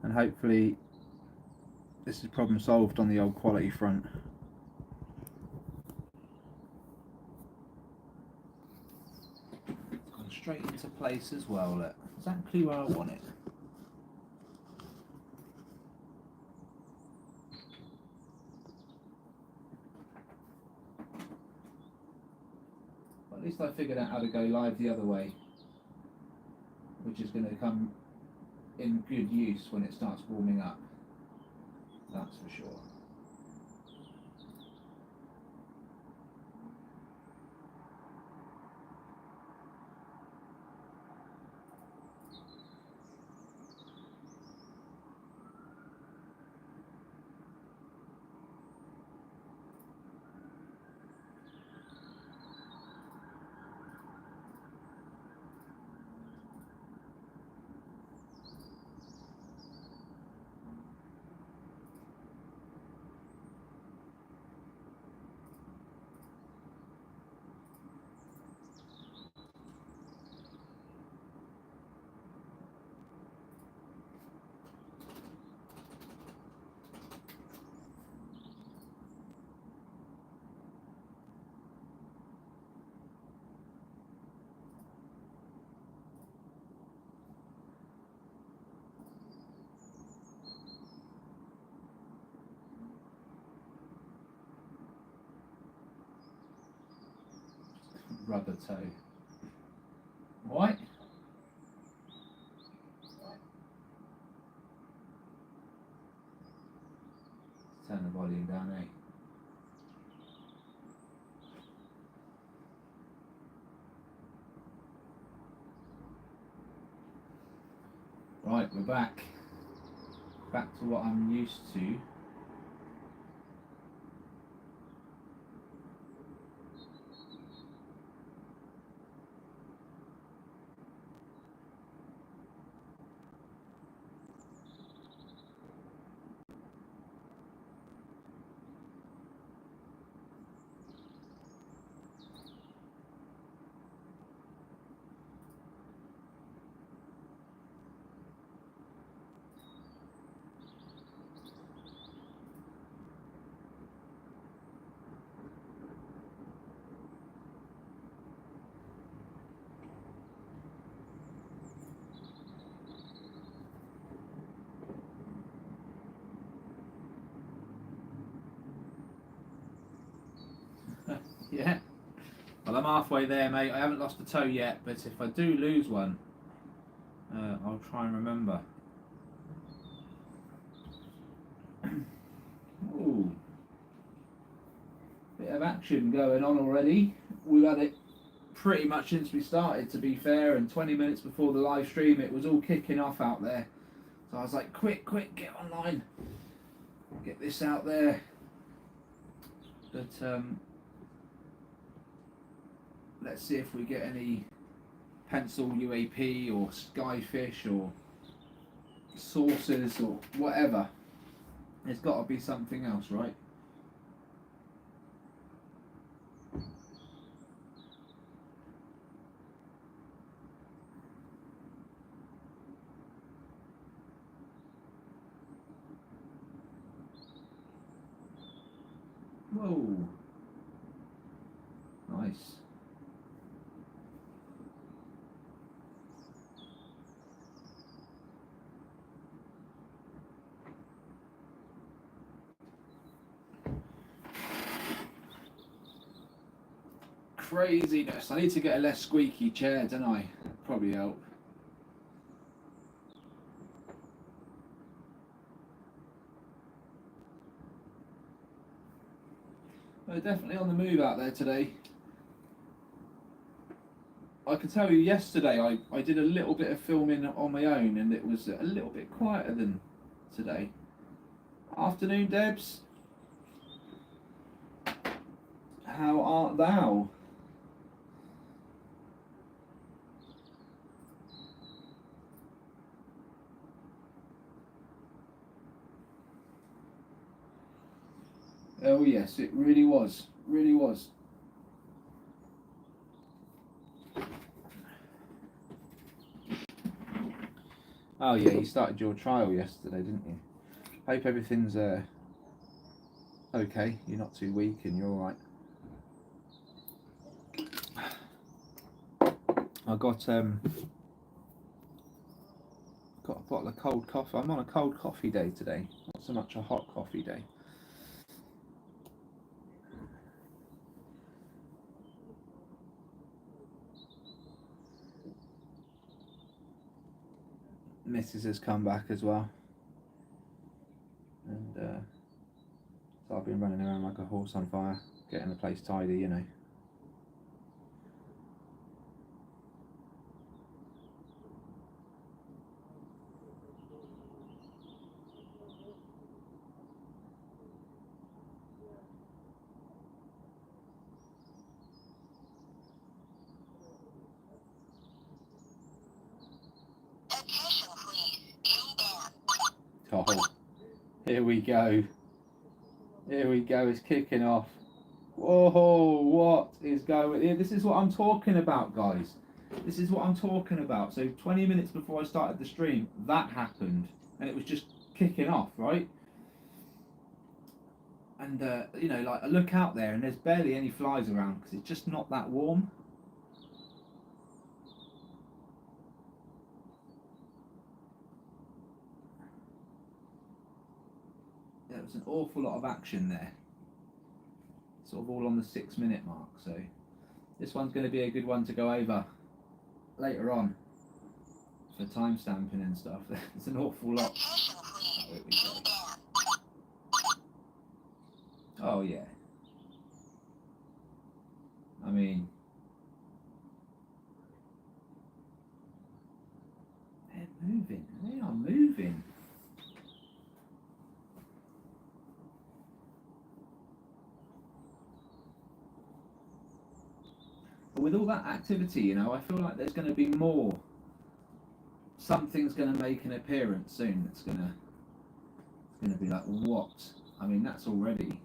and hopefully this is problem solved on the old quality front. It's gone straight into place as well, look, exactly where I want it. But at least I figured out how to go live the other way, which is going to come in good use when it starts warming up, that's for sure. Rubber toe. Right. Turn the volume down, eh? Right, we're back. Back to what I'm used to. Yeah. Well, I'm halfway there, mate. I haven't lost a toe yet, but if I do lose one, I'll try and remember. Ooh. Bit of action going on already. We've had it pretty much since we started, to be fair, and 20 minutes before the live stream it was all kicking off out there. So I was like, quick, get online. Get this out there. But let's see if we get any pencil UAP or skyfish or saucers or whatever. There's got to be something else, right? Whoa. Nice. Craziness. I need to get a less squeaky chair, don't I? Probably help. They're definitely on the move out there today. I can tell you yesterday I did a little bit of filming on my own and it was a little bit quieter than today. Afternoon, Debs. How art thou? Oh yes, it really was. Really was. Oh yeah, you started your trial yesterday, didn't you? Hope everything's okay. You're not too weak and you're all right. I got a bottle of cold coffee. I'm on a cold coffee day today, not so much a hot coffee day. Mrs. has come back as well, and so I've been running around like a horse on fire, getting the place tidy, you know. Oh, here we go. Here we go. It's kicking off. Whoa, what is going on? This is what I'm talking about, guys. This is what I'm talking about. So 20 minutes before I started the stream, that happened. And it was just kicking off, right? And, you know, like I look out there and there's barely any flies around because it's just not that warm. There was an awful lot of action there. Sort of all on the 6-minute mark. So this one's going to be a good one to go over later on for time stamping and stuff. There's an awful lot. Oh yeah. I mean, they're moving. They are moving. But with all that activity, you know, I feel like there's going to be more. Something's going to make an appearance soon. It's going to be like, what? I mean, that's already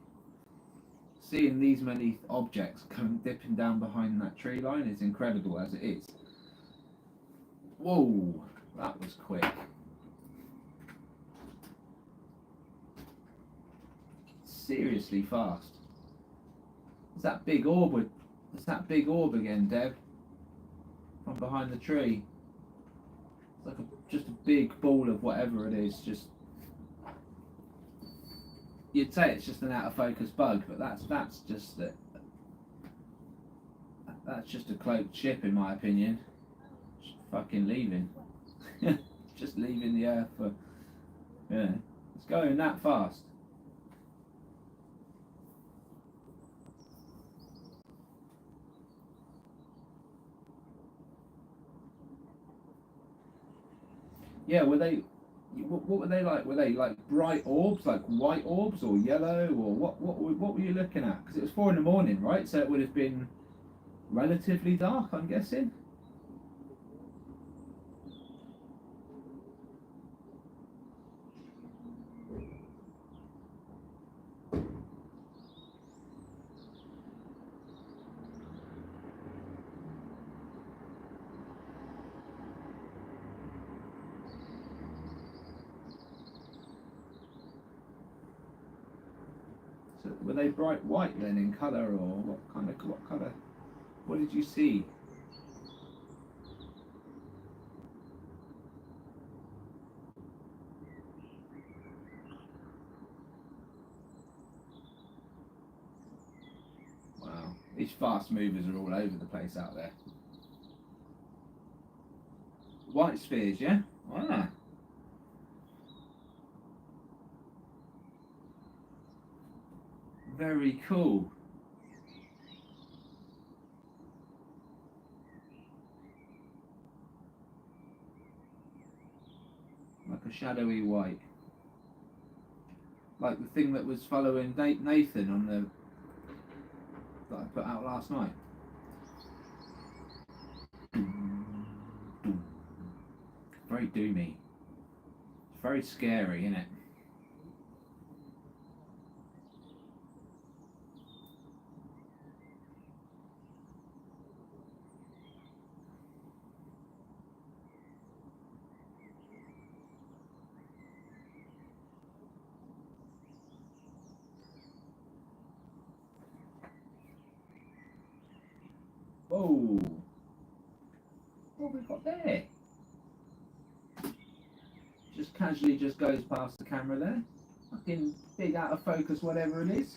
seeing these many objects come dipping down behind that tree line is incredible as it is. Whoa, that was quick. Seriously fast. It's that big orb. It's that big orb again, Deb. From behind the tree. It's like just a big ball of whatever it is. Just you'd say it's just an out of focus bug, but that's just it. That's just a cloaked ship, in my opinion. Just fucking leaving. Just leaving the Earth for. Yeah, it's going that fast. Yeah, were they? What were they like? Were they like bright orbs, like white orbs, or yellow, or what were you looking at? Because it was 4 a.m, right? So it would have been relatively dark, I'm guessing. So were they bright white then in colour, or what colour? What did you see? Wow, these fast movers are all over the place out there. White spheres, yeah? Wow. Very cool. Like a shadowy white. Like the thing that was following Nathan on the that I put out last night. Very doomy. Very scary, isn't it? Whoa! What have we got there? Just casually just goes past the camera there. Fucking big out of focus, whatever it is.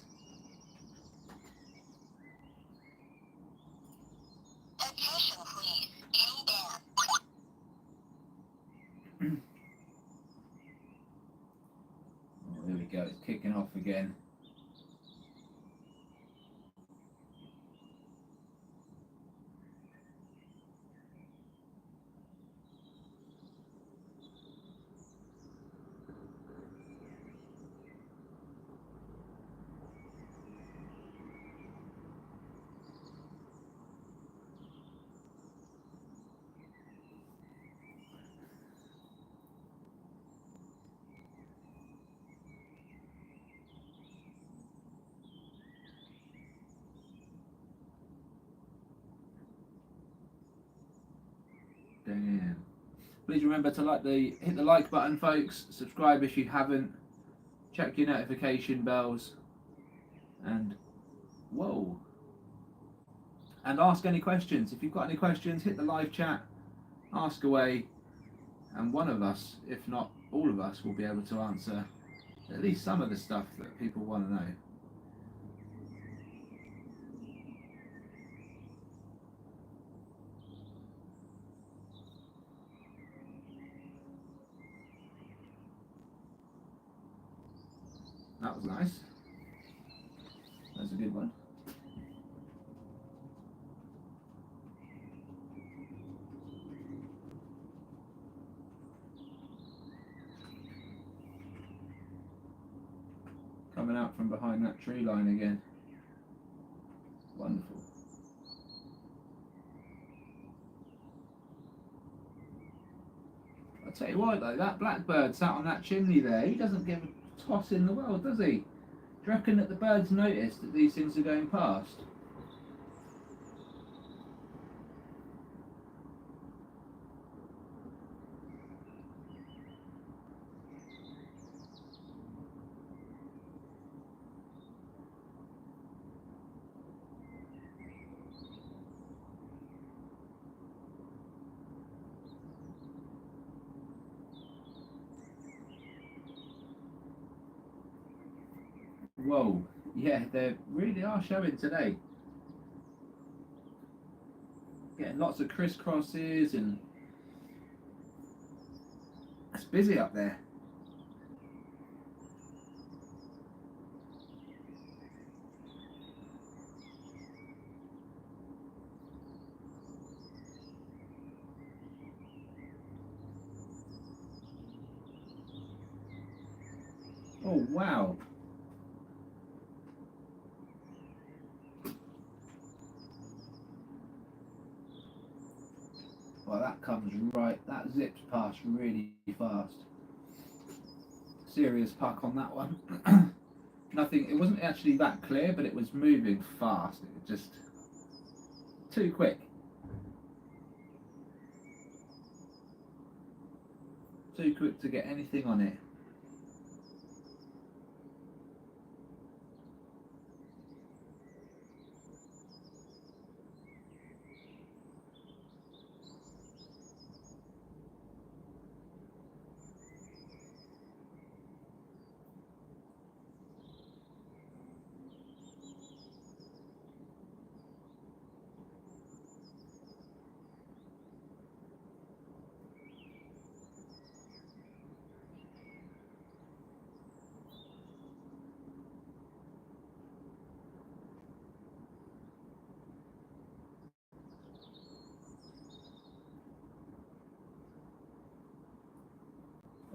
Attention please. K-Bar. Oh, here we go, it's kicking off again. Damn. Please remember to hit the like button, folks. Subscribe if you haven't. Check your notification bells. And whoa. And ask any questions. If you've got any questions, hit the live chat, ask away, and one of us, if not all of us, will be able to answer at least some of the stuff that people want to know. That was nice. That's a good one. Coming out from behind that tree line again. Wonderful. I'll tell you what though, that blackbird sat on that chimney there, he doesn't give a toss in the world, does he? Do you reckon that the birds notice that these things are going past? Whoa, yeah, they really are showing today. Getting lots of crisscrosses and it's busy up there. Oh wow. Well, that comes right, that zips past really fast. Serious puck on that one. Nothing, it wasn't actually that clear, but it was moving fast. It was just too quick. Too quick to get anything on it.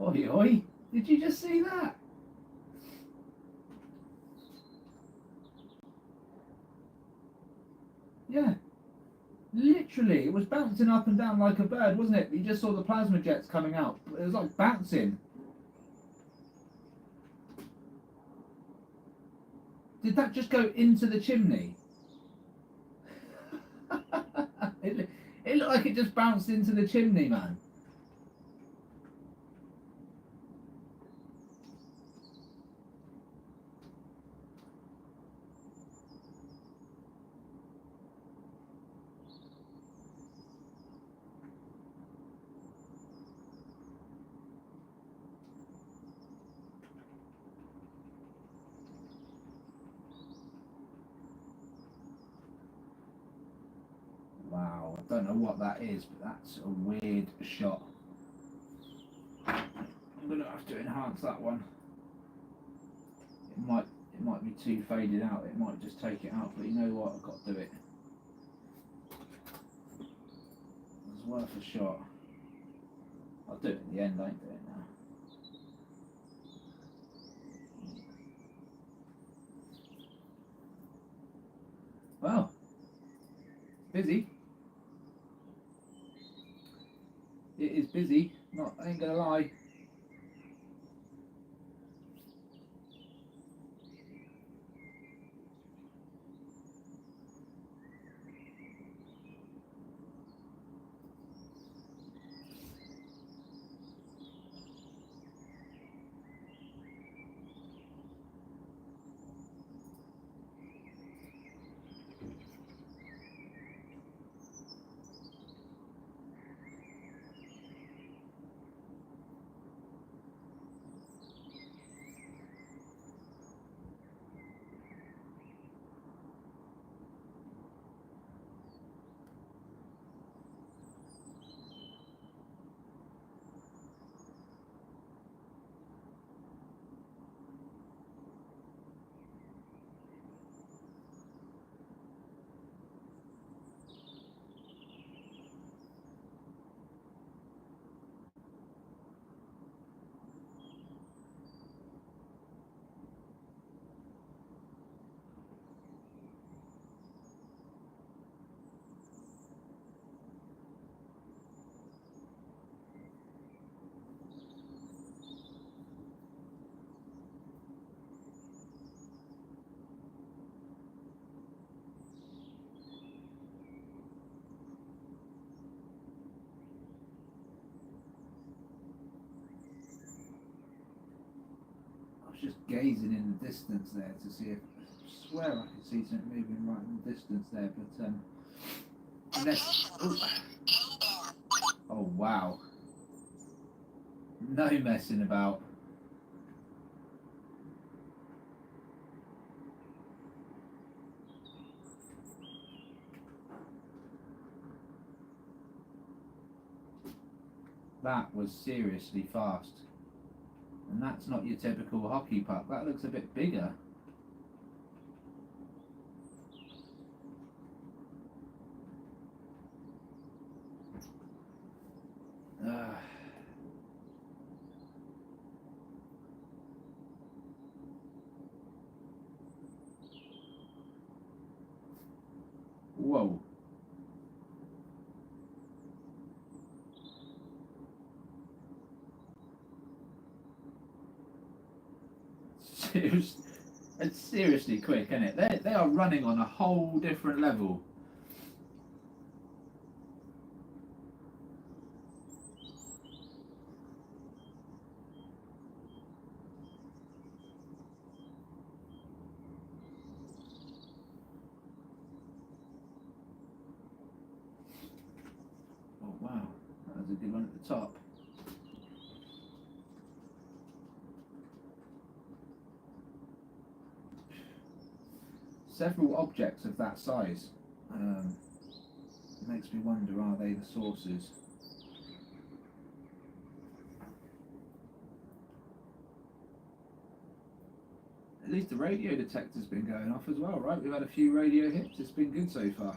Oi, oi, did you just see that? Yeah, literally, it was bouncing up and down like a bird, wasn't it? You just saw the plasma jets coming out. It was like bouncing. Did that just go into the chimney? It looked like it just bounced into the chimney, man. don't know what that is, but that's a weird shot. I'm gonna have to enhance that one. It might be too faded out. It might just take it out. But you know what? I've got to do it. It's worth a shot. I'll do it in the end. I ain't doing it now. Well, busy. It is busy. Not, I ain't gonna lie. Just gazing in the distance there to see if I swear I could see something moving right in the distance there, but unless oh wow, no messing about. That was seriously fast. And that's not your typical hockey puck. That looks a bit bigger. Whoa. It's seriously quick, isn't it? They are running on a whole different level. Oh wow, that was a good one at the top. Several objects of that size. It makes me wonder, are they the sources? At least the radio detector's been going off as well, right? We've had a few radio hits. It's been good so far.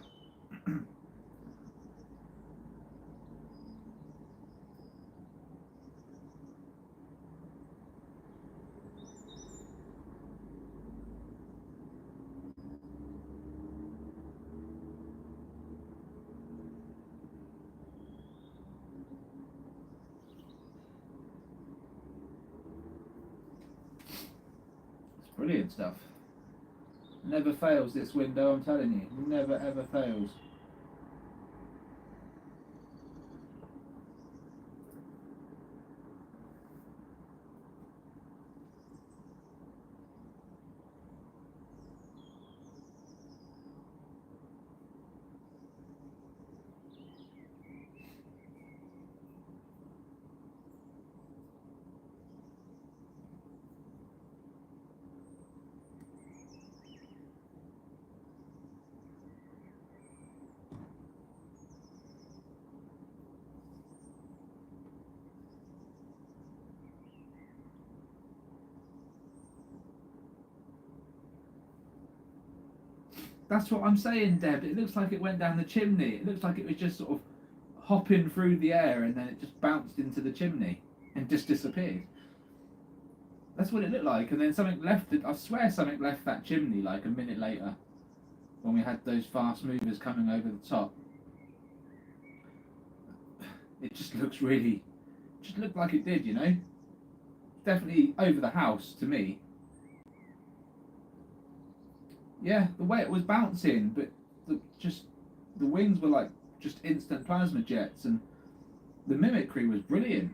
Brilliant stuff. Never fails, this window, I'm telling you. Never ever fails. That's what I'm saying, Deb. It looks like it went down the chimney. It looks like it was just sort of hopping through the air and then it just bounced into the chimney and just disappeared. That's what it looked like. And then something left it. I swear something left that chimney like a minute later when we had those fast movers coming over the top. It just looks really, just looked like it did, you know? Definitely over the house to me. Yeah, the way it was bouncing, but the wings were like just instant plasma jets, and the mimicry was brilliant.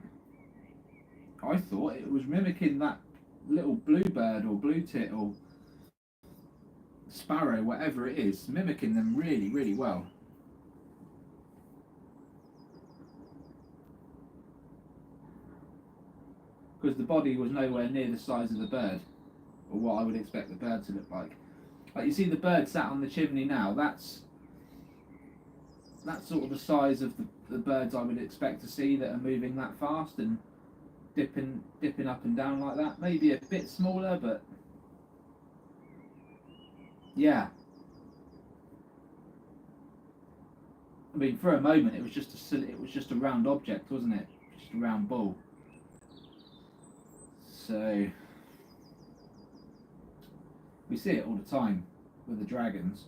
I thought it was mimicking that little bluebird or blue tit or sparrow, whatever it is, mimicking them really, really well. Because the body was nowhere near the size of the bird, or what I would expect the bird to look like. Like you see the bird sat on the chimney now, that's sort of the size of the birds I would expect to see that are moving that fast and dipping up and down like that. Maybe a bit smaller, but yeah. I mean, for a moment, it was just a round object, wasn't it? Just a round ball. So we see it all the time with the dragons.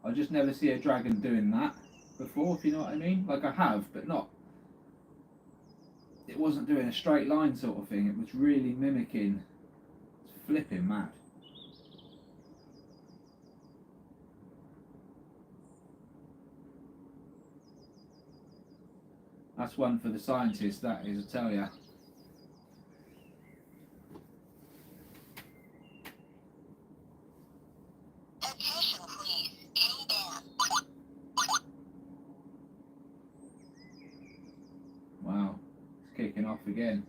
I just never see a dragon doing that before, if you know what I mean. Like I have, but not. It wasn't doing a straight line sort of thing. It was really mimicking. It's flipping mad. That's one for the scientists, that is, I tell ya. Attention please. Countdown. Wow, it's kicking off again.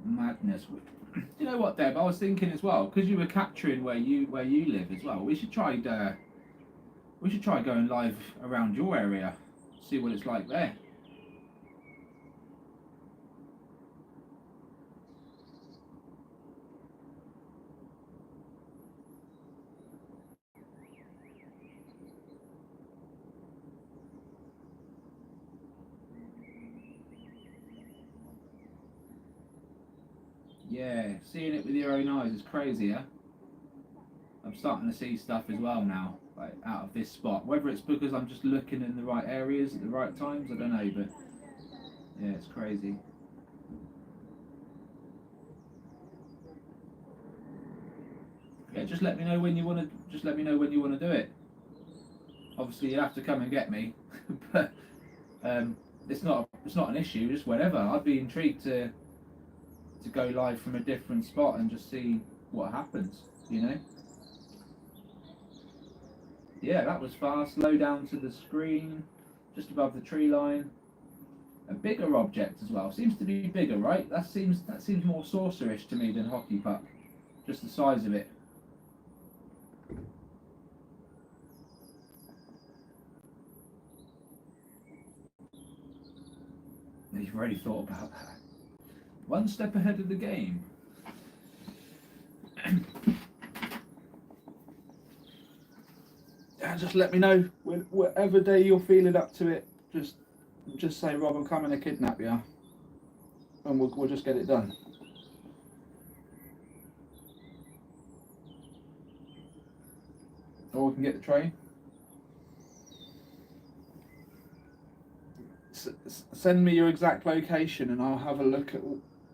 Madness. You know what, Deb? I was thinking as well, because you were capturing where you live as well. We should try going live around your area, see what it's like there. Yeah, seeing it with your own eyes is crazy, yeah? I'm starting to see stuff as well now, like out of this spot. Whether it's because I'm just looking in the right areas at the right times, I don't know, but yeah, it's crazy. Yeah, just let me know when you want to do it. Obviously, you have to come and get me, but it's not an issue. Just whenever. I'd be intrigued to go live from a different spot and just see what happens. You know. Yeah, that was fast. Low down to the screen, just above the tree line. A bigger object as well. Seems to be bigger, right? That seems more saucerish to me than hockey puck. Just the size of it. You've already thought about that. One step ahead of the game. Yeah, just let me know whatever day you're feeling up to it. Just Just say, Rob, I'm coming to kidnap you, and we'll just get it done. Or we can get the train. Send me your exact location and I'll have a look at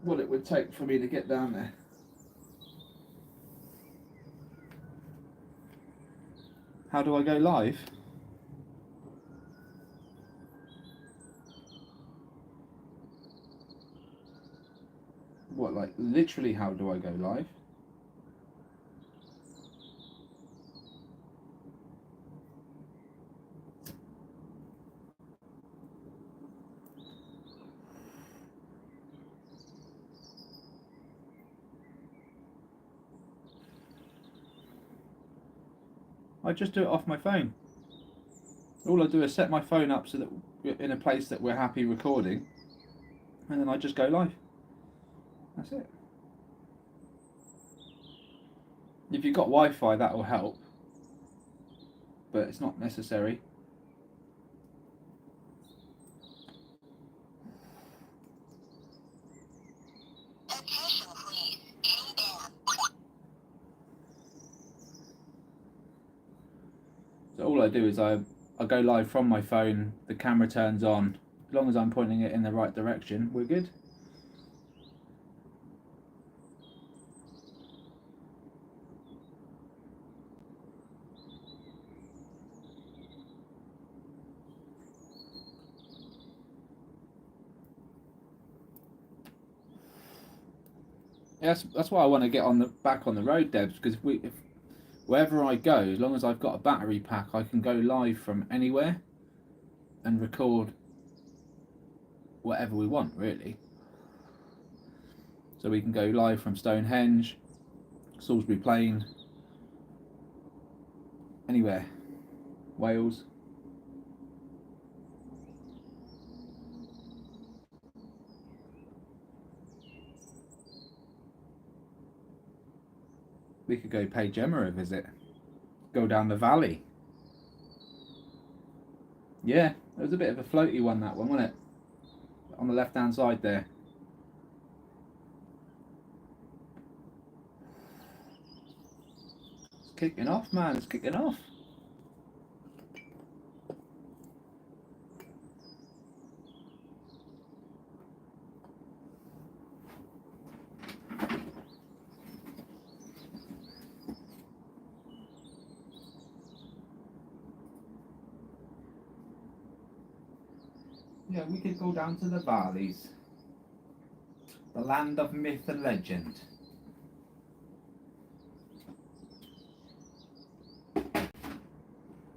what it would take for me to get down there. How do I go live? What, like literally how do I go live? I just do it off my phone. All I do is set my phone up so that we're in a place that we're happy recording, and then I just go live. That's it. If you've got Wi-Fi, that will help, but it's not necessary. Attention, please. Countdown. So all I do is I go live from my phone, the camera turns on. As long as I'm pointing it in the right direction, we're good. That's why I want to get back on the road, Debs, because if wherever I go, as long as I've got a battery pack, I can go live from anywhere and record whatever we want, really. So we can go live from Stonehenge, Salisbury Plain, anywhere, Wales. We could go pay Gemma a visit, go down the valley. Yeah, it was a bit of a floaty one, that one, wasn't it? On the left hand side there. It's kicking off, man, it's kicking off. Yeah, we could go down to the valleys. The land of myth and legend.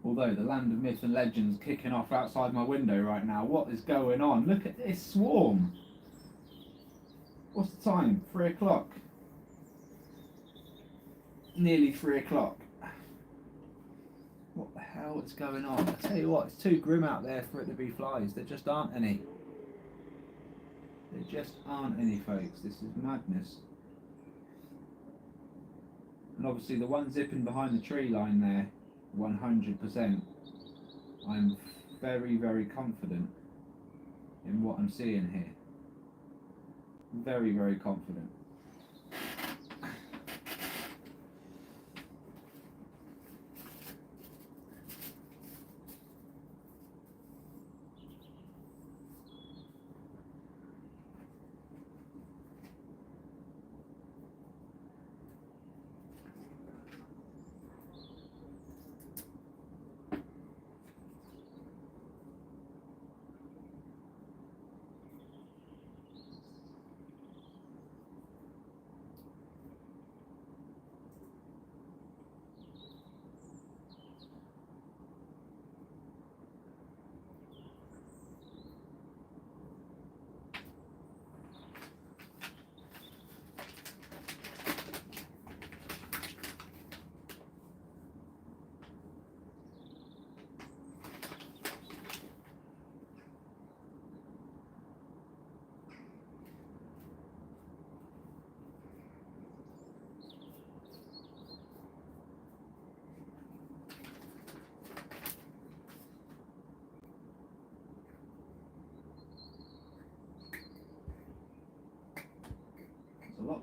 Although the land of myth and legend's kicking off outside my window right now. What is going on? Look at this swarm. What's the time? 3 o'clock. Nearly 3 o'clock. What the hell is going on? I tell you what, it's too grim out there for it to be flies. There just aren't any. There just aren't any, folks. This is madness. And obviously the one zipping behind the tree line there, 100%. I'm very, very confident in what I'm seeing here. Very, very confident.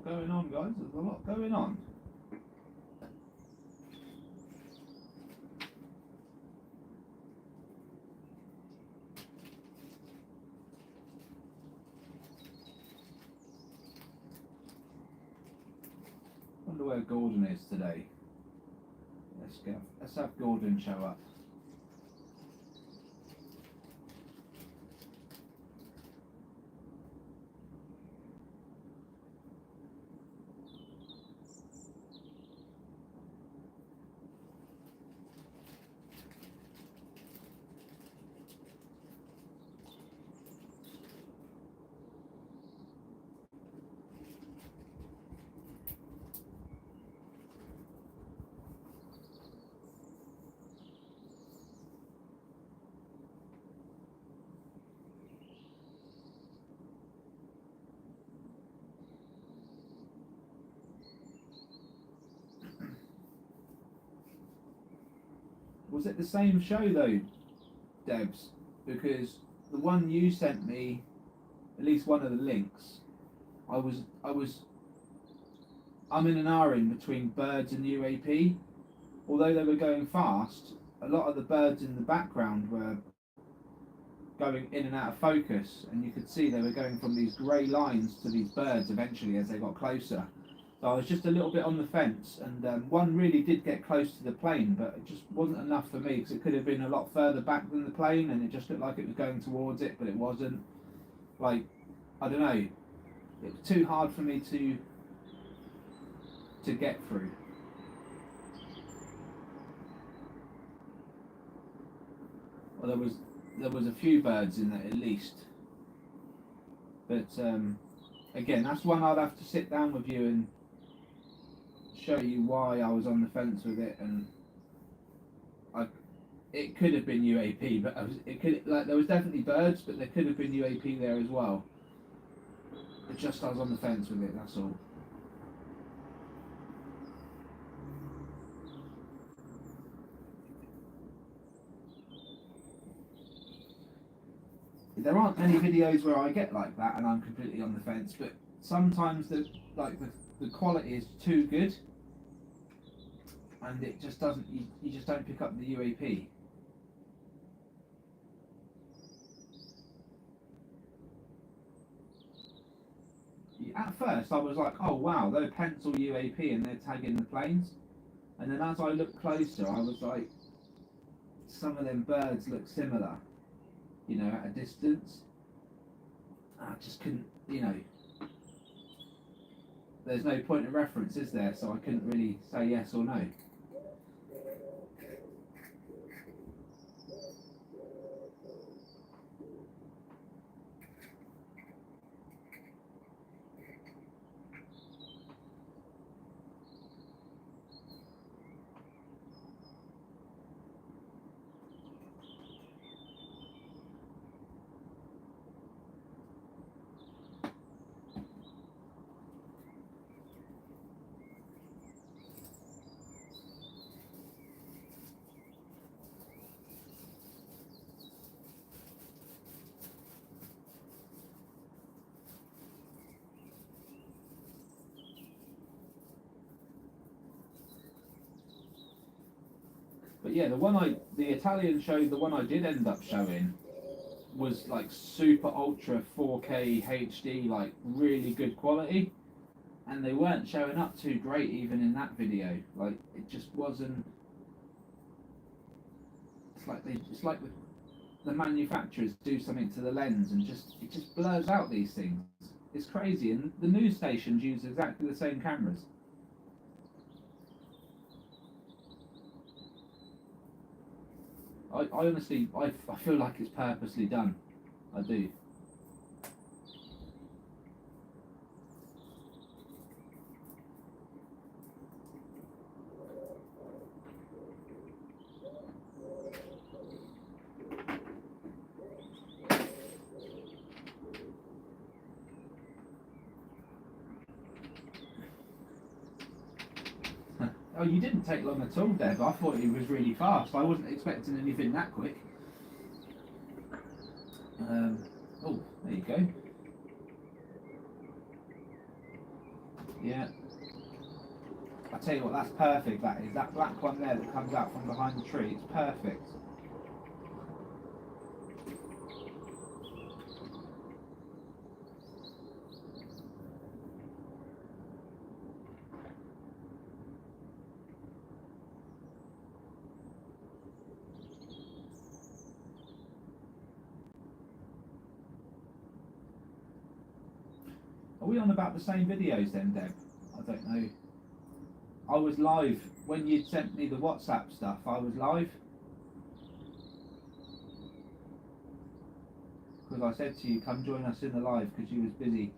lot going on, guys. There's a lot going on. Wonder where Gordon is today. Let's have Gordon show up. Was it the same show though, Debs? Because the one you sent me, at least one of the links, I'm in an in between birds and UAP. Although they were going fast, a lot of the birds in the background were going in and out of focus, and you could see they were going from these grey lines to these birds eventually as they got closer. So I was just a little bit on the fence, and one really did get close to the plane, but it just wasn't enough for me because it could have been a lot further back than the plane, and it just looked like it was going towards it, but it wasn't. Like, I don't know, it was too hard for me to get through. Well, there was a few birds in there at least, but again, that's one I'd have to sit down with you and show you why I was on the fence with it, and it could have been UAP, but there was definitely birds, but there could have been UAP there as well. But just I was on the fence with it. That's all. There aren't many videos where I get like that and I'm completely on the fence, but sometimes the quality is too good and it just doesn't, you just don't pick up the UAP. At first I was like, oh wow, they're pencil UAP and they're tagging the planes, and then as I looked closer I was like, some of them birds look similar, you know, at a distance. I just couldn't, you know, there's no point of reference, is there? So I couldn't really say yes or no. But yeah, the Italian show, the one I did end up showing, was like super ultra 4K HD, like really good quality, and they weren't showing up too great even in that video. Like it just wasn't. It's like the manufacturers do something to the lens and it just blurs out these things. It's crazy, and the news stations use exactly the same cameras. I honestly, I feel like it's purposely done. I do. Oh, you didn't take long at all, Deb. I thought it was really fast. I wasn't expecting anything that quick. Oh, there you go. Yeah. I tell you what, that's perfect. That is that black one there that comes out from behind the tree. It's perfect. Are we on about the same videos then, Deb? I don't know. I was live when you sent me the WhatsApp stuff. I was live because I said to you, "Come join us in the live," because you was busy.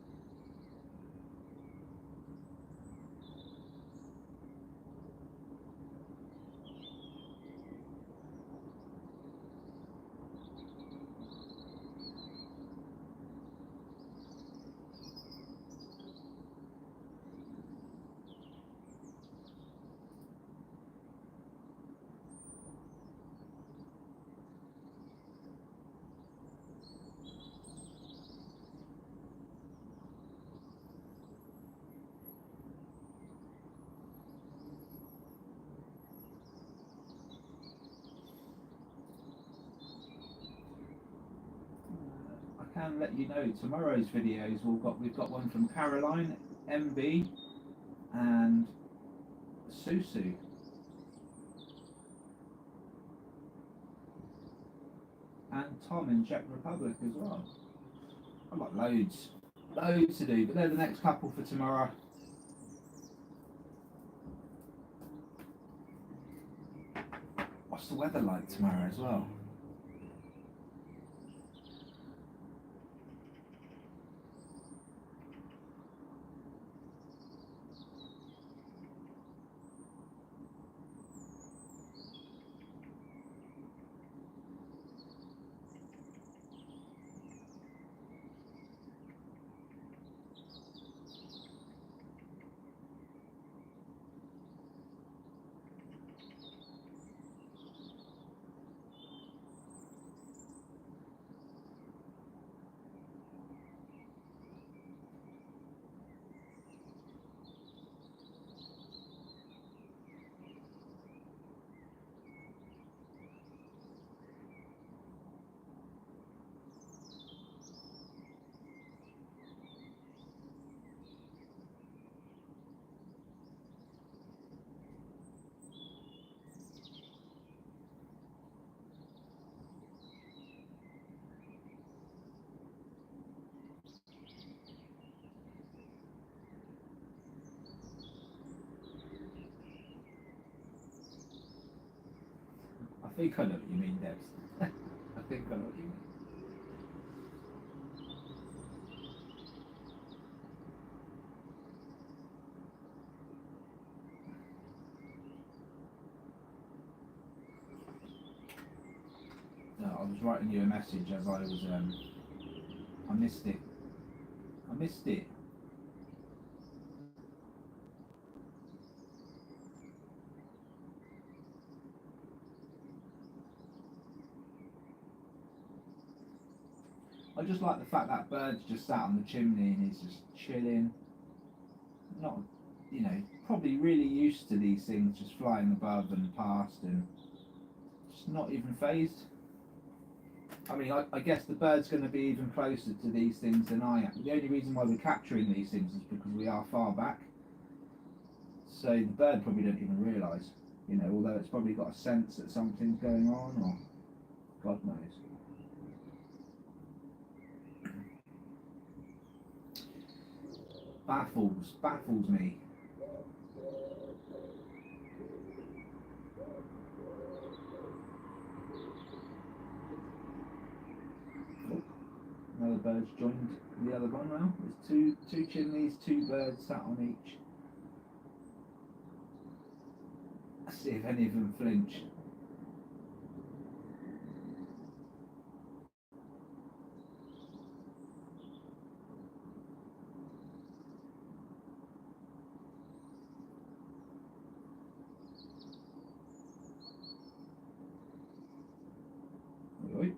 I can let you know tomorrow's videos. We've got one from Caroline, MB, and Susu. And Tom in Czech Republic as well. I've got loads to do, but they're the next couple for tomorrow. What's the weather like tomorrow as well? I think I know what you mean, Debs. I think I know what you mean. No, I was writing you a message as I was. I missed it. I missed it. I just like the fact that bird's just sat on the chimney and he's just chilling. Not, you know, probably really used to these things just flying above and past and just not even phased. I mean, I guess the bird's going to be even closer to these things than I am. The only reason why we're capturing these things is because we are far back. So the bird probably don't even realise, you know, although it's probably got a sense that something's going on, or God knows. Baffles me. Oh, another bird's joined the other one now. There's two chimneys, two birds sat on each. Let's see if any of them flinch. Oi.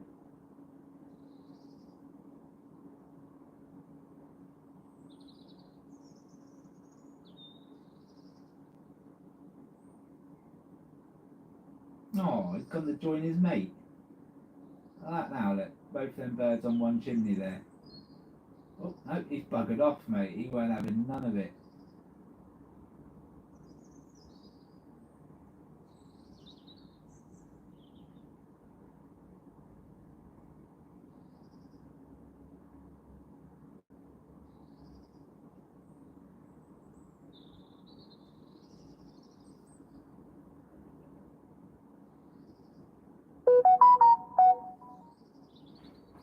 Oh, he's gone to join his mate. Like that now, look. Both them birds on one chimney there. Oh, no, he's buggered off, mate. He won't having none of it.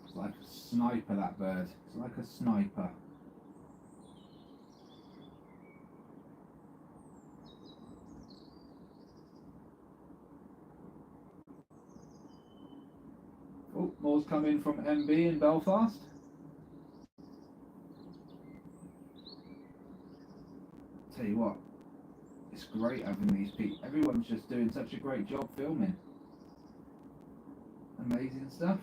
It's like a sniper, that bird. It's like a sniper. Oh, more's come in from MB in Belfast. Tell you what, it's great having these people. Everyone's just doing such a great job filming. Amazing stuff.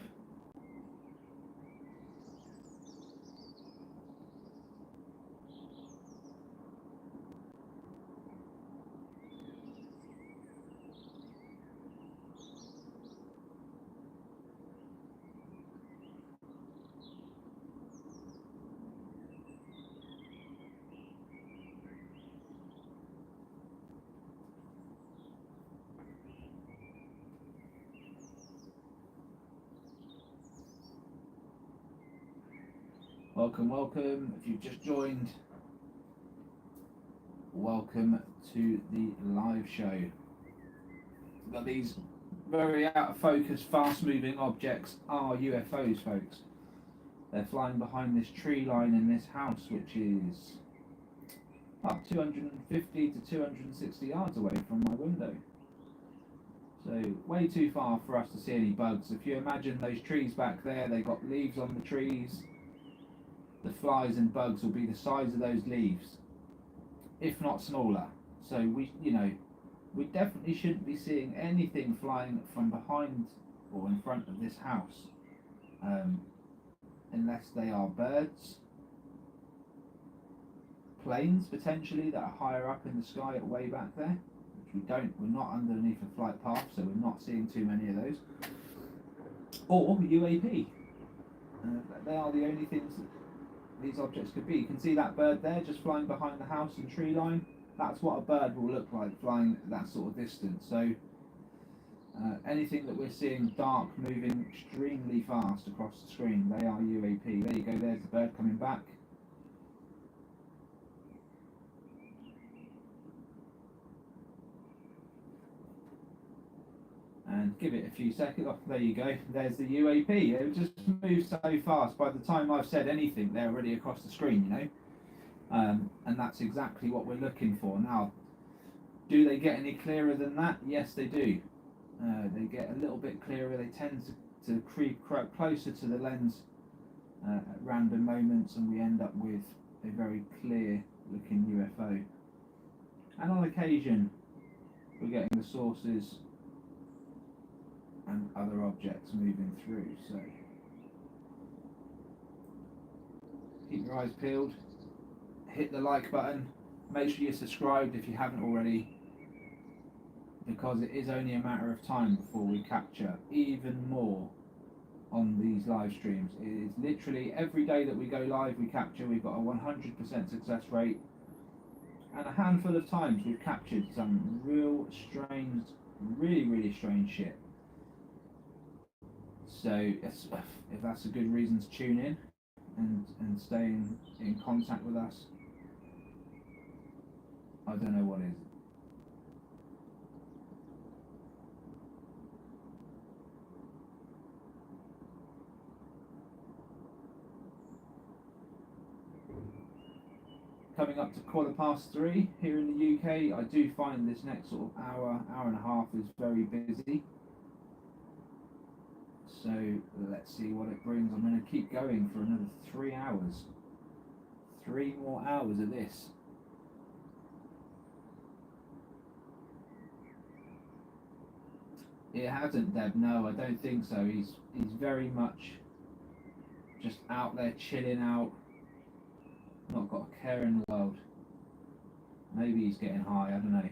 Welcome, welcome. If you've just joined, welcome to the live show. We've got these very out of focus, fast moving objects are UFOs, folks. They're flying behind this tree line in this house, which is up 250 to 260 yards away from my window. So way too far for us to see any bugs. If you imagine those trees back there, they've got leaves on the trees. The flies and bugs will be the size of those leaves, if not smaller. So we definitely shouldn't be seeing anything flying from behind or in front of this house, unless they are birds, planes potentially that are higher up in the sky at way back there, which we're not underneath a flight path, so we're not seeing too many of those, or UAP. They are the only things that these objects could be. You can see that bird there just flying behind the house and tree line. That's what a bird will look like flying that sort of distance. So anything that we're seeing dark moving extremely fast across the screen, they are UAP. There you go, there's the bird coming back. And give it a few seconds. Oh, there you go, there's the UAP. It just moves so fast. By the time I've said anything, they're already across the screen, you know. And that's exactly what we're looking for. Now, do they get any clearer than that? Yes, they do. They get a little bit clearer. They tend to creep closer to the lens at random moments, and we end up with a very clear looking UFO. And on occasion, we're getting the sources and other objects moving through. So keep your eyes peeled, hit the like button, make sure you're subscribed if you haven't already, because it is only a matter of time before we capture even more on these live streams. It is literally every day that we go live we capture. We've got a 100% success rate, and a handful of times we've captured some real strange, really strange shit. So if that's a good reason to tune in and stay in contact with us, I don't know what is. Coming up to 3:15 here in the UK. I do find this next sort of hour and a half is very busy. So let's see what it brings. I'm going to keep going for another 3 hours. 3 more hours of this. It hasn't, Deb. No, I don't think so. He's very much just out there chilling out. Not got a care in the world. Maybe he's getting high. I don't know.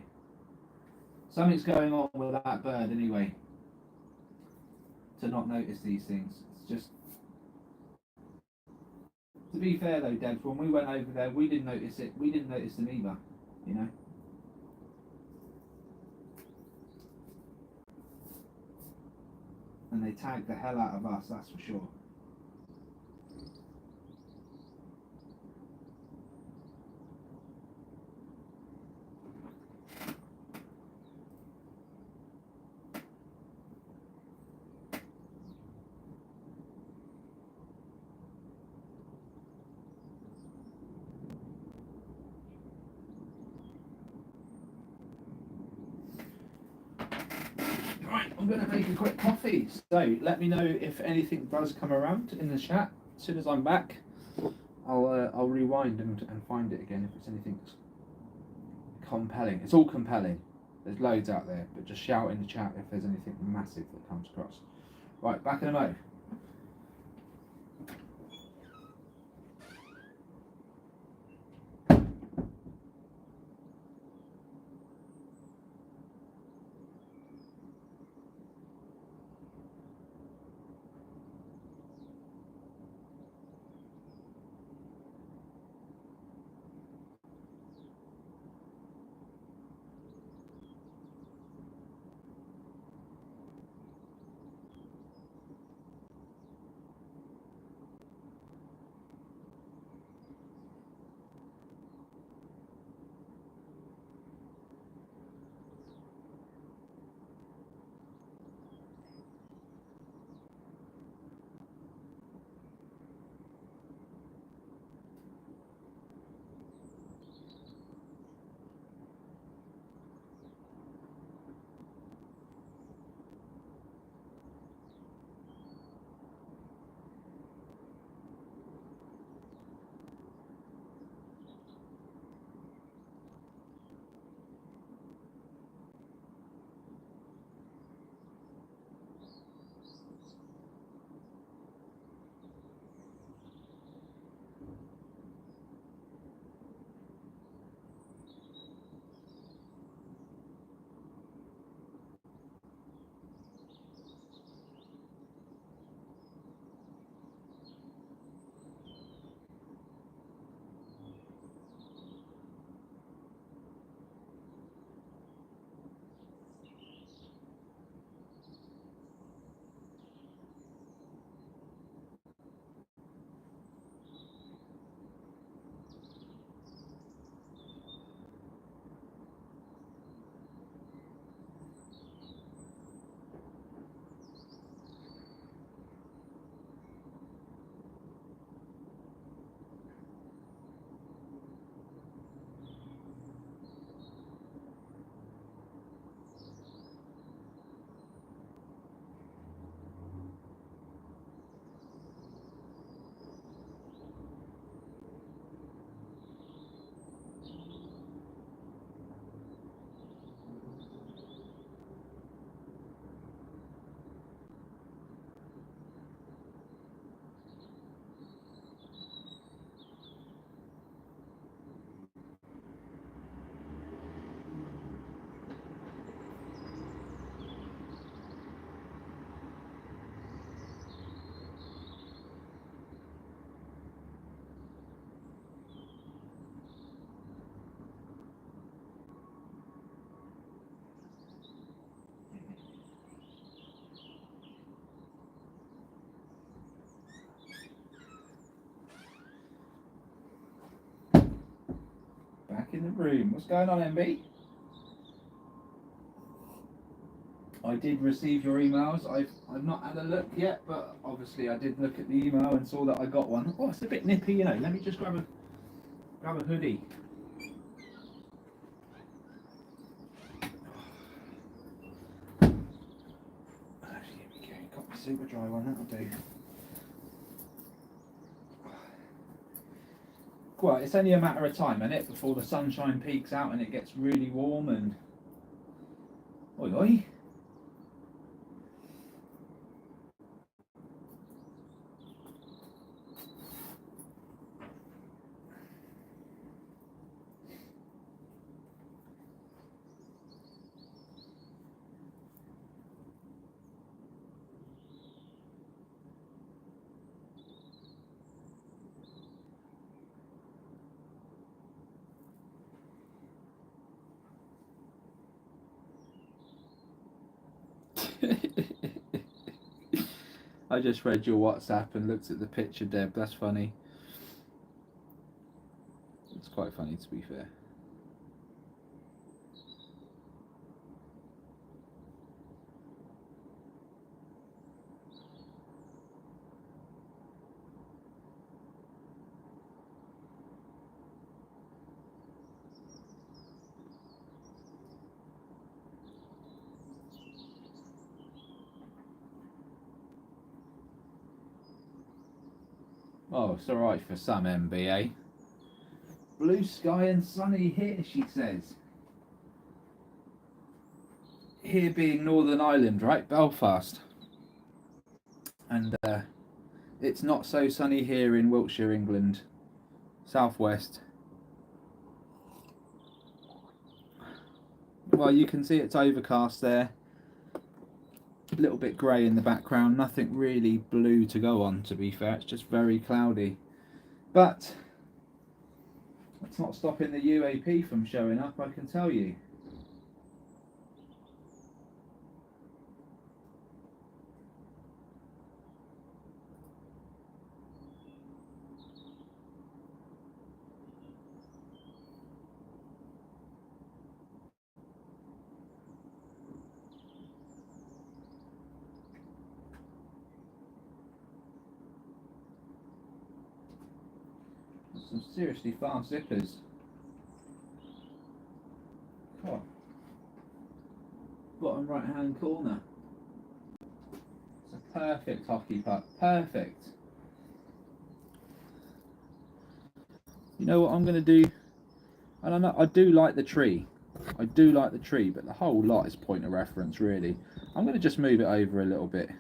Something's going on with that bird anyway, to not notice these things. It's just, to be fair though, Deb, when we went over there, we didn't notice it. We didn't notice them either, you know. And they tagged the hell out of us, that's for sure. Right, I'm going to make a quick coffee. So let me know if anything does come around in the chat. As soon as I'm back, I'll rewind and find it again if it's anything compelling. It's all compelling. There's loads out there, but just shout in the chat if there's anything massive that comes across. Right, back in a mo. Back in the room. What's going on, MB? I did receive your emails. I've not had a look yet, but obviously I did look at the email and saw that I got one. Oh, it's a bit nippy, you know. Let me just grab a hoodie. Here we go. Got my super dry one. That'll do. Well, it's only a matter of time, isn't it, before the sunshine peaks out and it gets really warm and... Oi, oi. I just read your WhatsApp and looked at the picture, Deb. That's funny. It's quite funny, to be fair. Oh, it's alright for some MBA. Blue sky and sunny here, she says. Here being Northern Ireland, right? Belfast. And it's not so sunny here in Wiltshire, England. Southwest. Well, you can see it's overcast there. A little bit grey in the background. Nothing really blue to go on, to be fair. It's just very cloudy. But that's not stopping the UAP from showing up, I can tell you. Some seriously fast zippers. Oh. Bottom right hand corner. It's a perfect hockey puck. Perfect. You know what I'm going to do? And I know I do like the tree. I do like the tree, but the whole lot is point of reference, really. I'm going to just move it over a little bit.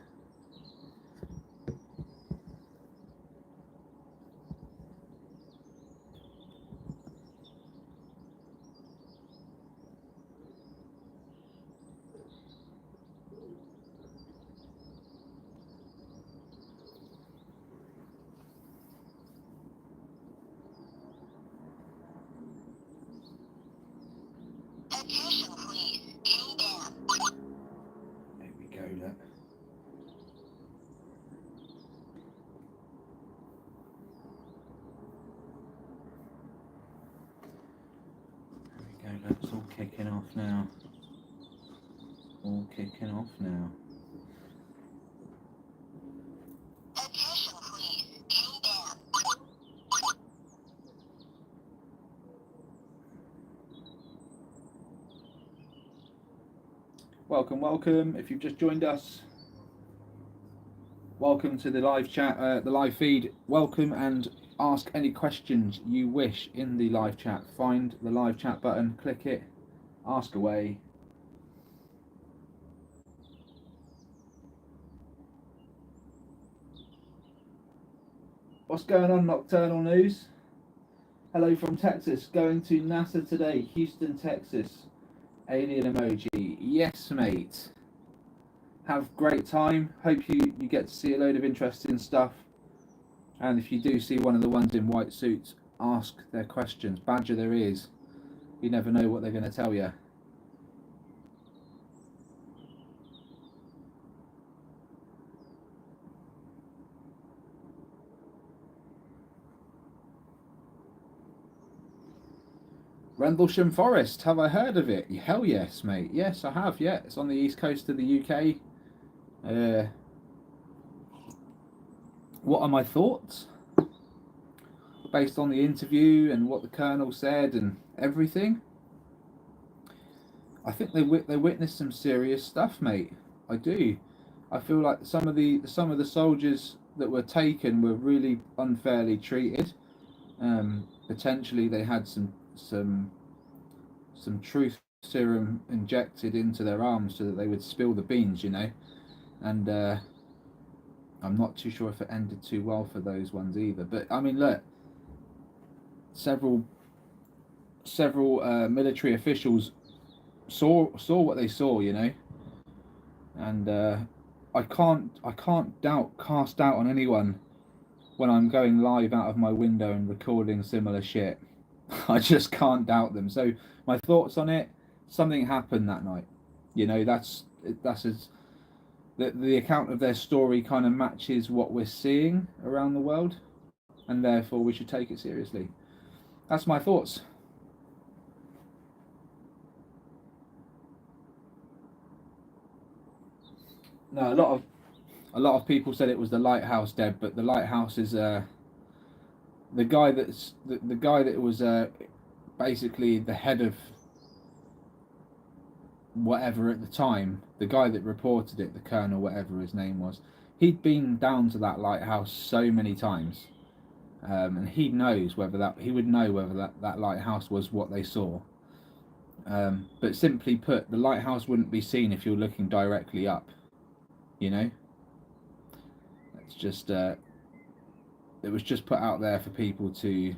Attention please. Countdown. There we go, look. There we go, look. It's all kicking off now. All kicking off now. Attention please. Countdown. Welcome, welcome. If you've just joined us, welcome to the live chat, the live feed. Welcome and ask any questions you wish in the live chat. Find the live chat button, click it, ask away. What's going on, Nocturnal News? Hello from Texas. Going to NASA today, Houston, Texas. Alien emoji. Yes, mate. Have great time. Hope you get to see a load of interesting stuff. And if you do see one of the ones in white suits, ask their questions. Badger their ears. You never know what they're going to tell you. Rendlesham Forest, have I heard of it? Hell yes, mate. Yes, I have, yeah. It's on the east coast of the UK. What are my thoughts? Based on the interview and what the Colonel said and everything. I think they witnessed some serious stuff, mate. I do. I feel like some of the soldiers that were taken were really unfairly treated. Potentially they had some truth serum injected into their arms so that they would spill the beans, you know. And I'm not too sure if it ended too well for those ones either. But I mean, look, several military officials saw what they saw, you know. And I can't cast doubt on anyone when I'm going live out of my window and recording similar shit. I just can't doubt them. So my thoughts on it: something happened that night. You know, that's the account of their story kind of matches what we're seeing around the world, and therefore we should take it seriously. That's my thoughts. No, a lot of people said it was the lighthouse, Deb, but the lighthouse is the guy the guy that was basically the head of whatever at the time, the guy that reported it, the colonel, whatever his name was, he'd been down to that lighthouse so many times, and he would know whether that lighthouse was what they saw. But simply put, the lighthouse wouldn't be seen if you're looking directly up. You know, it's just it was just put out there for people to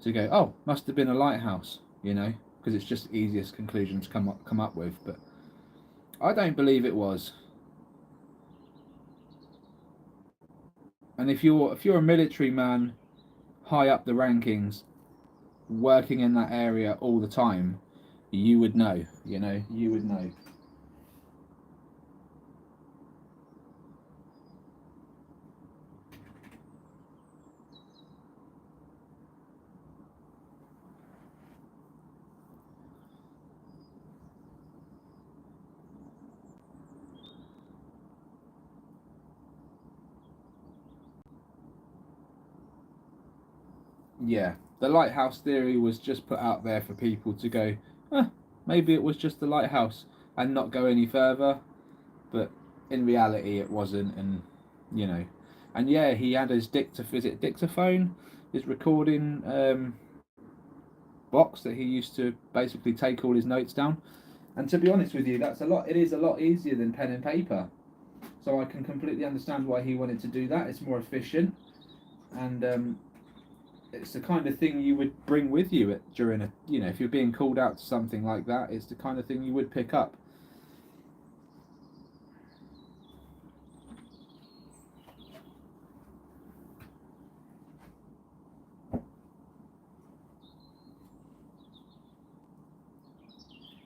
go, oh, must have been a lighthouse. You know, because it's just the easiest conclusion to come up with. But I don't believe it was. And if you're a military man, high up the rankings, working in that area all the time, you would know. You know, you would know. Yeah, the lighthouse theory was just put out there for people to go, maybe it was just the lighthouse, and not go any further. But in reality, it wasn't, and you know, and yeah, he had his dictaphone, his recording box that he used to basically take all his notes down. And to be honest with you, it is a lot easier than pen and paper. So I can completely understand why he wanted to do that. It's more efficient, and it's the kind of thing you would bring with you during if you're being called out to something like that. It's the kind of thing you would pick up.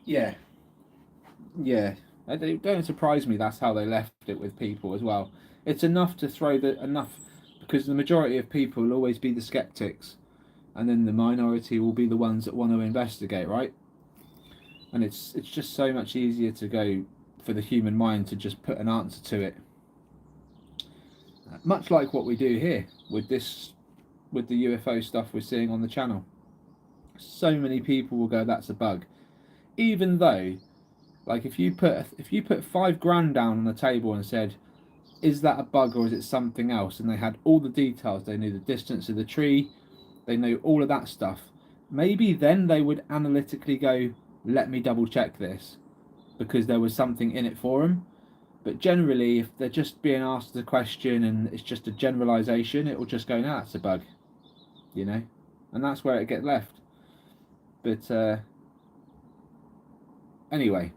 Yeah, yeah. It don't surprise me that's how they left it with people as well. It's enough to enough, because the majority of people will always be the skeptics, and then the minority will be the ones that want to investigate, right? And it's just so much easier to go for the human mind to just put an answer to it. Much like what we do here with the UFO stuff we're seeing on the channel. So many people will go, that's a bug, even though, like, if you put $5,000 down on the table and said, is that a bug or is it something else, and they had all the details, they knew the distance of the tree, they knew all of that stuff, maybe then they would analytically go, let me double check this, because there was something in it for them. But generally, if they're just being asked the question and it's just a generalization, it will just go, nah, it's a bug, you know, and that's where it gets left. But anyway,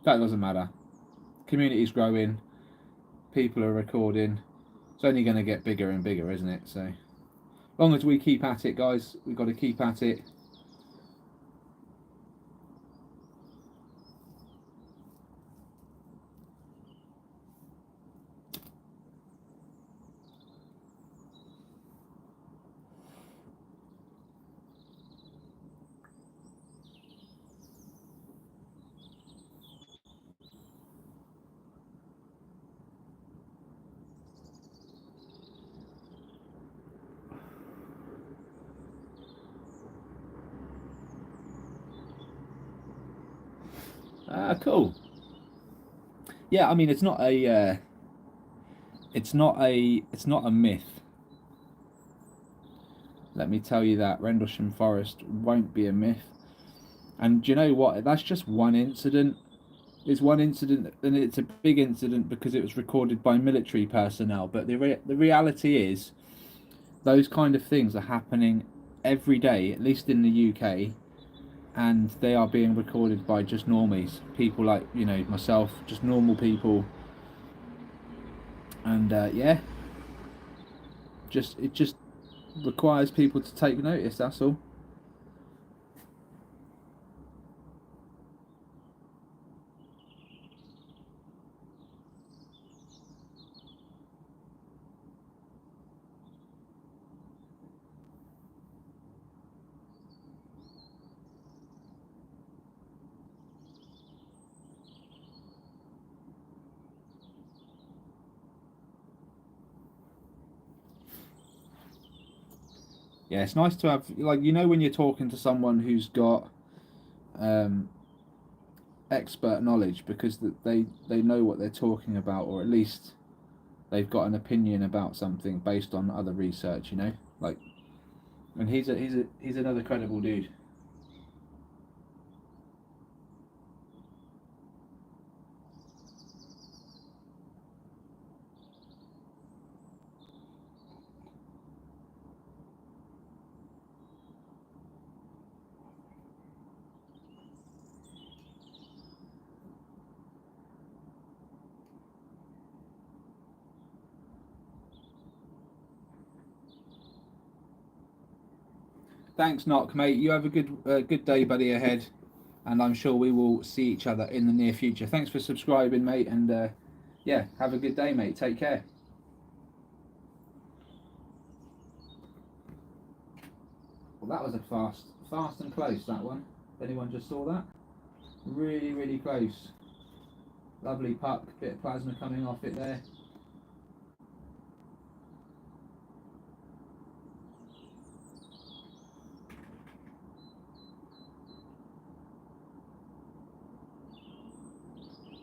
that doesn't matter. Community's growing, people are recording. It's only going to get bigger and bigger, isn't it? So, long as we keep at it, guys, we've got to keep at it. Cool. Yeah, I mean, it's not a myth. Let me tell you that Rendlesham Forest won't be a myth. And do you know what? That's just one incident. It's one incident, and it's a big incident because it was recorded by military personnel. But the reality is, those kind of things are happening every day, at least in the UK, and they are being recorded by just normies, people like myself, just normal people. And yeah, it just requires people to take notice. That's all. Yeah, it's nice to have, like, when you're talking to someone who's got um, expert knowledge, because they know what they're talking about, or at least they've got an opinion about something based on other research, like, and he's another credible dude. Thanks, Knock, mate. You have a good day, buddy, ahead, and I'm sure we will see each other in the near future. Thanks for subscribing, mate, and yeah, have a good day, mate. Take care. Well, that was a fast and close, that one. If anyone just saw that, really, really close. Lovely puck, bit of plasma coming off it there.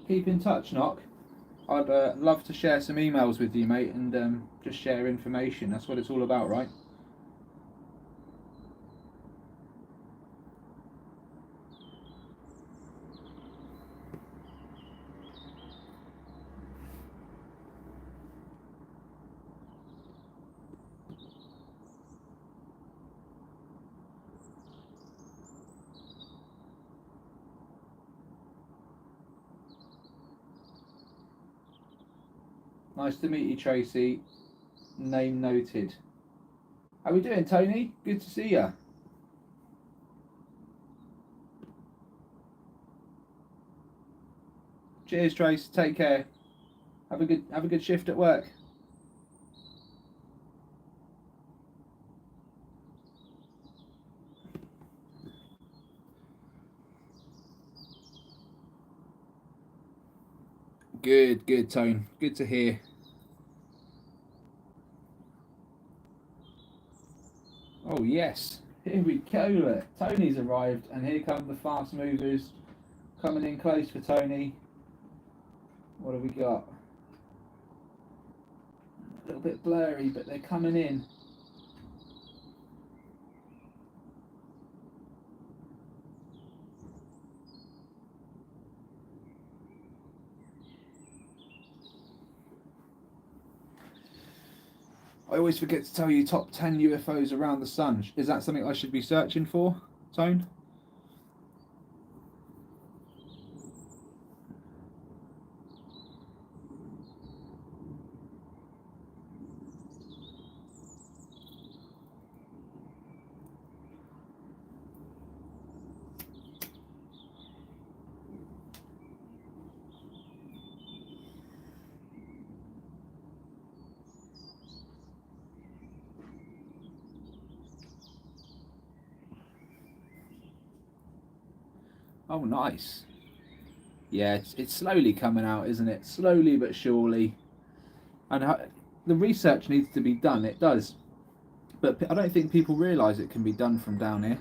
Keep in touch, Knock. I'd love to share some emails with you, mate, and just share information. That's what it's all about, right? Nice to meet you, Tracy. Name noted. How we doing, Tony? Good to see you. Cheers, Trace. Take care. Have a good shift at work. Good, Tone. Good to hear. Oh yes, here we go. Look. Tony's arrived, and here come the fast movers coming in close for Tony. What have we got? A little bit blurry, but they're coming in. I always forget to tell you top 10 UFOs around the sun. Is that something I should be searching for, Tone? Oh, nice. Yeah, it's slowly coming out, isn't it? Slowly but surely. And the research needs to be done. It does. But I don't think people realise it can be done from down here.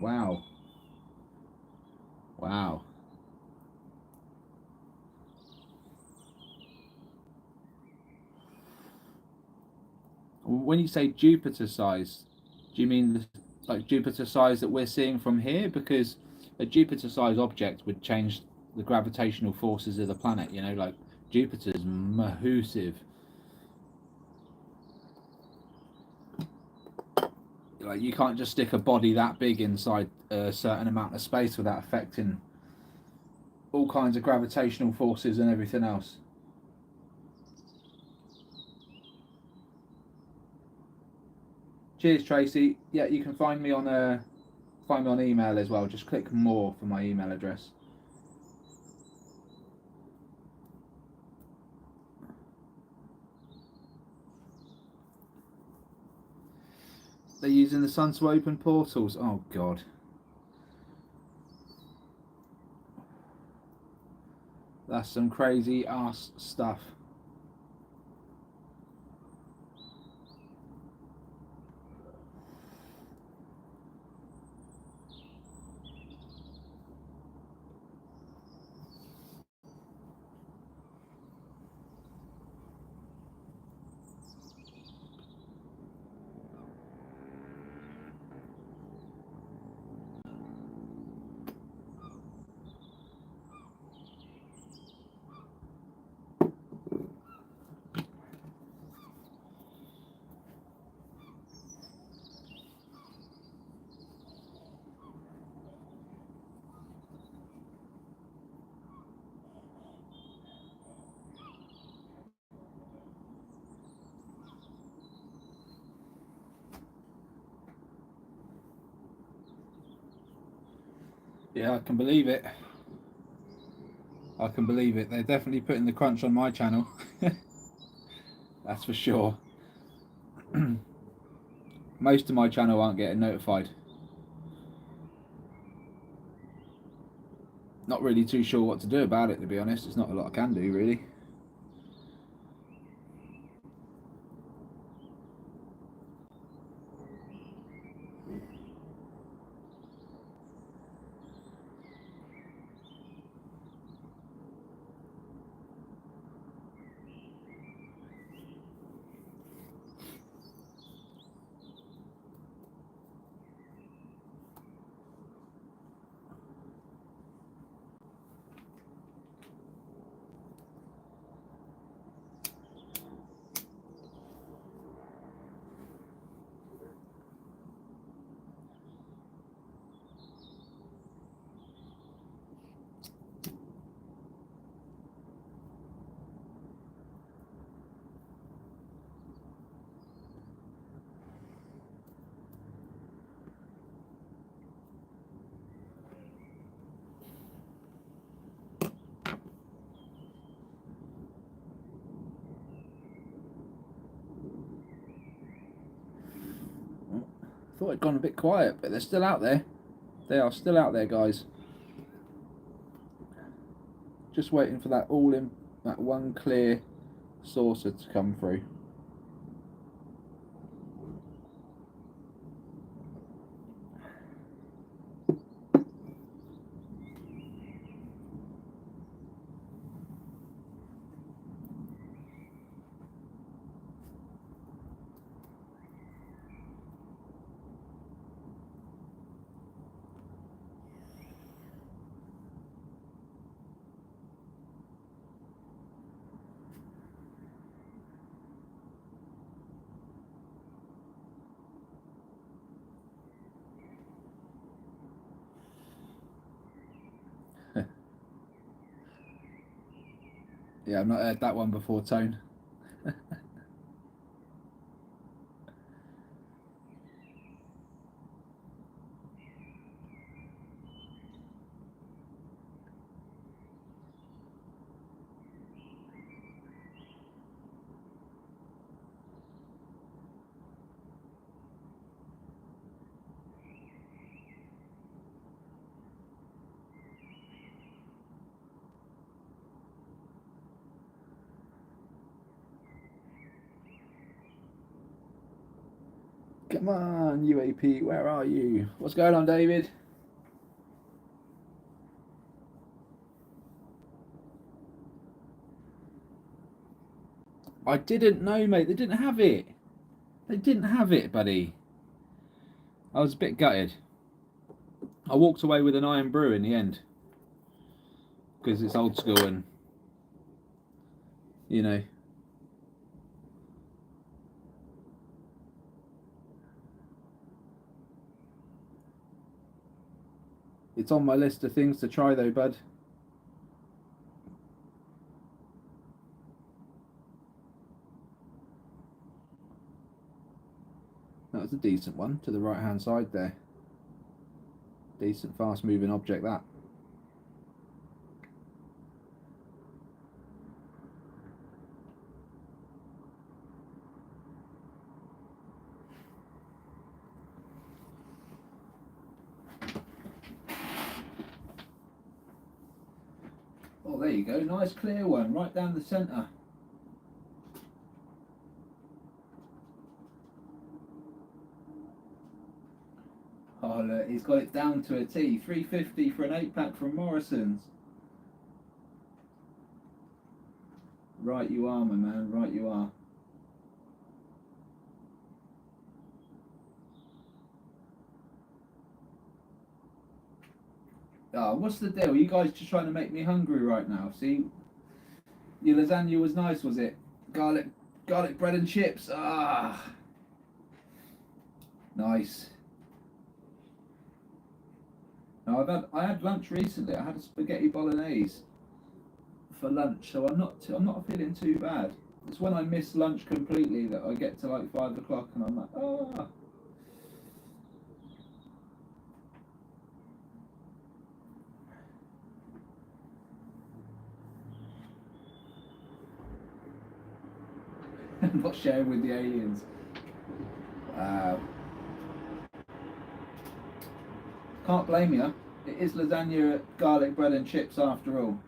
Wow. Wow. When you say Jupiter size, do you mean like Jupiter size that we're seeing from here? Because a Jupiter size object would change the gravitational forces of the planet, like Jupiter's massive. Like you can't just stick a body that big inside a certain amount of space without affecting all kinds of gravitational forces and everything else. Cheers, Tracy. Yeah, you can find me on email as well. Just click more for my email address. They're using the sun to open portals. Oh god. That's some crazy ass stuff. Yeah, I can believe it. I can believe it. They're definitely putting the crunch on my channel. That's for sure. Most of my channel aren't getting notified. Not really too sure what to do about it, to be honest. There's not a lot I can do, really. Thought it'd gone a bit quiet, but they're still out there. They are still out there, guys. Just waiting for that that one clear saucer to come through. Yeah, I've not heard that one before, Tone. Come on, UAP, where are you? What's going on, David? I didn't know, mate. They didn't have it. They didn't have it, buddy. I was a bit gutted. I walked away with an iron brew in the end. Because it's old school and, you know. It's on my list of things to try though, bud. That was a decent one to the right hand side there. Decent fast moving object that. Oh, there you go. Nice clear one right down the centre. Oh, look, he's got it down to a T. 350 for an 8-pack from Morrison's. Right you are, my man. Right you are. Oh, what's the deal? You guys just trying to make me hungry right now? See, your lasagna was nice, was it? Garlic bread and chips. Ah, nice. Now I had lunch recently. I had a spaghetti bolognese for lunch, so I'm not feeling too bad. It's when I miss lunch completely that I get to like 5 o'clock and I'm like, ah. Not sharing with the aliens. Wow. Can't blame you. It is lasagna, garlic bread and chips after all.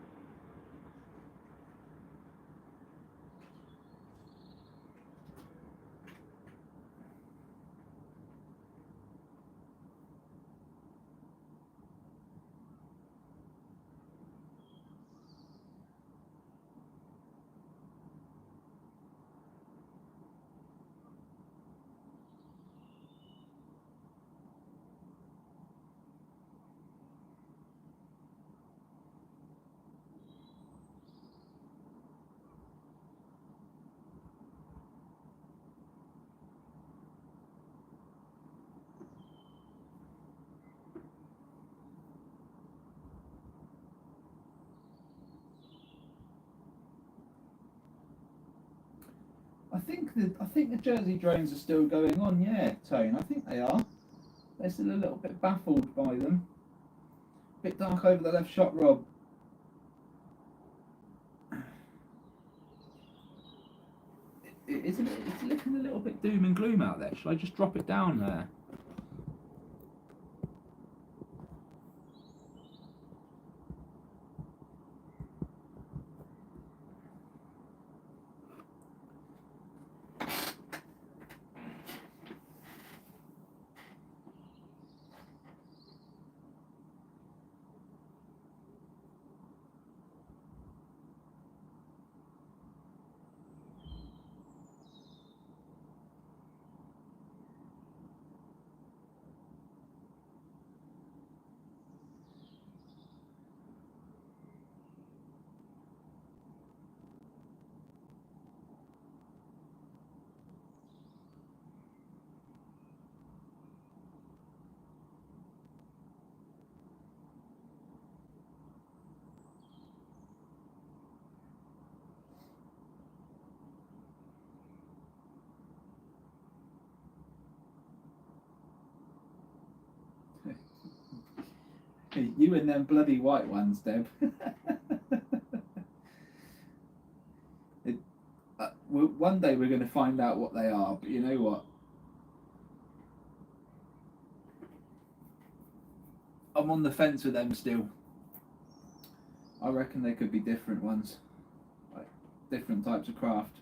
I think the Jersey drones are still going on, yeah, Tone. I think they are. They're still a little bit baffled by them. Bit dark over the left shot, Rob. It's looking a little bit doom and gloom out there. Should I just drop it down there? You and them bloody white ones, Deb. One day we're going to find out what they are, but you know what? I'm on the fence with them still. I reckon they could be different ones, like different types of craft.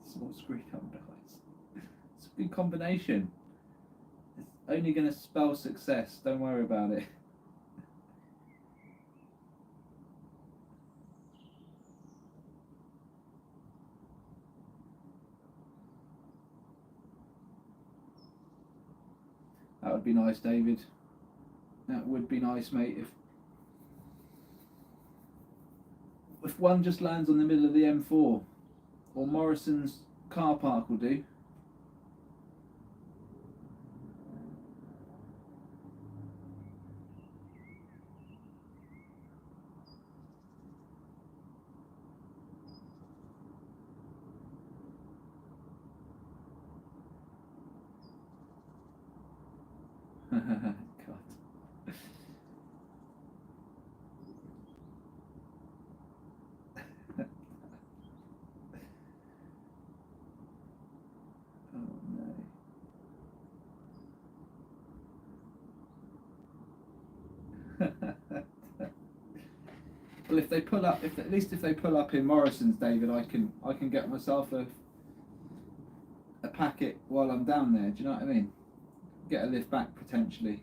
Small screw thumb dice. It's a good combination. It's only going to spell success. Don't worry about it. That would be nice, David. That would be nice, mate. If one just lands on the middle of the M4, or Morrison's car park will do. God. Well, if they pull up, at least if they pull up in Morrison's, David, I can get myself a packet while I'm down there. Do you know what I mean? Get a lift back potentially.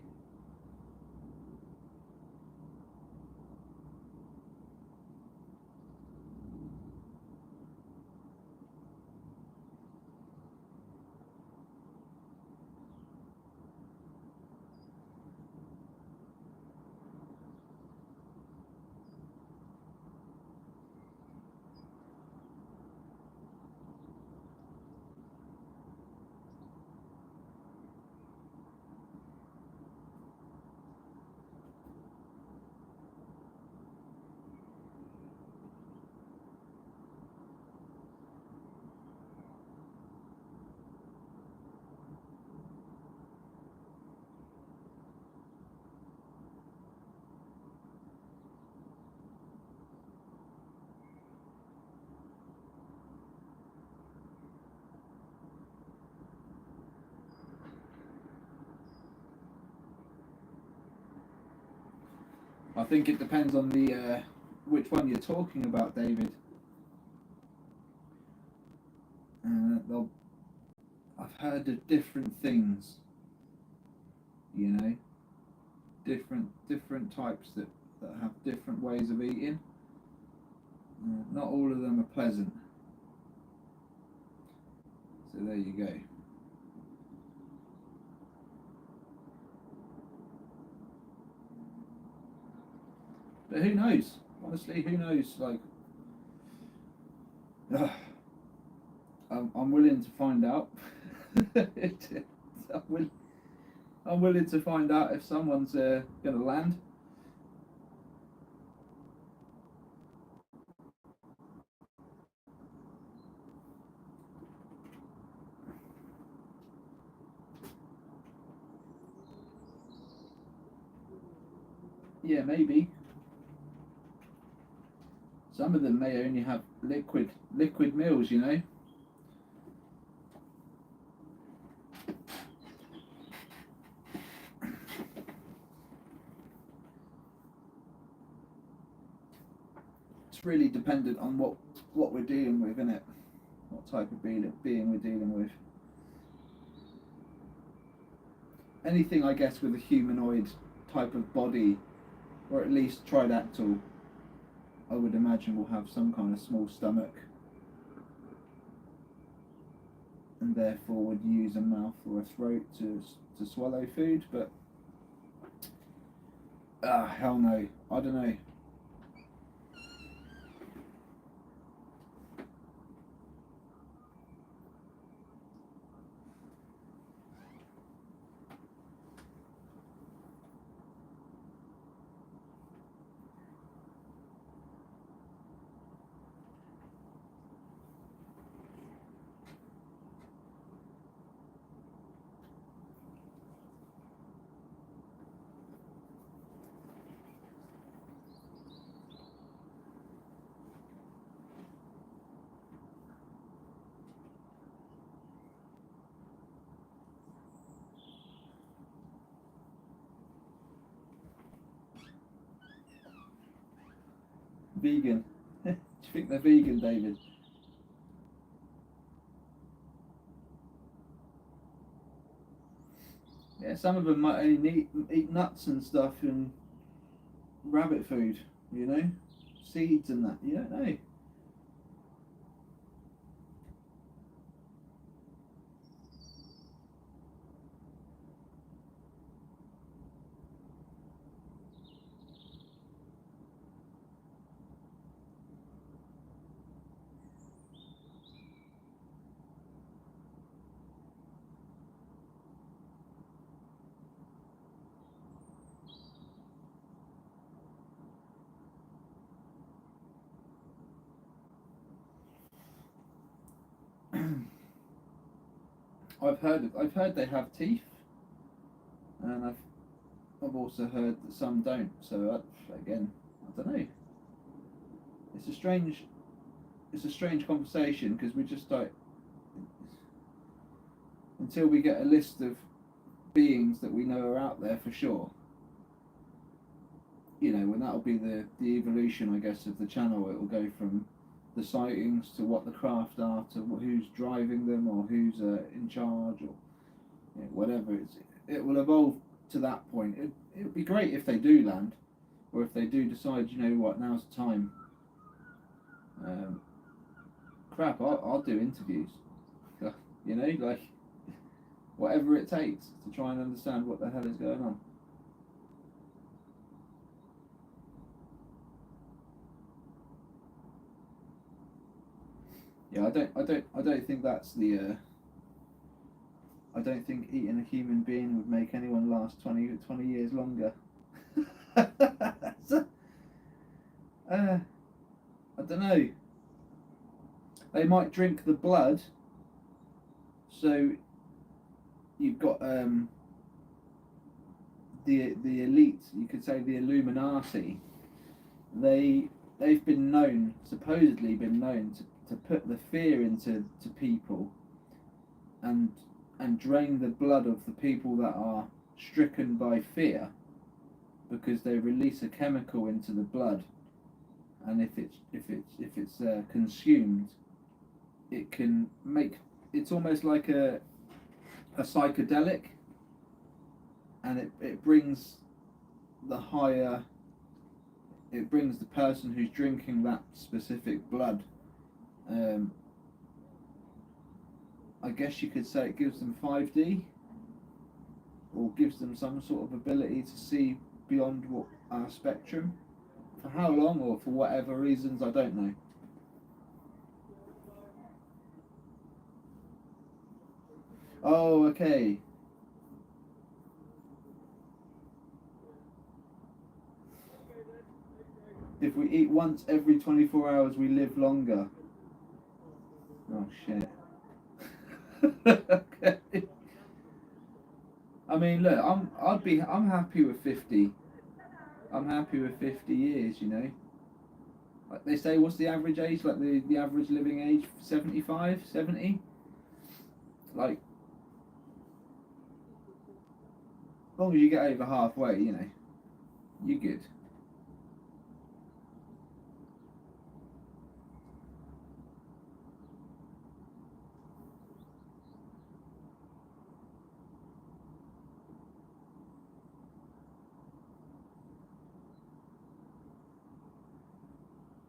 I think it depends on the which one you're talking about, David. I've heard of different things, you know, different types that have different ways of eating. Not all of them are pleasant. So there you go. But who knows? Honestly, who knows? Like, I'm willing to find out. I'm willing to find out if someone's going to land. Yeah, maybe. Some of them may only have liquid meals, you know. It's really dependent on what we're dealing with, isn't it? What type of being we're dealing with. Anything, I guess, with a humanoid type of body, or at least tridactyl, I would imagine will have some kind of small stomach, and therefore would use a mouth or a throat to swallow food. But hell no, I don't know. Vegan. Do you think they're vegan, David? Yeah, some of them might only eat nuts and stuff and rabbit food, you know, seeds and that. You don't know. I've heard they have teeth, and I've also heard that some don't. So again, I don't know. It's a strange conversation because we just don't, until we get a list of beings that we know are out there for sure. you know, when that'll be the evolution, I guess, of the channel. It will go from the sightings to what the craft are to who's driving them or who's in charge or whatever. It will evolve to that point. It would be great if they do land, or if they do decide, you know what, now's the time. Crap, I'll do interviews. You know, like whatever it takes to try and understand what the hell is going on. Yeah, I don't think that's the. I don't think eating a human being would make anyone last 20 years longer. So, I don't know. They might drink the blood. So you've got the elite. You could say the Illuminati. They've been known, supposedly been known to put the fear into people and drain the blood of the people that are stricken by fear, because they release a chemical into the blood, and if it's consumed, it can make, it's almost like a psychedelic, and it brings the higher, it brings the person who's drinking that specific blood, I guess you could say it gives them 5D, or gives them some sort of ability to see beyond what our spectrum. For how long or for whatever reasons, I don't know. Oh, okay. If we eat once every 24 hours, we live longer. Oh shit. Okay. I mean, look, I'm happy with 50. I'm happy with 50 years, you know. Like they say, what's the average age? Like the average living age, 75, 70? Like, as long as you get over halfway, you know, you're good.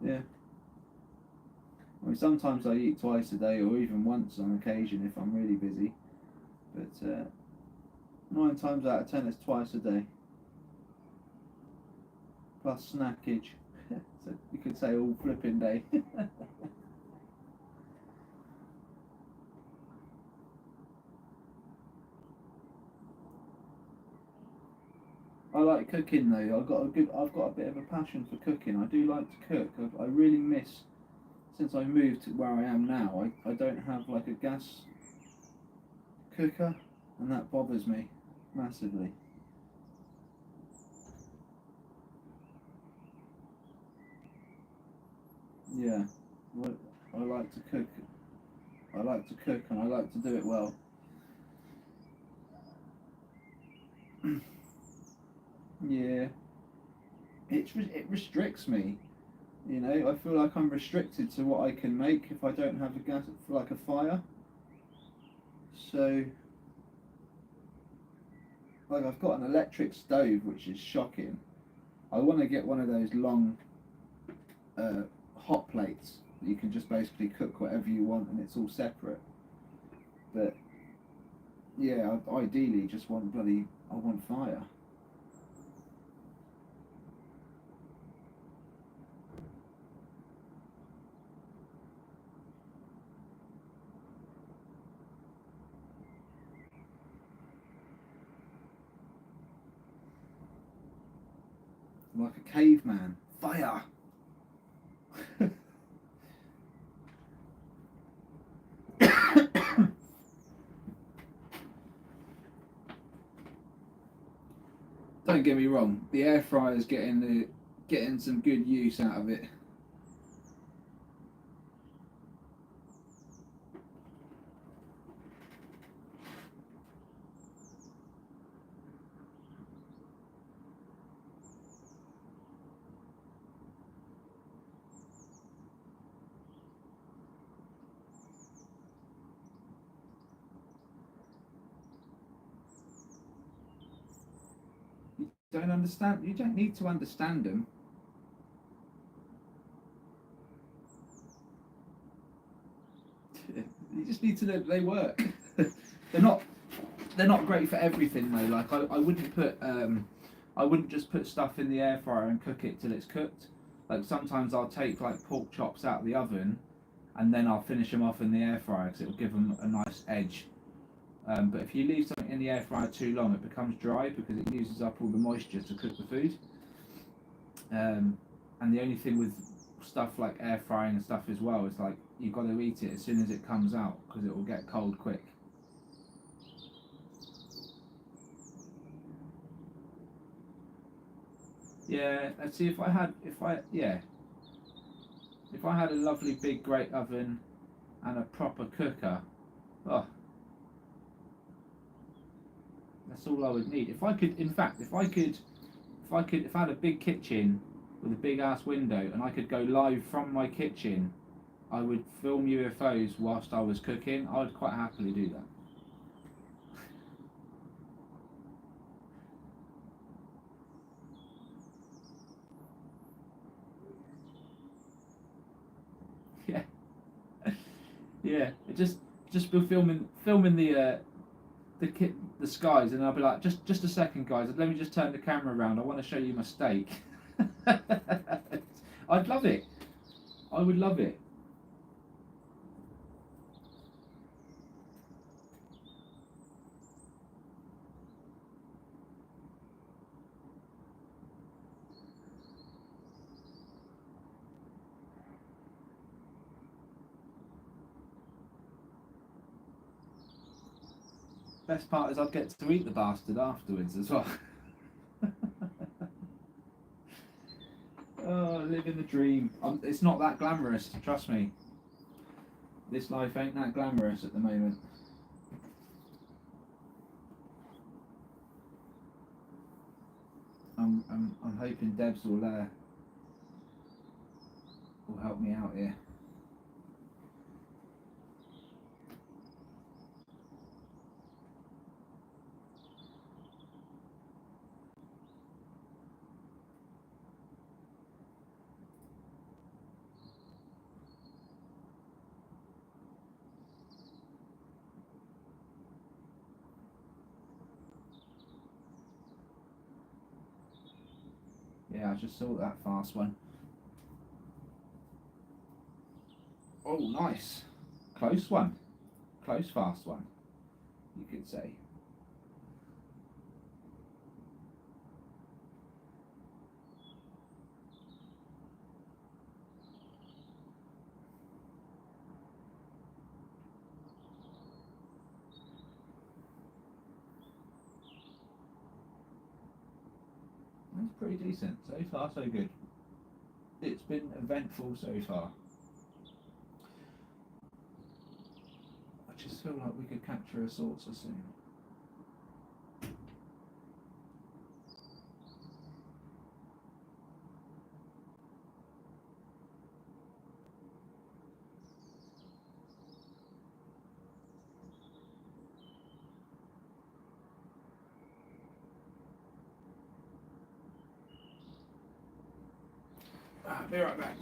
Yeah. I mean, sometimes I eat twice a day, or even once on occasion if I'm really busy. But 9 times out of 10, it's twice a day. Plus snackage. So you could say all flipping day. I like cooking though. I've got a bit of a passion for cooking. I do like to cook. I really miss, since I moved to where I am now, I don't have like a gas cooker, and that bothers me massively. Yeah, I like to cook. I like to cook, and I like to do it well. Yeah, it restricts me. You know, I feel like I'm restricted to what I can make if I don't have a gas, like a fire. So, like, I've got an electric stove, which is shocking. I want to get one of those long hot plates that you can just basically cook whatever you want, and it's all separate. But yeah, I ideally just want I want fire. I'm like a caveman. Fire! Don't get me wrong, the air fryer's getting some good use out of it. don't understand. You don't need to understand them. You just need to know that they work. they're not they're not great for everything though. Like I wouldn't put I wouldn't just put stuff in the air fryer and cook it till it's cooked. Like sometimes I'll take like pork chops out of the oven and then I'll finish them off in the air fryer because it'll give them a nice edge. But if you leave something in the air fryer too long, it becomes dry because it uses up all the moisture to cook the food. And the only thing with stuff like air frying and stuff as well is like you've got to eat it as soon as it comes out because it will get cold quick. Yeah, let's see if I had a lovely big great oven and a proper cooker. Oh, that's all I would need. If I could, in fact, if I had a big kitchen with a big ass window and I could go live from my kitchen, I would film UFOs whilst I was cooking. I would quite happily do that. Yeah, yeah. It just be filming the skies, and I'll be like, just a second, guys. Let me just turn the camera around. I want to show you my steak. I'd love it. I would love it. Best part is I'd get to eat the bastard afterwards as well. Oh, living the dream. It's not that glamorous, trust me. This life ain't that glamorous at the moment. I'm hoping Debs will help me out here. Yeah, I just saw that fast one. Oh, nice. Close one. Close fast one, you could say. That's pretty decent. So far, so good. It's been eventful so far. I just feel like we could capture a saucer soon. Be right back.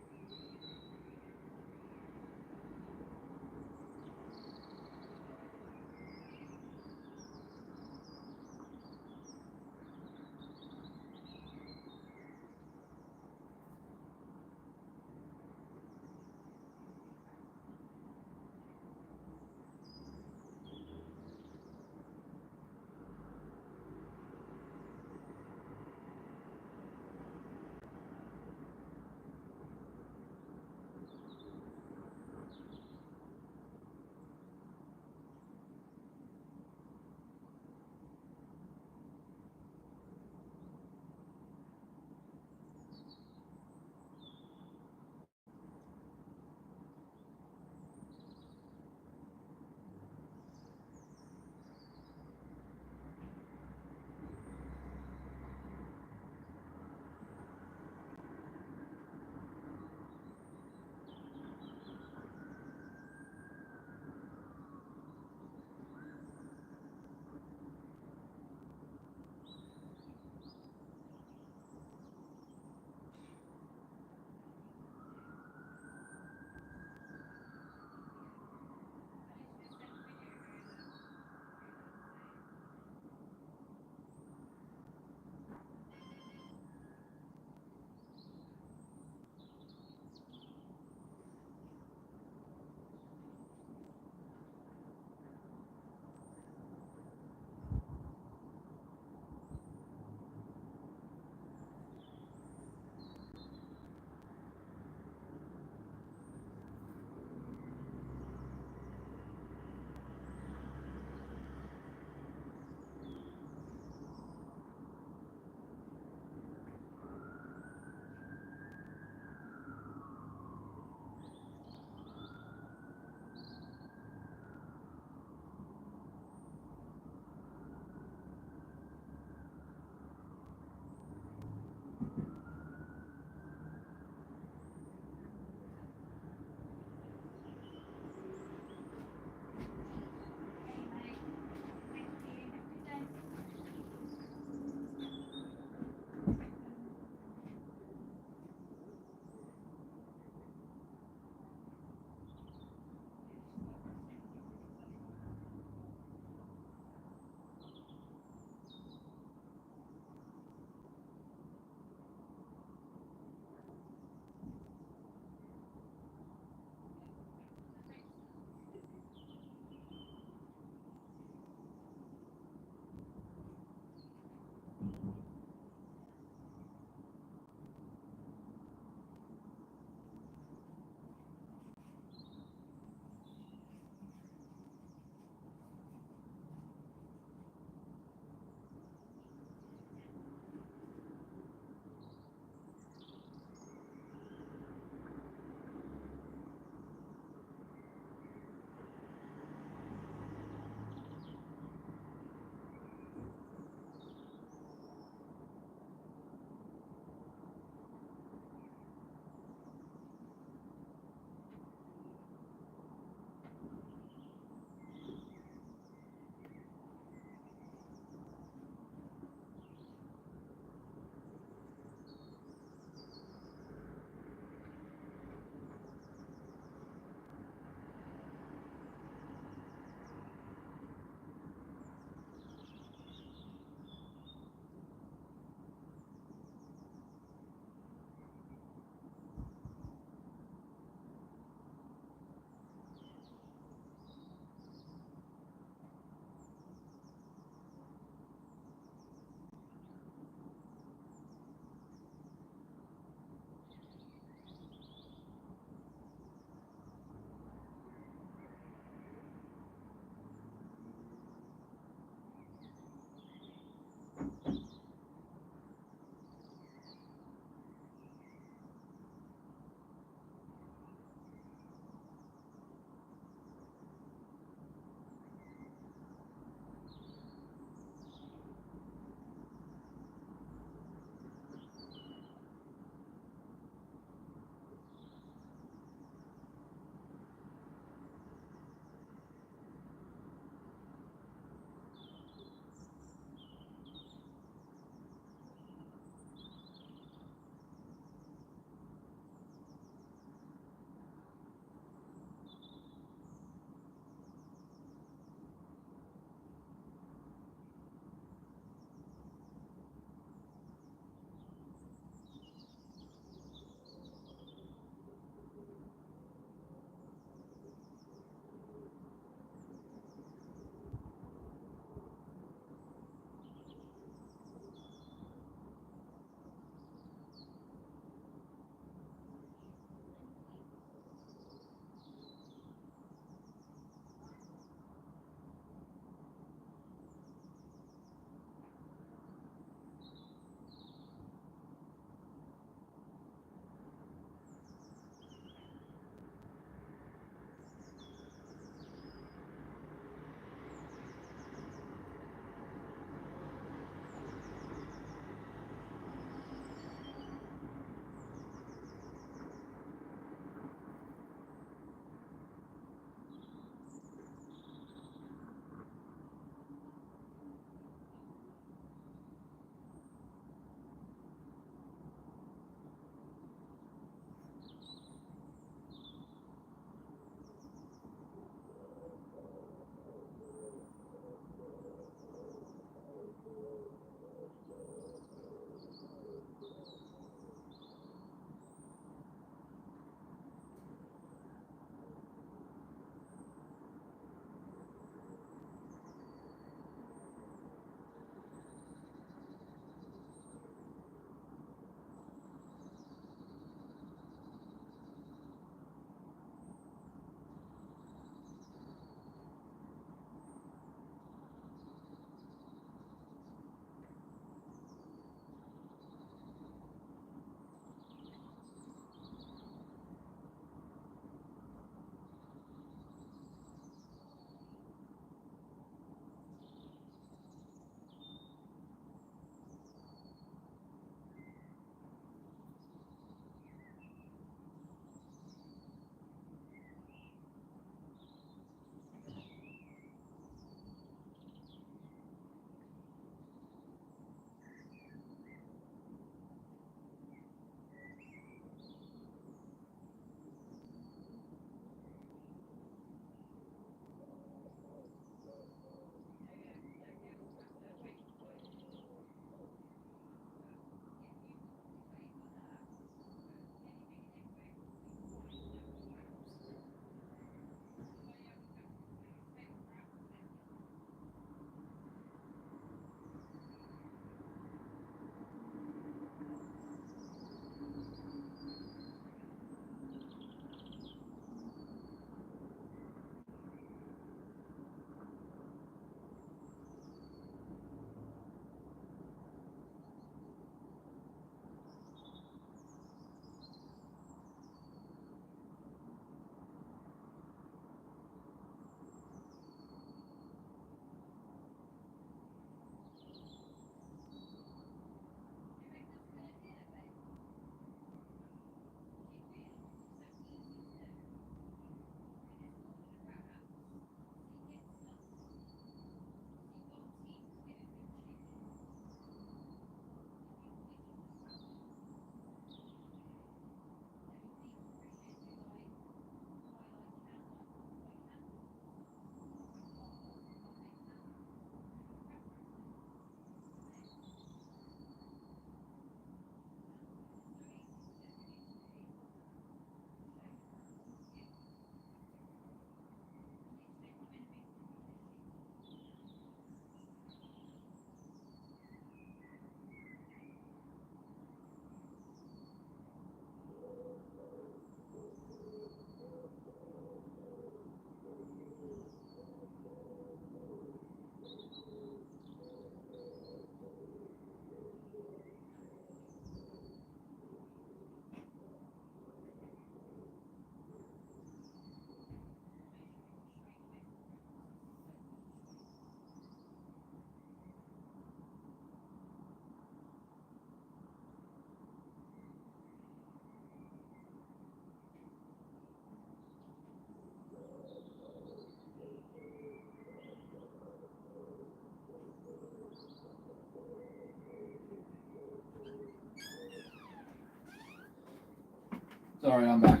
Sorry, I'm back.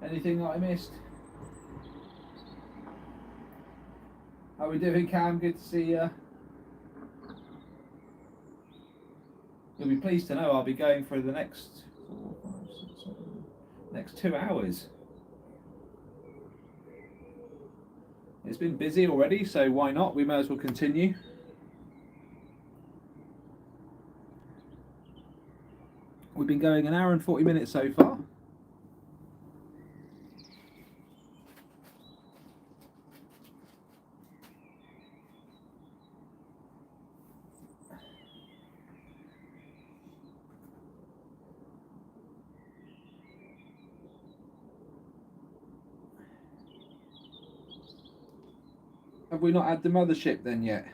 Anything that I missed? How we doing, Cam? Good to see you. You'll be pleased to know I'll be going for the next 2 hours. It's been busy already, so why not? We may as well continue. We've been going 1 hour and 40 minutes so far. Have we not had the mothership then yet?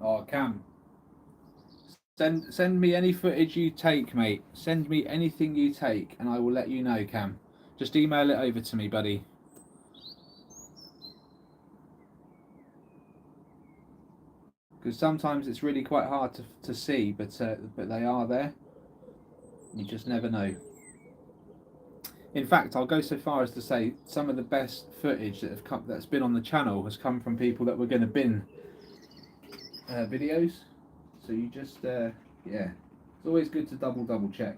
Oh, Cam, send me any footage you take, mate. Send me anything you take, and I will let you know, Cam. Just email it over to me, buddy. Because sometimes it's really quite hard to see, but they are there. You just never know. In fact, I'll go so far as to say some of the best footage that's been on the channel has come from people that were going to bin videos. So you just yeah, it's always good to double check.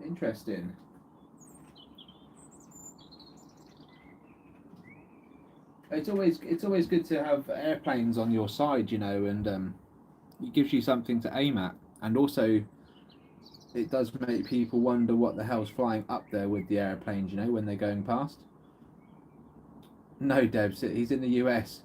Interesting. It's always good to have airplanes on your side, you know, and it gives you something to aim at, and also it does make people wonder what the hell's flying up there with the airplanes, you know, when they're going past. No, Debs, he's in the US.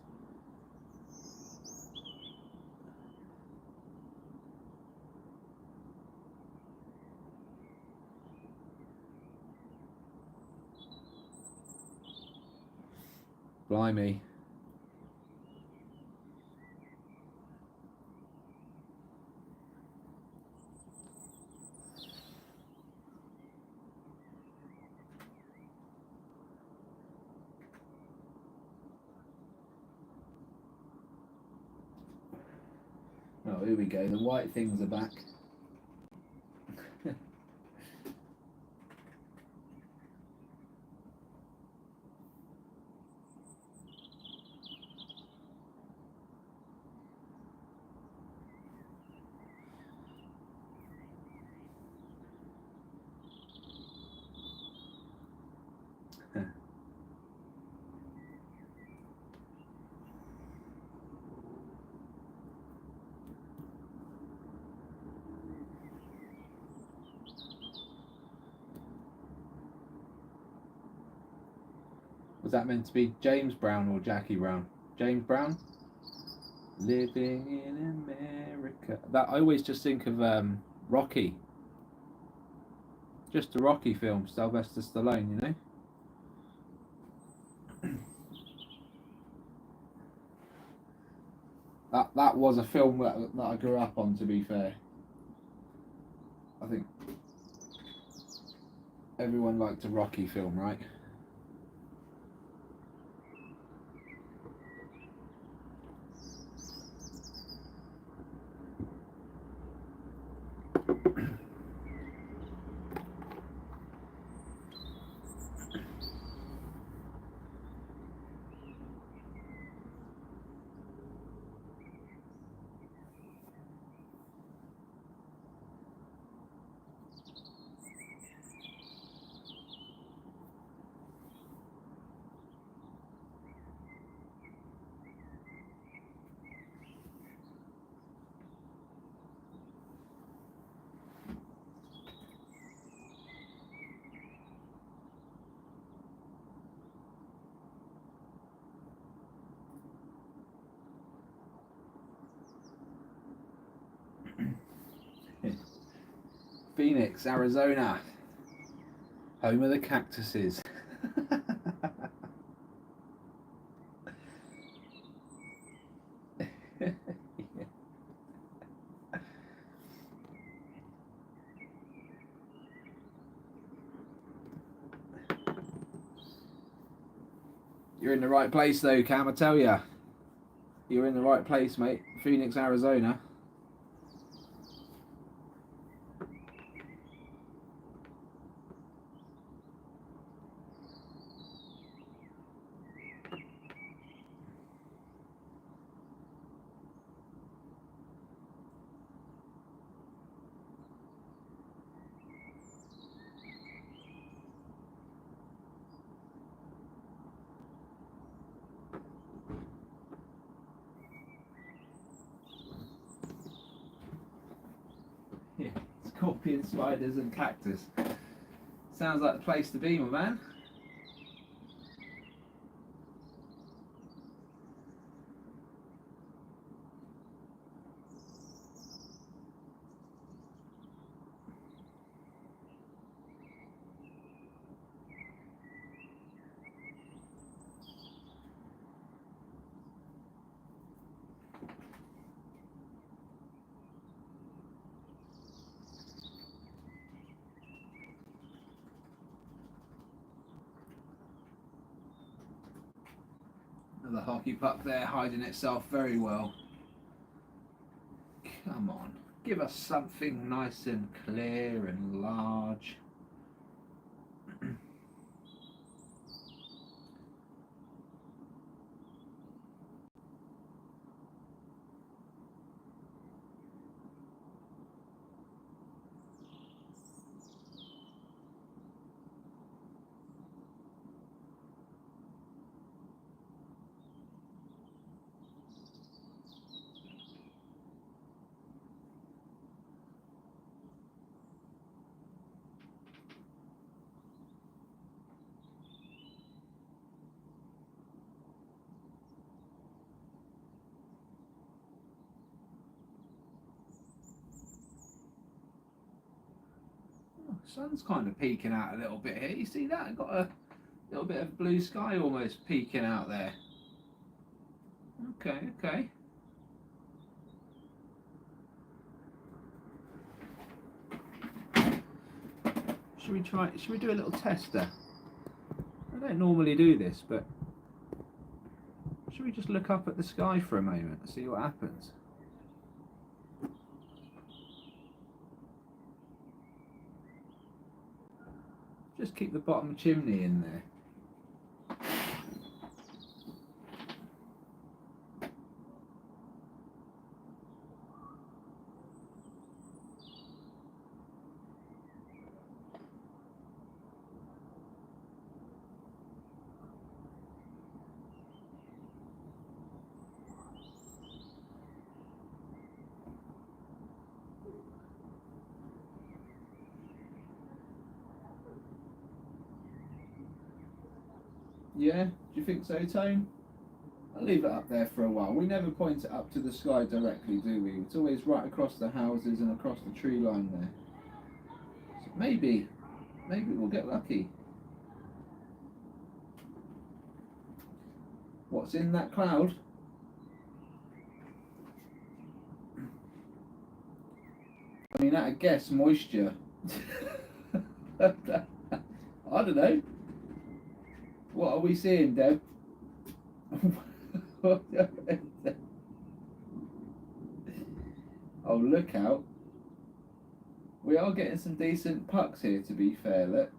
Blimey. Oh, here we go. The white things are back. Was that meant to be James Brown or Jackie Brown? James Brown? Living in America. That I always just think of Rocky. Just the Rocky film, Sylvester Stallone, you know? was a film that I grew up on, to be fair. I think everyone liked a Rocky film, right? Phoenix, Arizona, home of the cactuses. You're in the right place though, Cam, I tell ya. You're in the right place, mate. Phoenix, Arizona. Yeah, scorpion, spiders and cactus. Sounds like the place to be, my man. The hockey puck there hiding itself very well. Come on, give us something nice and clear and large. Sun's kind of peeking out a little bit here. You see that? I've got a little bit of blue sky almost peeking out there. Okay, okay. Should we do a little tester? I don't normally do this, but should we just look up at the sky for a moment and see what happens? Just keep the bottom chimney in there. Yeah, do you think so, Tone? I'll leave it up there for a while. We never point it up to the sky directly, do we? It's always right across the houses and across the tree line there. So maybe we'll get lucky. What's in that cloud? mean, at a guess, moisture. I don't know. What are we seeing, Deb? Oh, look out. We are getting some decent pucks here, to be fair, look.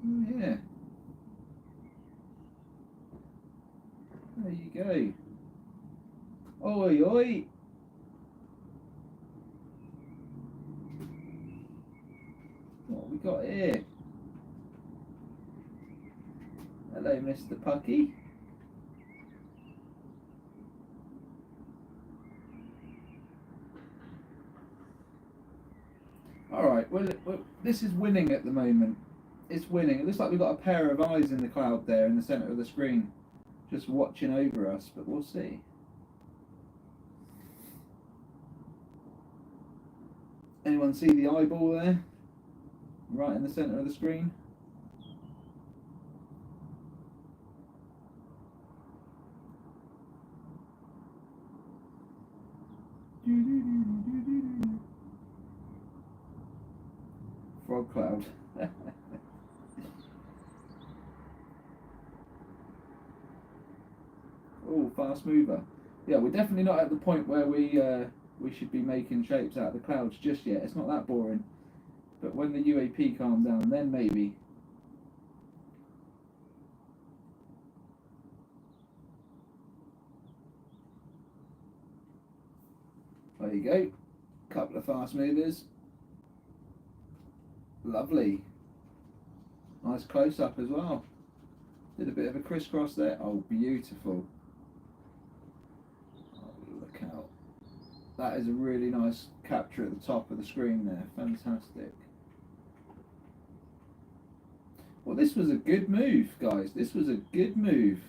Oh, yeah. There you go. Oi, oi. What have we got here? Hello, Mr. Pucky. Alright, well, this is winning at the moment. It's winning. It looks like we've got a pair of eyes in the cloud there in the centre of the screen, just watching over us, but we'll see. Anyone see the eyeball there? Right in the centre of the screen? Frog cloud. Oh, fast mover. Yeah, we're definitely not at the point where we should be making shapes out of the clouds just yet. It's not that boring. But when the UAP calms down, then maybe. There you go. Couple of fast movers. Lovely. Nice close up as well. Did a bit of a crisscross there. Oh, beautiful. Oh, look out. That is a really nice capture at the top of the screen there. Fantastic. Well, this was a good move, guys. This was a good move.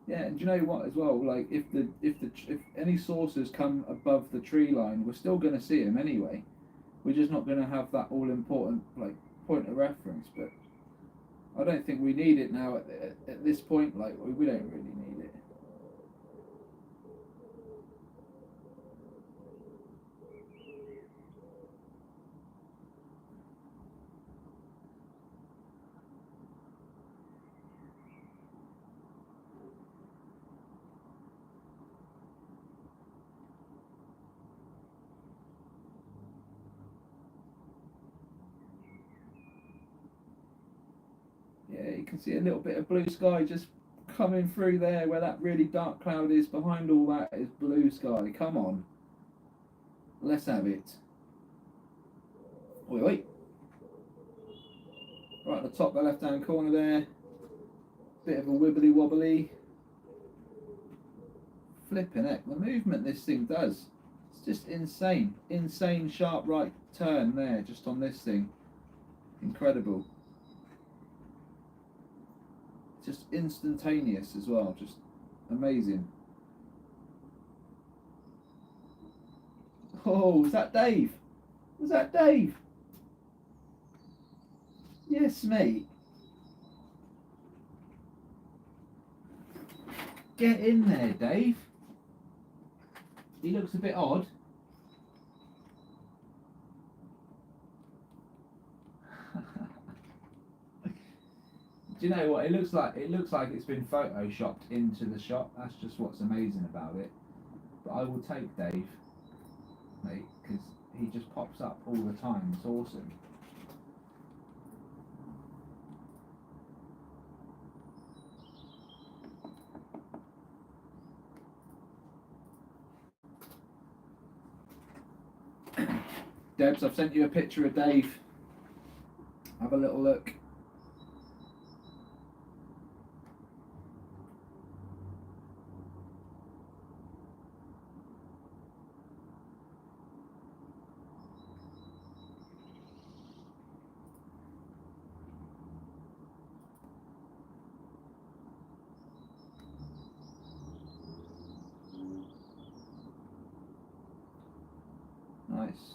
Yeah, and do you know what as well? Like, if any sources come above the tree line, we're still going to see them anyway. We're just not going to have that all important like point of reference. But I don't think we need it now at this point. Like, we don't really need it. Yeah, you can see a little bit of blue sky just coming through there where that really dark cloud is. Behind all that is blue sky. Come on. Let's have it. Wait, wait. Right at the top, the left-hand corner there. Bit of a wibbly wobbly. Flipping heck, the movement this thing does. It's just insane. Insane sharp right turn there, just on this thing. Incredible. Just instantaneous as well, just amazing. Oh, was that Dave? Was that Dave? Yes, mate. Get in there, Dave. He looks a bit odd. Do you know what it looks like? It looks like it's been photoshopped into the shot. That's just what's amazing about it. But I will take Dave, mate, because he just pops up all the time. It's awesome. Debs, I've sent you a picture of Dave. a little look. Nice.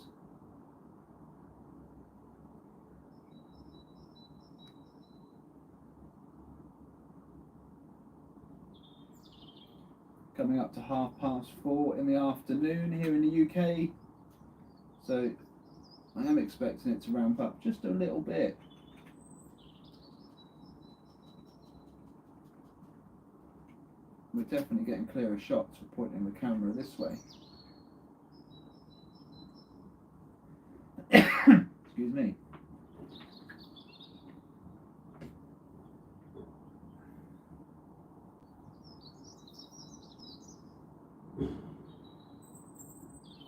Coming up to 4:30 in the afternoon here in the UK, so I am expecting it to ramp up just a little bit. We're definitely getting clearer shots for pointing the camera this way. Excuse me.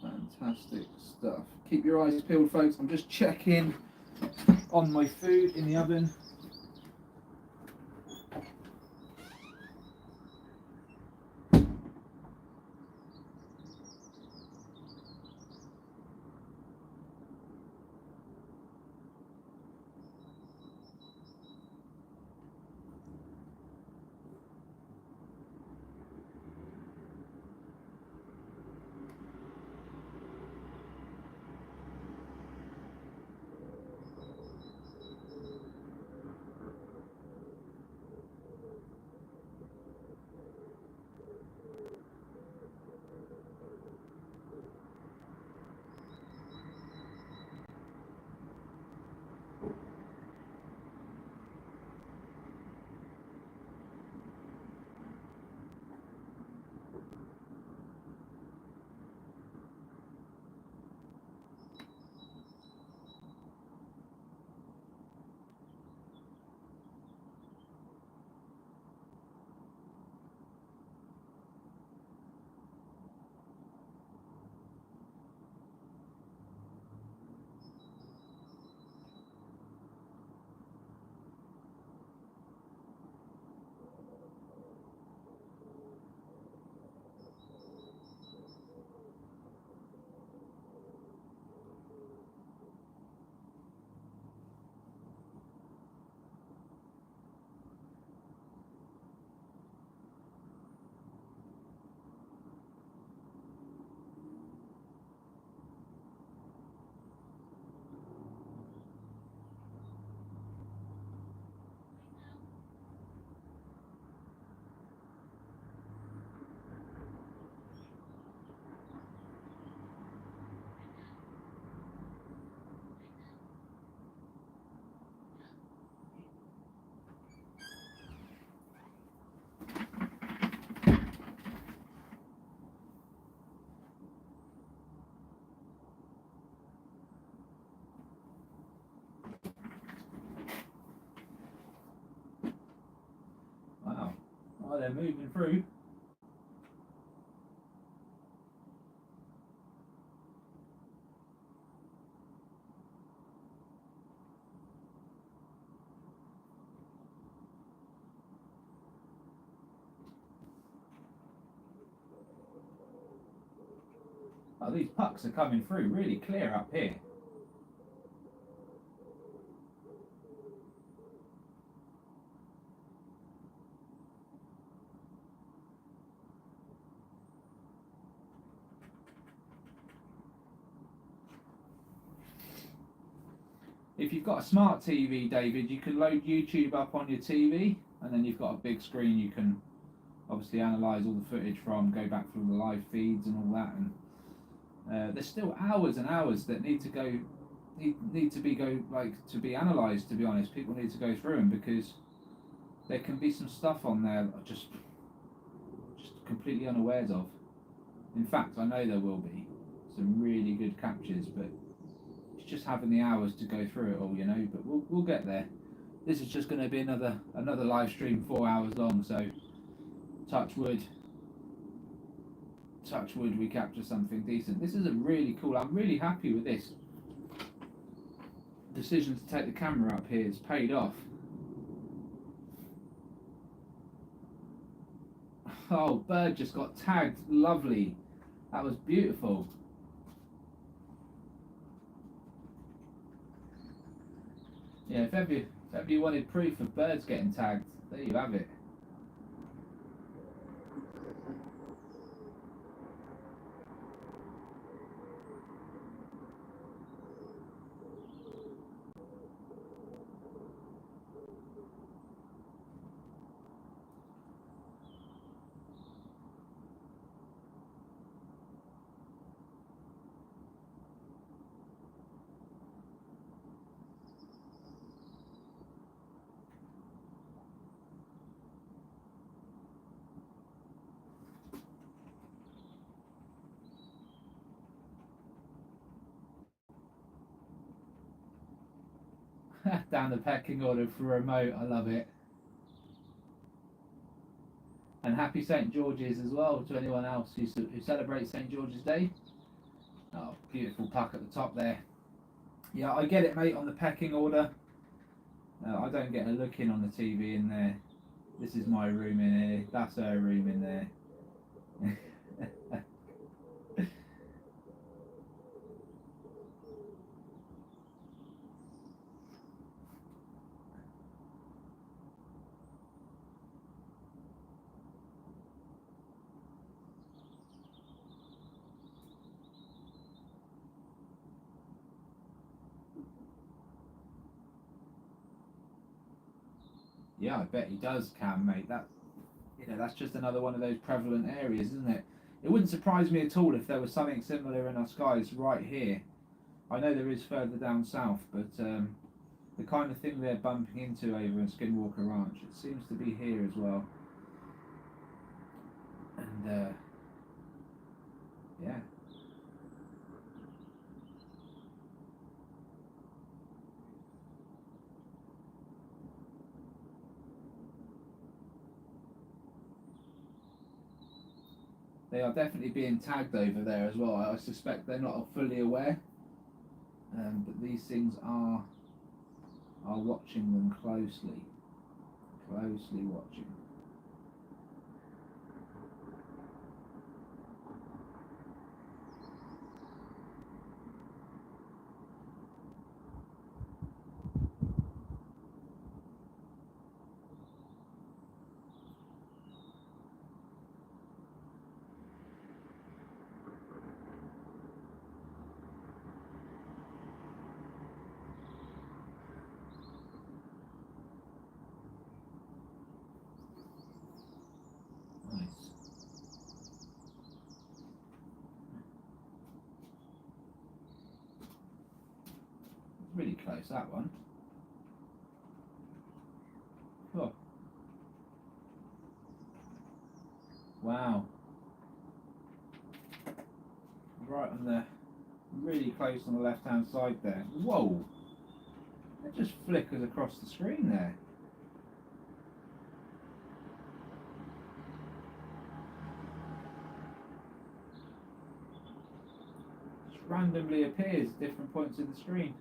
Fantastic stuff. Keep your eyes peeled, folks. I'm just checking on my food in the oven. Wow. Oh, they're moving through. Oh, these pucks are coming through really clear up here. If you've got a smart TV, David, you can load YouTube up on your TV, and then you've got a big screen you can obviously analyse all the footage from, go back through the live feeds and all that. And there's still hours and hours that need to be analysed. To be honest, people need to go through them because there can be some stuff on there that are just completely unawares of. In fact, I know there will be some really good captures, but it's just having the hours to go through it all, you know. But we'll get there. This is just going to be another live stream, 4 hours long. So touch wood, we capture something decent. This is a really cool. I'm really happy with this. decision to take the camera up here has paid off. Oh, bird just got tagged. Lovely. That was beautiful. Yeah, if ever you wanted proof of birds getting tagged, there you have it. Down the pecking order for remote, I love it. And happy St George's as well to anyone else who celebrates St George's Day. Oh, beautiful puck at the top there. Yeah, I get it, mate, on the pecking order. I don't get a look in on the TV in there. This is my room in here. That's her room in there. Yeah, I bet he does, Cam, mate. That's just another one of those prevalent areas, isn't it? It wouldn't surprise me at all if there was something similar in our skies right here. I know there is further down south, but the kind of thing they're bumping into over in Skinwalker Ranch, it seems to be here as well. And yeah. They are definitely being tagged over there as well. I suspect they're not fully aware, but these things are watching them closely watching. Nice. It's really close, that one. Oh. Wow. Right on the, really close on the left hand side there. Whoa! That just flickers across the screen there. Just randomly appears at different points in the screen.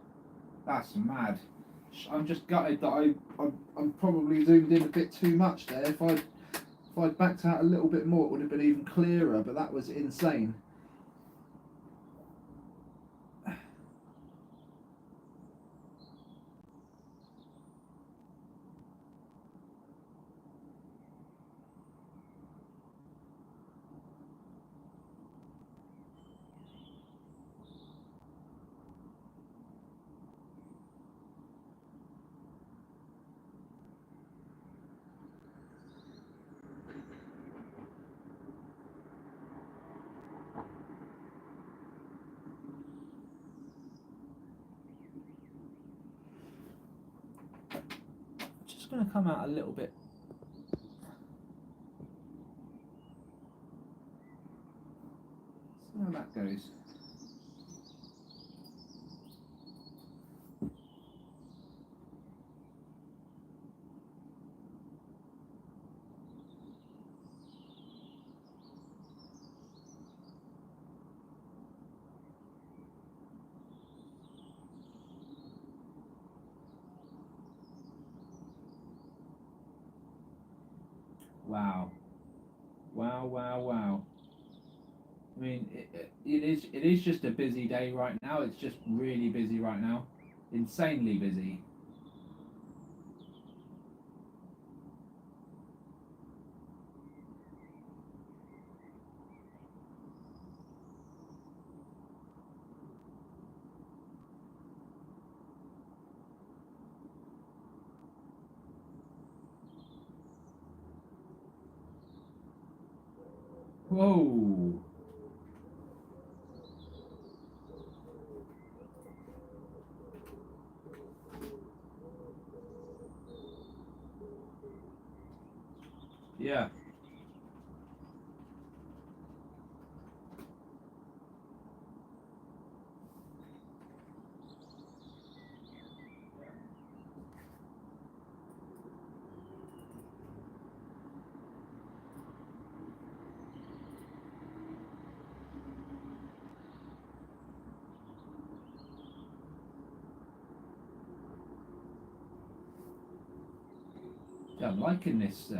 That's mad. I'm just gutted that I'm probably zoomed in a bit too much there. If I'd backed out a little bit more, it would have been even clearer. But that was insane. Just going to come out a little bit. See how that goes. Wow. Wow, wow, wow. I mean, it is just a busy day right now. It's just really busy right now. Insanely busy. Whoa. Yeah. Yeah, I'm liking this.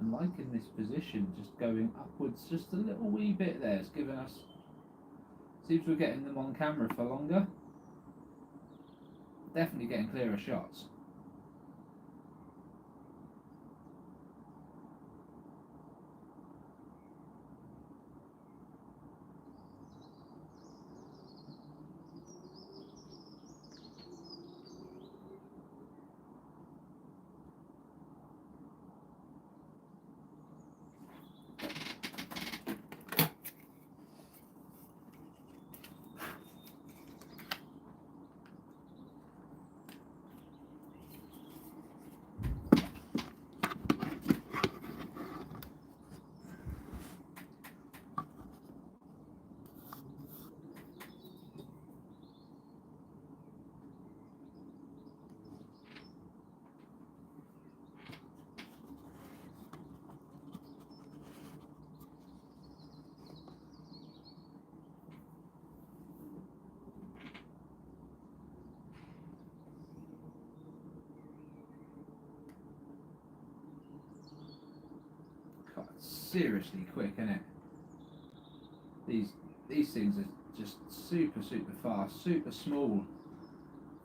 I'm liking this position, just going upwards just a little wee bit there. It's giving us. Seems we're getting them on camera for longer. Definitely getting clearer shots. God, seriously quick, isn't it? These things are just super fast, super small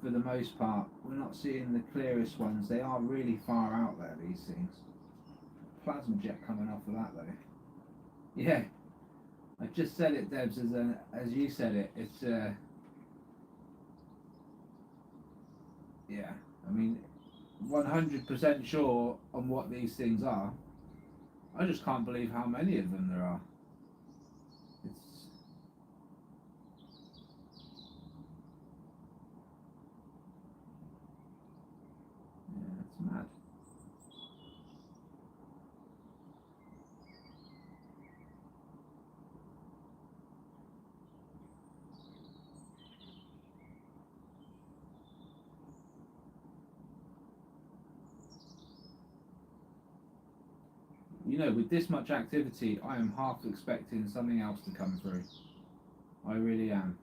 for the most part. We're not seeing the clearest ones. They are really far out there, these things. Plasma jet coming off of that though. Yeah, I just said it, Debs, as you said it. It's yeah. I mean, 100% sure on what these things are. I just can't believe how many of them there are. It's yeah, it's mad. You know, with this much activity, I am half expecting something else to come through. I really am.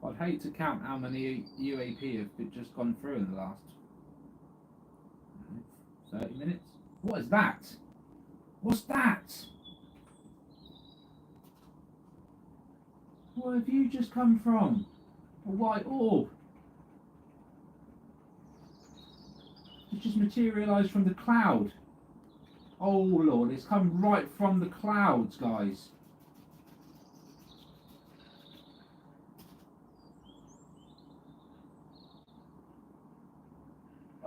I'd hate to count how many UAP have just gone through in the last 30 minutes. What is that? What's that? Where have you just come from? A white orb. It just materialised from the cloud. Oh Lord, it's come right from the clouds, guys.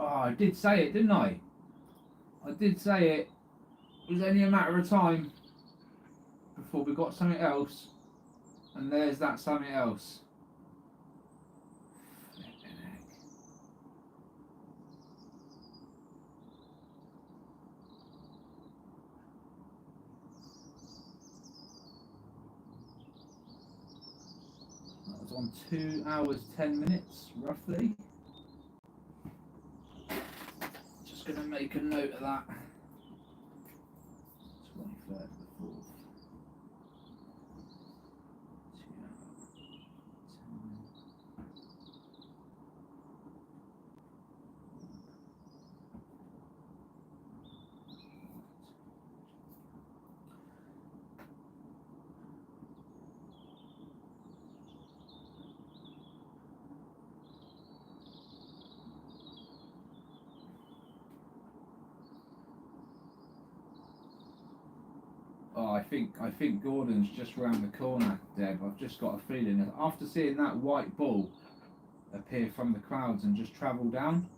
Oh, I did say it, didn't I? I did say it. It was only a matter of time. before we got something else, and there's that something else. Flippin' heck. That was on 2 hours 10 minutes roughly. Just gonna make a note of that. 23rd of the 4th. 2 hours 10 minutes. Oh, I think Gordon's just round the corner, Deb. I've just got a feeling. After seeing that white ball appear from the clouds and just travel down.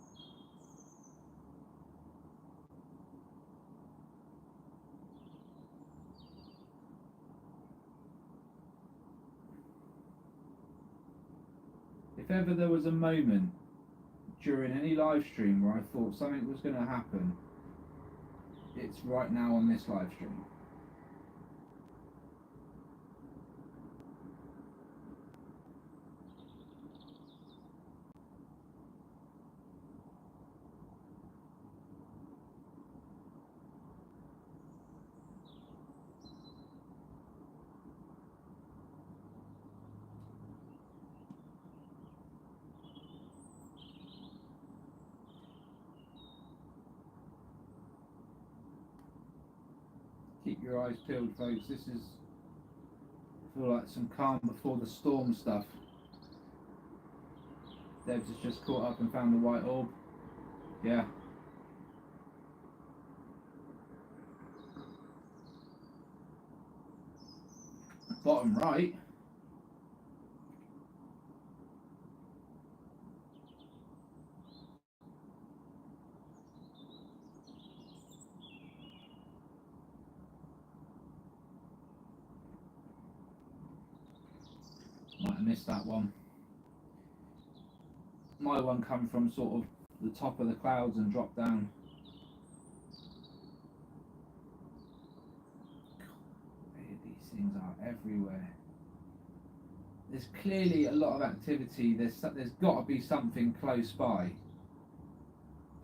If ever there was a moment during any live stream where I thought something was going to happen, it's right now on this live stream. Keep your eyes peeled, folks. This is, I feel like some calm before the storm stuff. Debs has just caught up and found the white orb. Yeah. Bottom right. Might have missed that one. My one come from sort of the top of the clouds and dropped down. God, these things are everywhere. There's clearly a lot of activity. There's got to be something close by.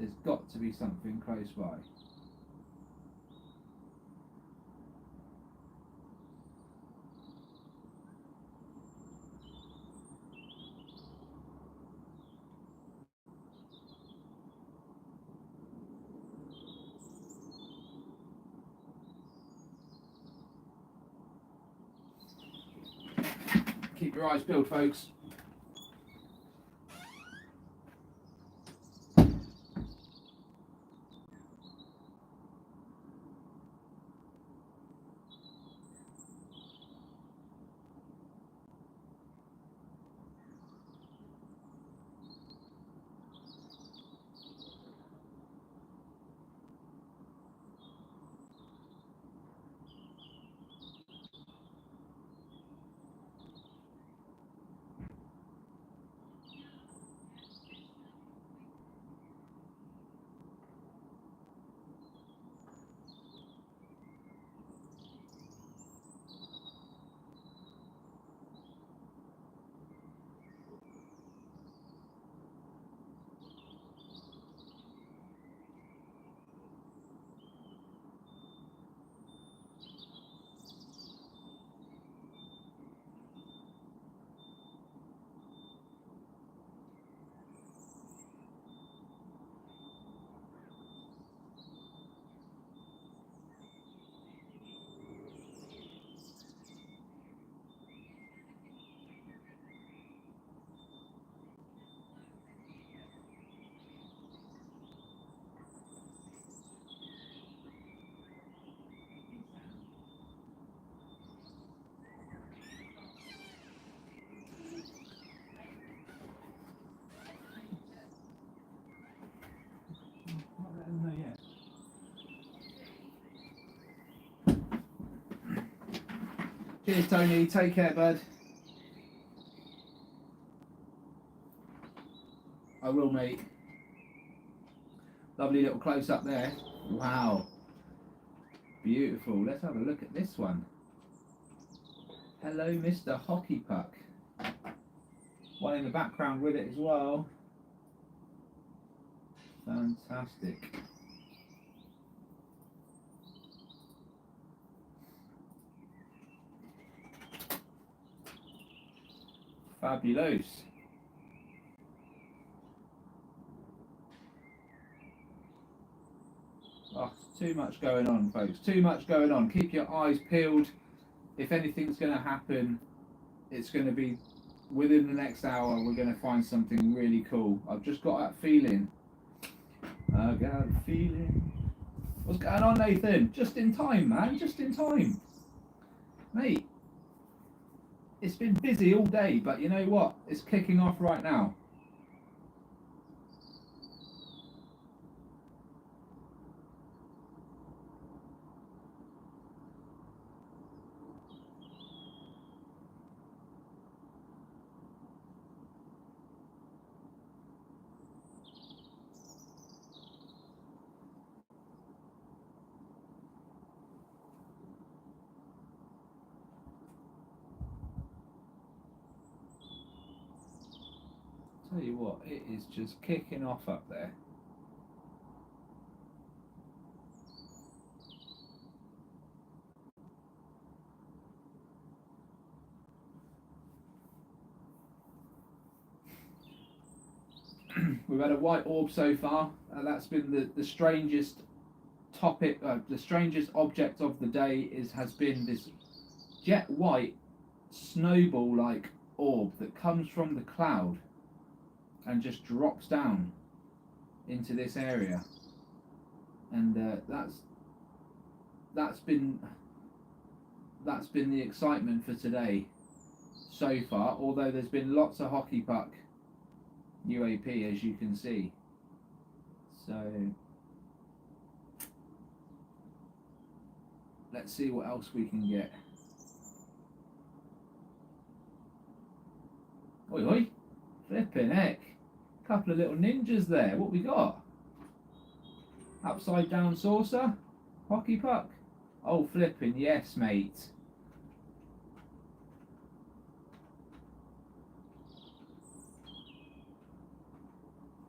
There's got to be something close by. Keep your eyes peeled, folks. Cheers, Tony. Take care, bud. I will, mate. Lovely little close up there. Wow. Beautiful. Let's have a look at this one. Hello, Mr. Hockey Puck. One in the background with it as well. Fantastic. Fabulous. Oh, too much going on, folks. Too much going on. Keep your eyes peeled. If anything's going to happen, it's going to be within the next hour. We're going to find something really cool. I've just got that feeling. I got a feeling. What's going on, Nathan? Just in time, man. Just in time. Mate, it's been busy all day, but you know what? It's kicking off right now. Tell you what, it is just kicking off up there. We've had a white orb so far. That's been the strangest topic. The strangest object of the day has been this jet white snowball-like orb that comes from the cloud and just drops down into this area, and that's been the excitement for today so far. Although there's been lots of hockey puck UAP, as you can see. So let's see what else we can get. Oi, oi, flipping heck. Couple of little ninjas there. What we got? Upside down saucer? Hockey puck? Oh, flipping yes, mate.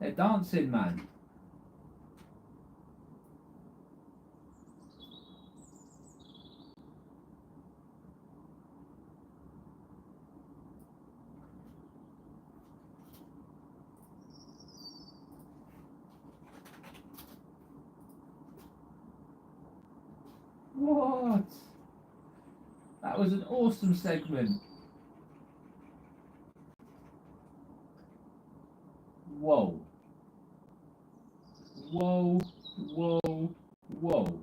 They're dancing, man. What? That was an awesome segment. Whoa. Whoa, whoa, whoa.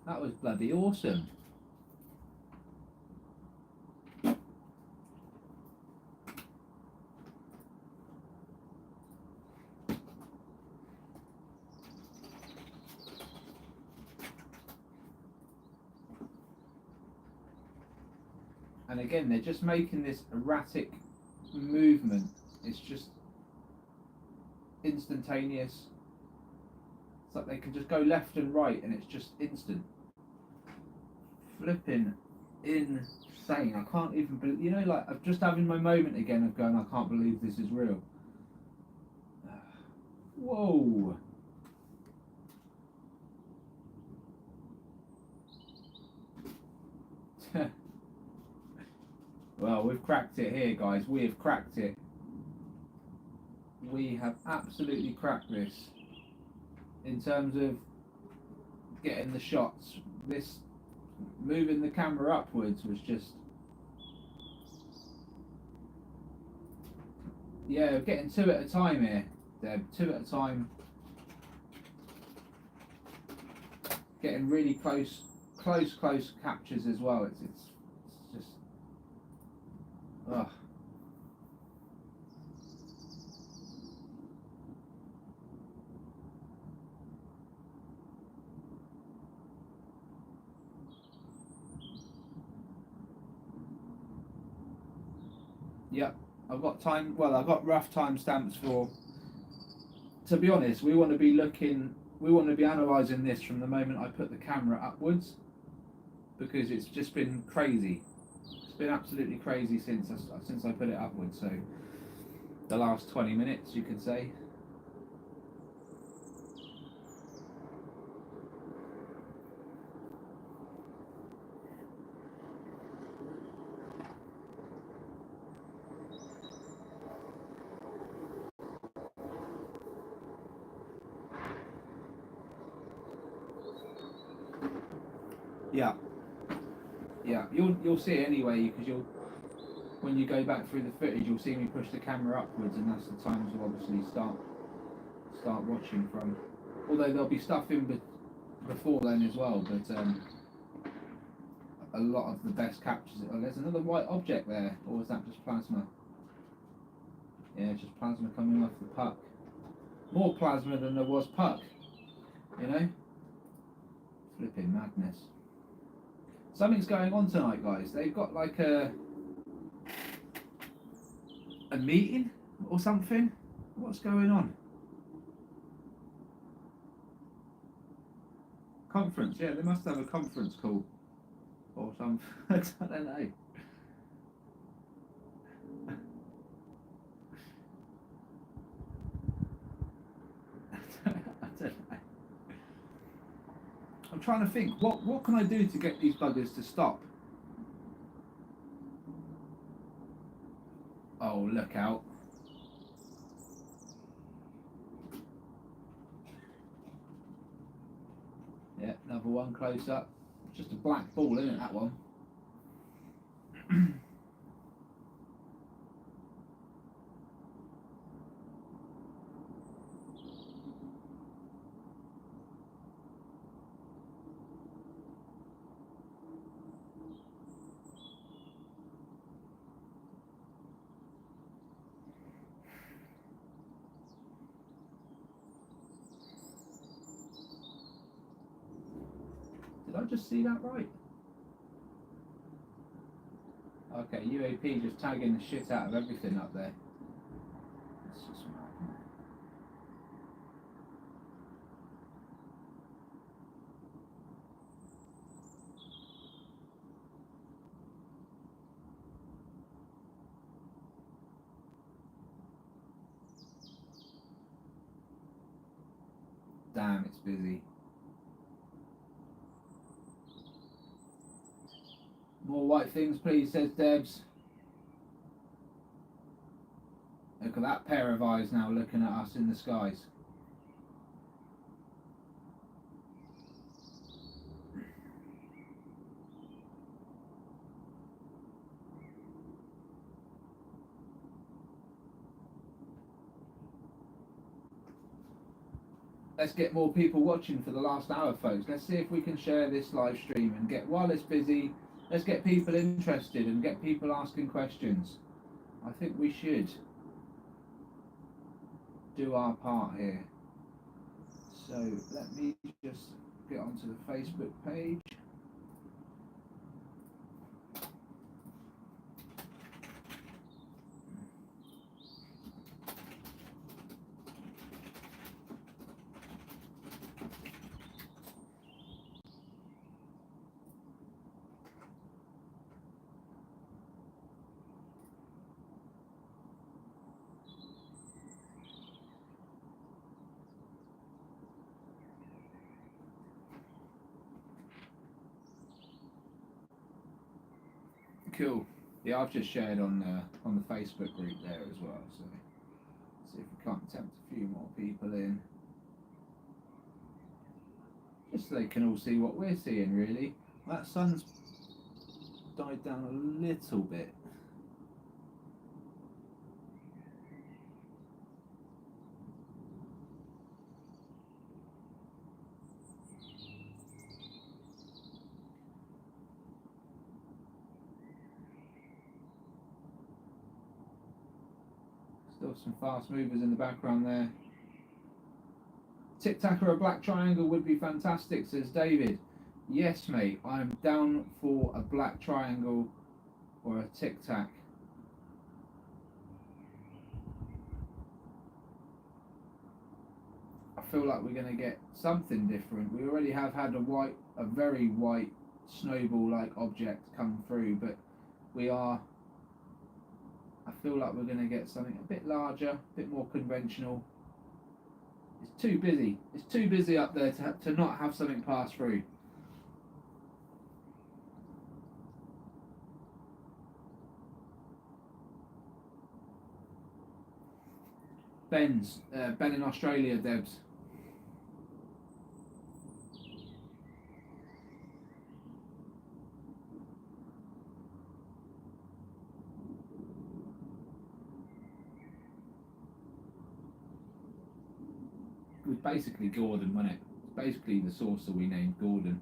That was bloody awesome. And again, they're just making this erratic movement. It's just instantaneous. It's like they can just go left and right and it's just instant. Flipping insane. I can't even believe, you know, like I'm just having my moment again of going, I can't believe this is real. Whoa. Well, we've cracked it here, guys. We have cracked it. We have absolutely cracked this. In terms of getting the shots, this moving the camera upwards was just, yeah, getting two at a time here, Deb. Two at a time. getting really close captures as well. It's just ugh. Yep, I've got time. Well, I've got rough timestamps for. To be honest, we want to be analysing this from the moment I put the camera upwards, because it's just been crazy. It's been absolutely crazy since I put it upwards. So the last 20 minutes, you could say. Yeah, yeah. You'll see it anyway, because when you go back through the footage, you'll see me push the camera upwards, and that's the times we'll obviously start watching from. Although there'll be stuff in before then as well, but a lot of the best captures. Oh, there's another white object there, or was that just plasma? Yeah, it's just plasma coming off the puck. More plasma than there was puck. You know, flipping madness. Something's going on tonight, guys. They've got like a meeting or something. What's going on? Conference, yeah, they must have a conference call or something. I don't know. I don't know. I'm trying to think, what can I do to get these buggers to stop? Oh, look out. Yeah, another one close up. Just a black ball, isn't it, that one? Did I just see that right? Okay, UAP just tagging the shit out of everything up there. It's just mad. Damn, it's busy. More white things, please, says Debs. Look at that pair of eyes now looking at us in the skies. Let's get more people watching for the last hour, folks. Let's see if we can share this live stream and get, while it's busy, let's get people interested and get people asking questions. I think we should do our part here. So let me just get onto the Facebook page. Cool. Yeah, I've just shared on the Facebook group there as well. So see if we can't tempt a few more people in, just so they can all see what we're seeing. Really, that sun's died down a little bit. Still some fast movers in the background there. Tic Tac or a black triangle would be fantastic, says David. Yes, mate, I'm down for a black triangle or a Tic Tac. I feel like we're going to get something different. We already have had a very white snowball-like object come through, but I feel like we're going to get something a bit larger, a bit more conventional. It's too busy. It's too busy up there to not have something pass through. Ben in Australia, Debs. It was basically Gordon, wasn't it? It's basically the saucer we named Gordon.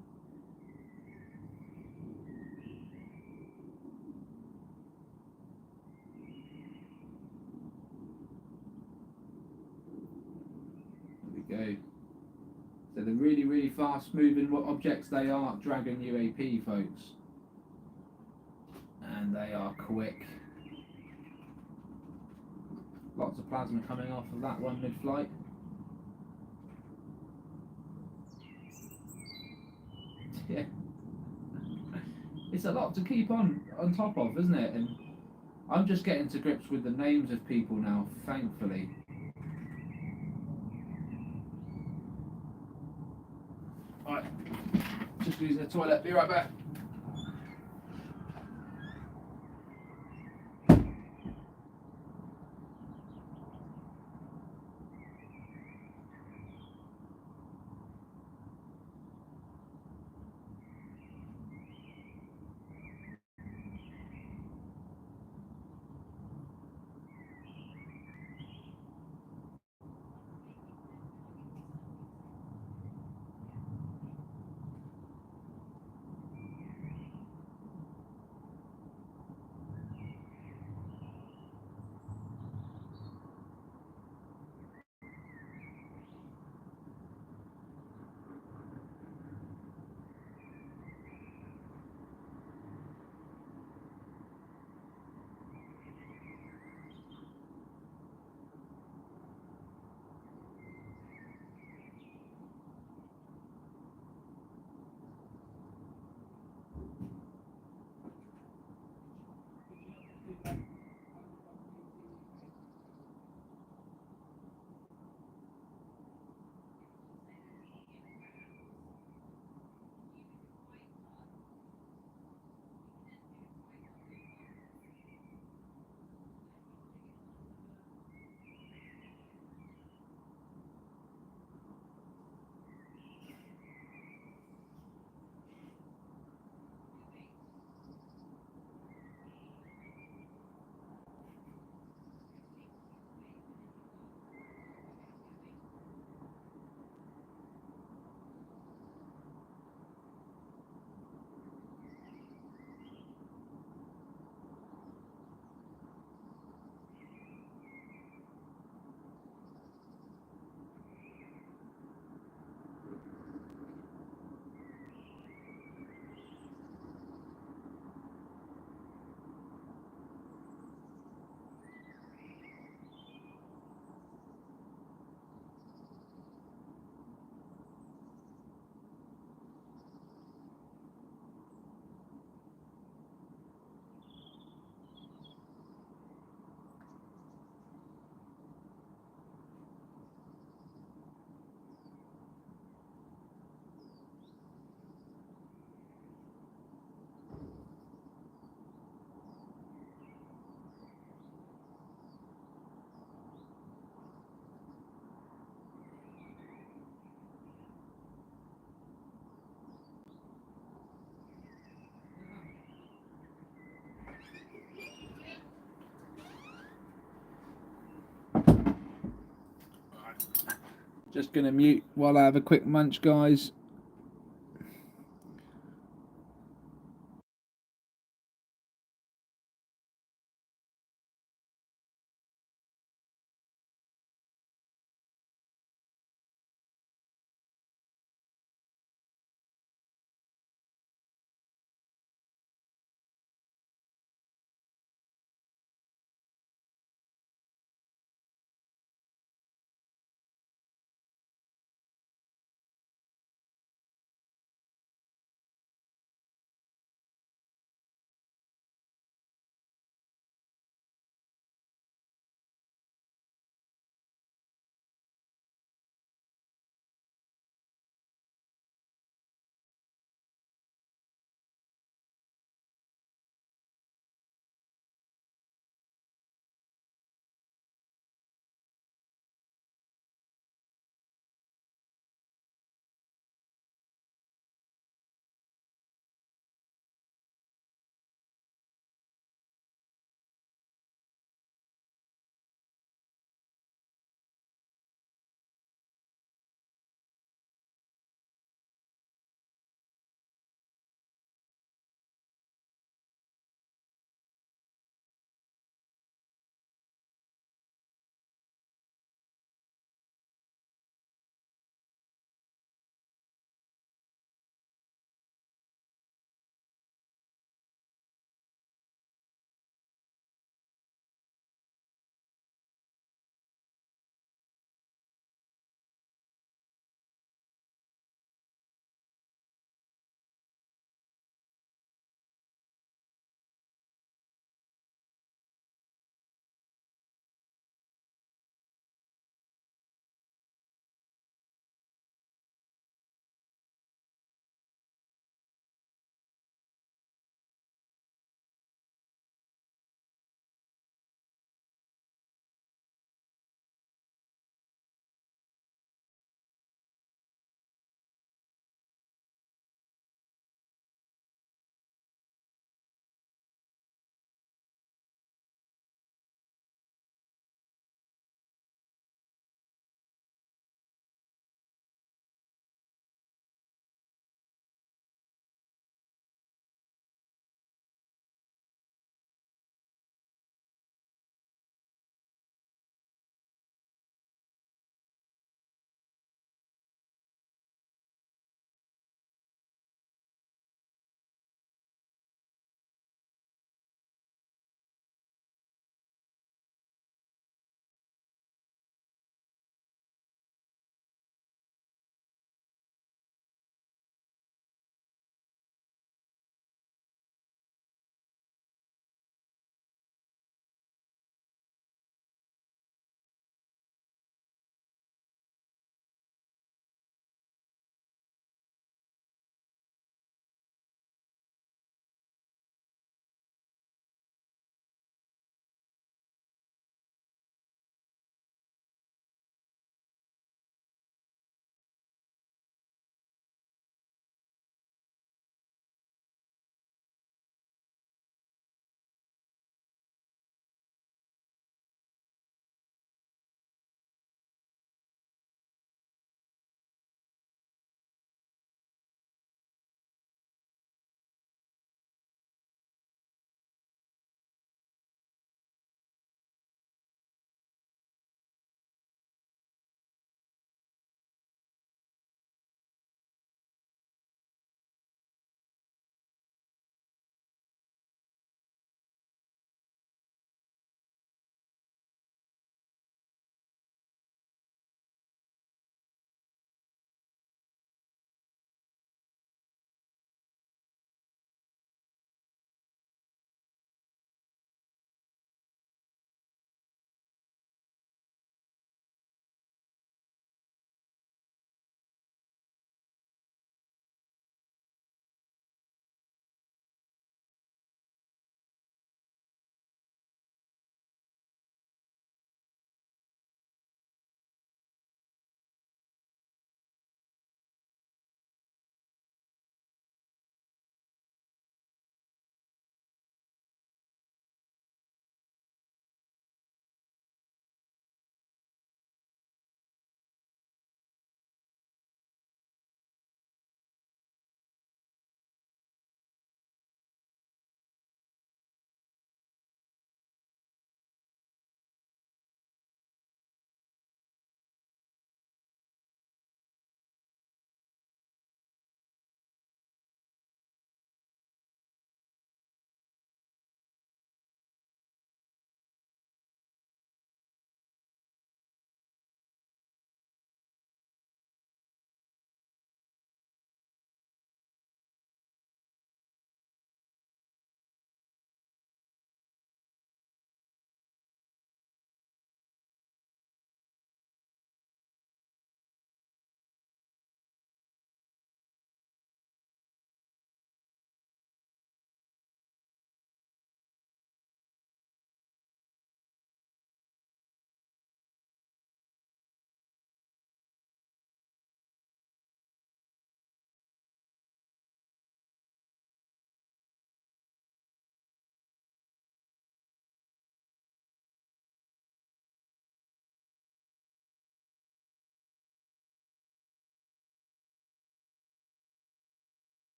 There we go. So the really, really fast moving objects, they are Dragon UAP, folks. And they are quick. Lots of plasma coming off of that one mid-flight. Yeah. It's a lot to keep on top of, isn't it? And I'm just getting to grips with the names of people now, thankfully. Alright, just using the toilet, be right back. Just gonna mute while I have a quick munch, guys.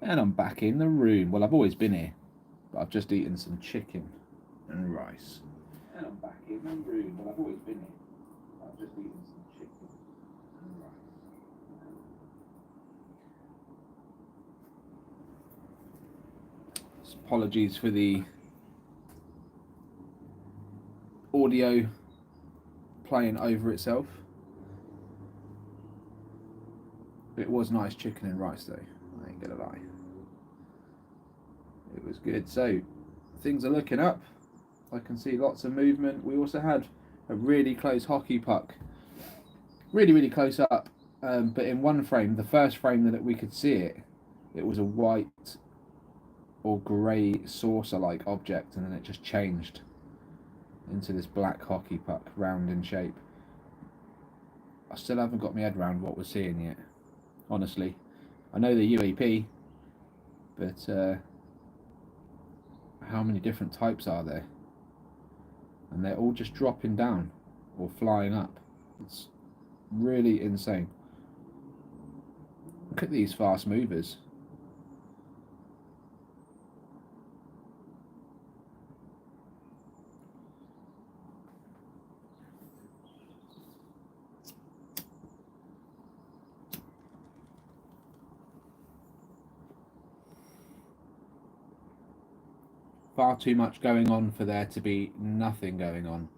And I'm back in the room. Well, I've always been here, but I've just eaten some chicken and rice. And I'm back in the room. Well, I've always been here, but I've just eaten some chicken and rice. Apologies for the audio playing over itself. It was nice chicken and rice though, I ain't gonna lie. It was good. So things are looking up. I can see lots of movement. We also had a really close hockey puck, really close up, but in one frame, the first frame that we could see it, it was a white or grey saucer-like object, and then it just changed into this black hockey puck, round in shape. I still haven't got my head around what we're seeing yet, honestly. I know the UAP, but how many different types are there? And they're all just dropping down or flying up. It's really insane. Look at these fast movers. Far too much going on for there to be nothing going on.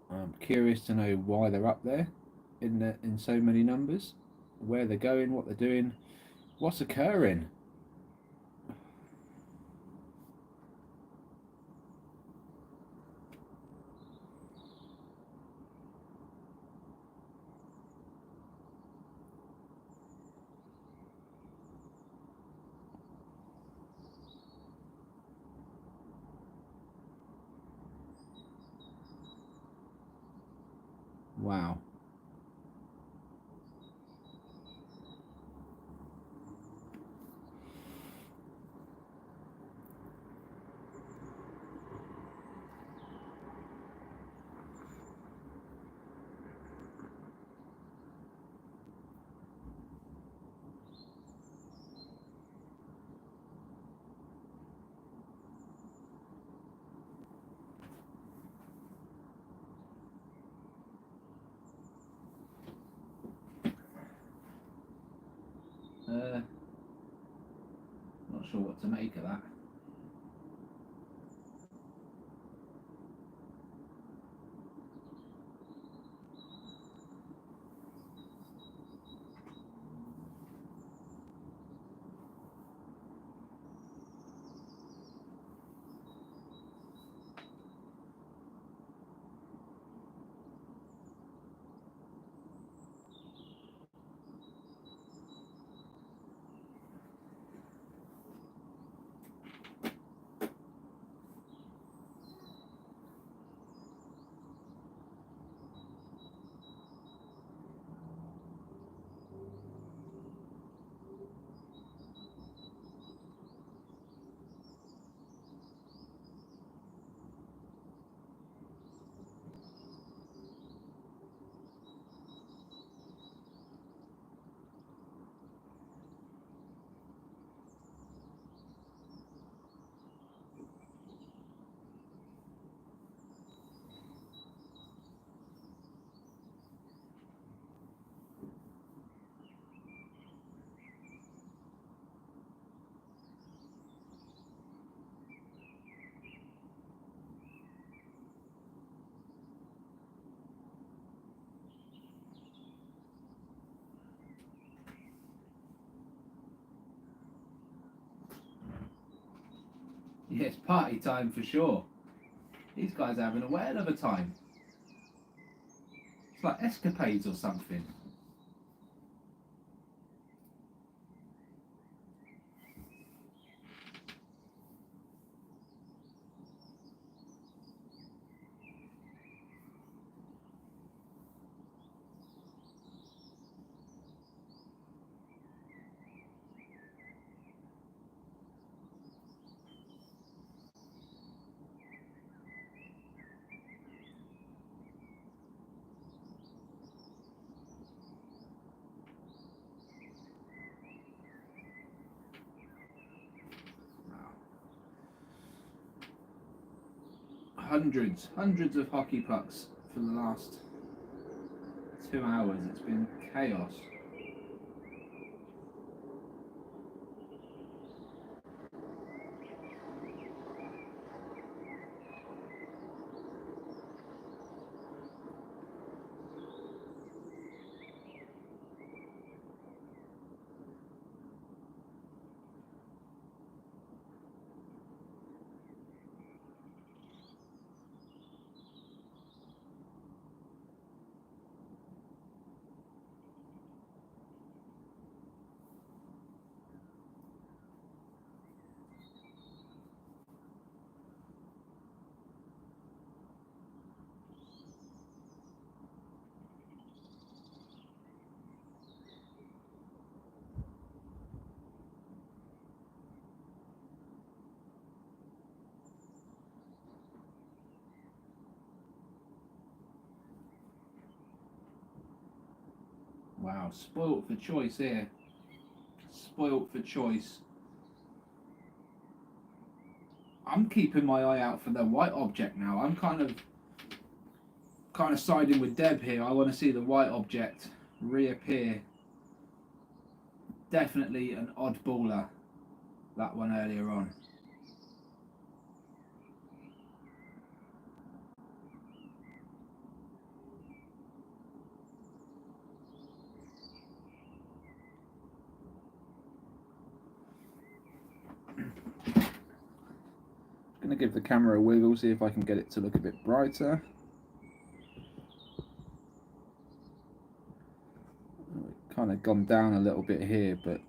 I'm curious to know why they're up there in so many numbers, where they're going, what they're doing, what's occurring. Wow. Not sure what to make of that. Yeah, it's party time for sure. These guys are having a whale of a time. It's like escapades or something. hundreds of hockey pucks for the last 2 hours. It's been chaos. Wow, spoilt for choice here. Spoilt for choice. I'm keeping my eye out for the white object now. I'm kind of siding with Deb here. I want to see the white object reappear. Definitely an oddballer, that one earlier on. Going to give the camera a wiggle, see if I can get it to look a bit brighter. Kind of gone down a little bit here, but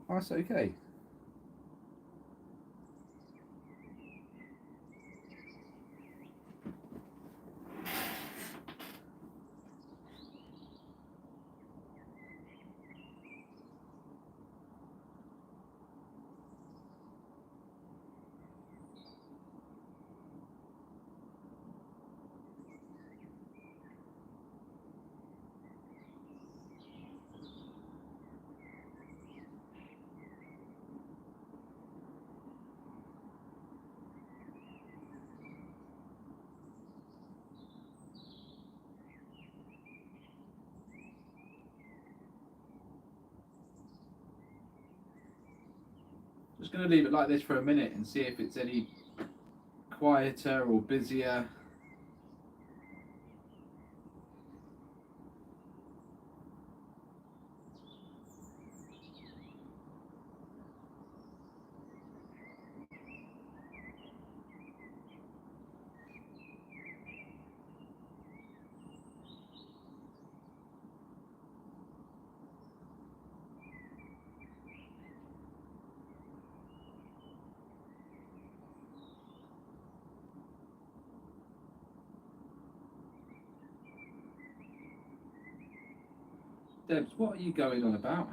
that's okay. Just going to leave it like this for a minute and see if it's any quieter or busier. Debs, what are you going on about?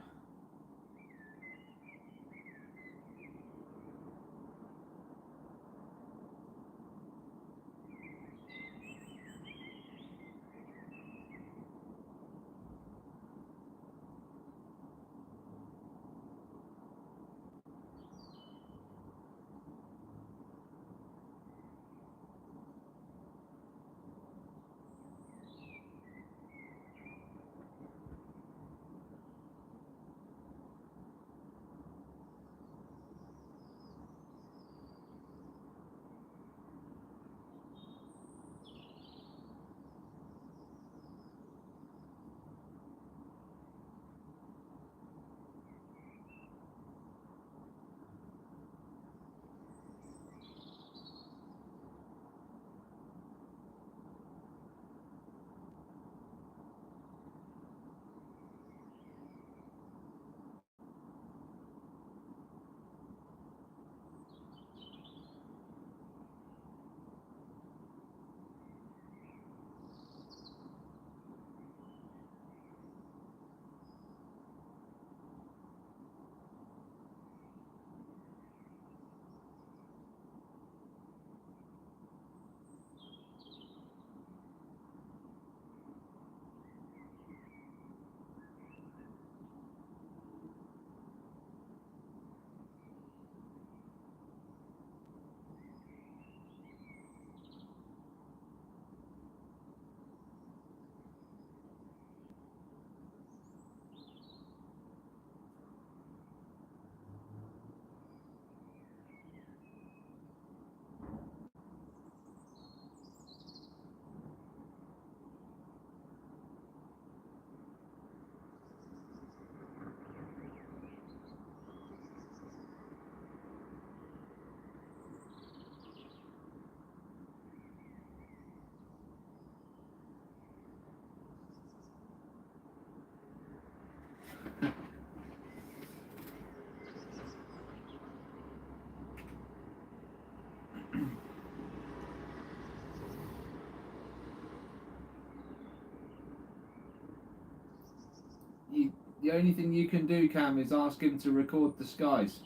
The only thing you can do, Cam, is ask him to record the skies.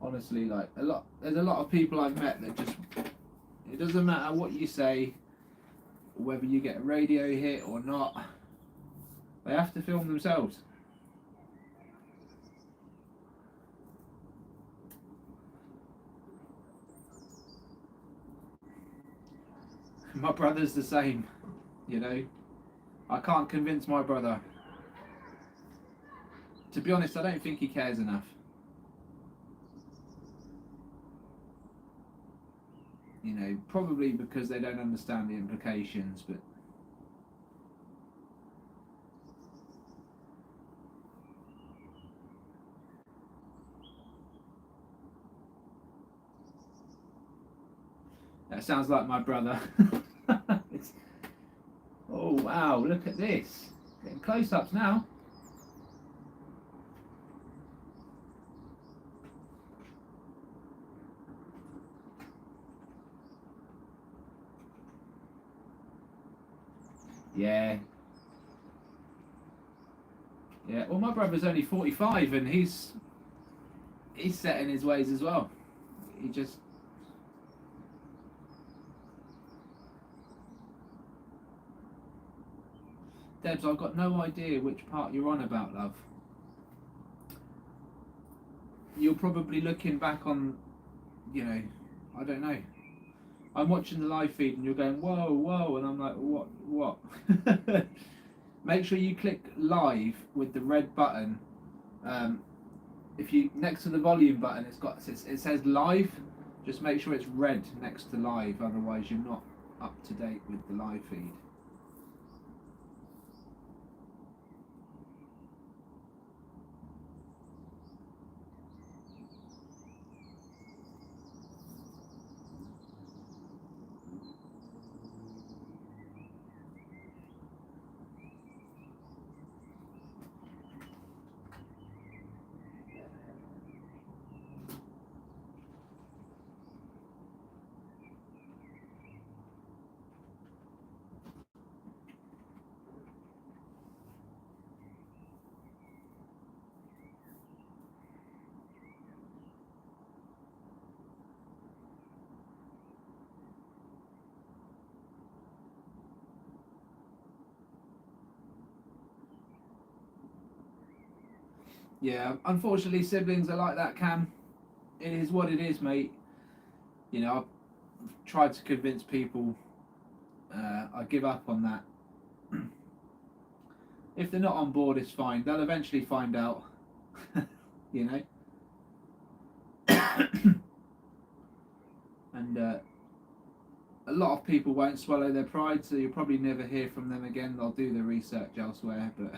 Honestly, like there's a lot of people I've met that just, it doesn't matter what you say, whether you get a radio hit or not, they have to film themselves. My brother's the same, you know. I can't convince my brother. To be honest, I don't think he cares enough. You know, probably because they don't understand the implications, but that sounds like my brother. Oh wow, look at this. Getting close-ups now. Yeah. Yeah, well my brother's only 45 and he's set in his ways as well. He just, Debs, I've got no idea which part you're on about, love. You're probably looking back on, you know, I don't know. I'm watching the live feed and you're going, whoa, whoa, and I'm like, what? Make sure you click live with the red button. If you, next to the volume button, it says live. Just make sure it's red next to live, otherwise you're not up to date with the live feed. Yeah, unfortunately siblings are like that, Cam. It is what it is, mate. You know, I've tried to convince people, I give up on that. If they're not on board, it's fine. They'll eventually find out. You know? And a lot of people won't swallow their pride, so you'll probably never hear from them again. They'll do the research elsewhere, but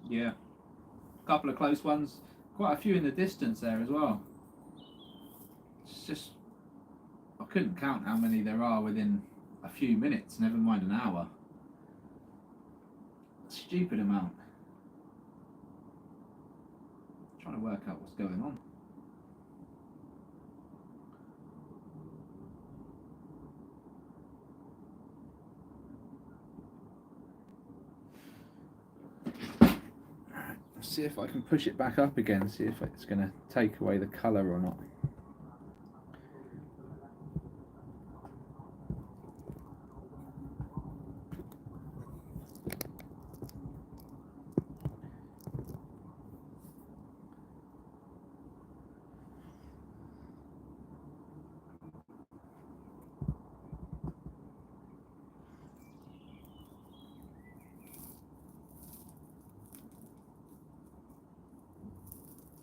Yeah, a couple of close ones, quite a few in the distance there as well. It's just, I couldn't count how many there are within a few minutes, never mind an hour. Stupid amount. Trying to work out what's going on. See if I can push it back up again, see if it's going to take away the colour or not.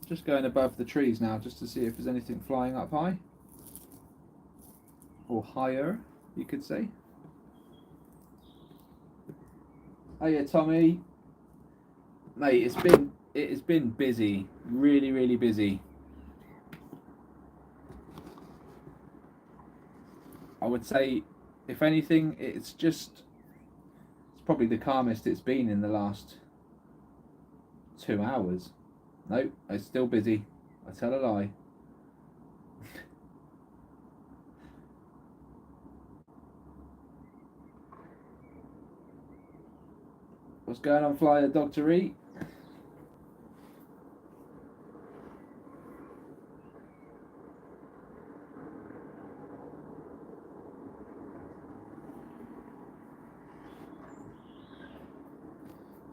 Just going above the trees now, just to see if there's anything flying up high. Or higher, you could say. Oh yeah, Tommy. Mate, it has been busy. Really, really busy. I would say, if anything, it's probably the calmest it's been in the last 2 hours. Nope, it's still busy. I tell a lie. What's going on, Flyer Dr. E?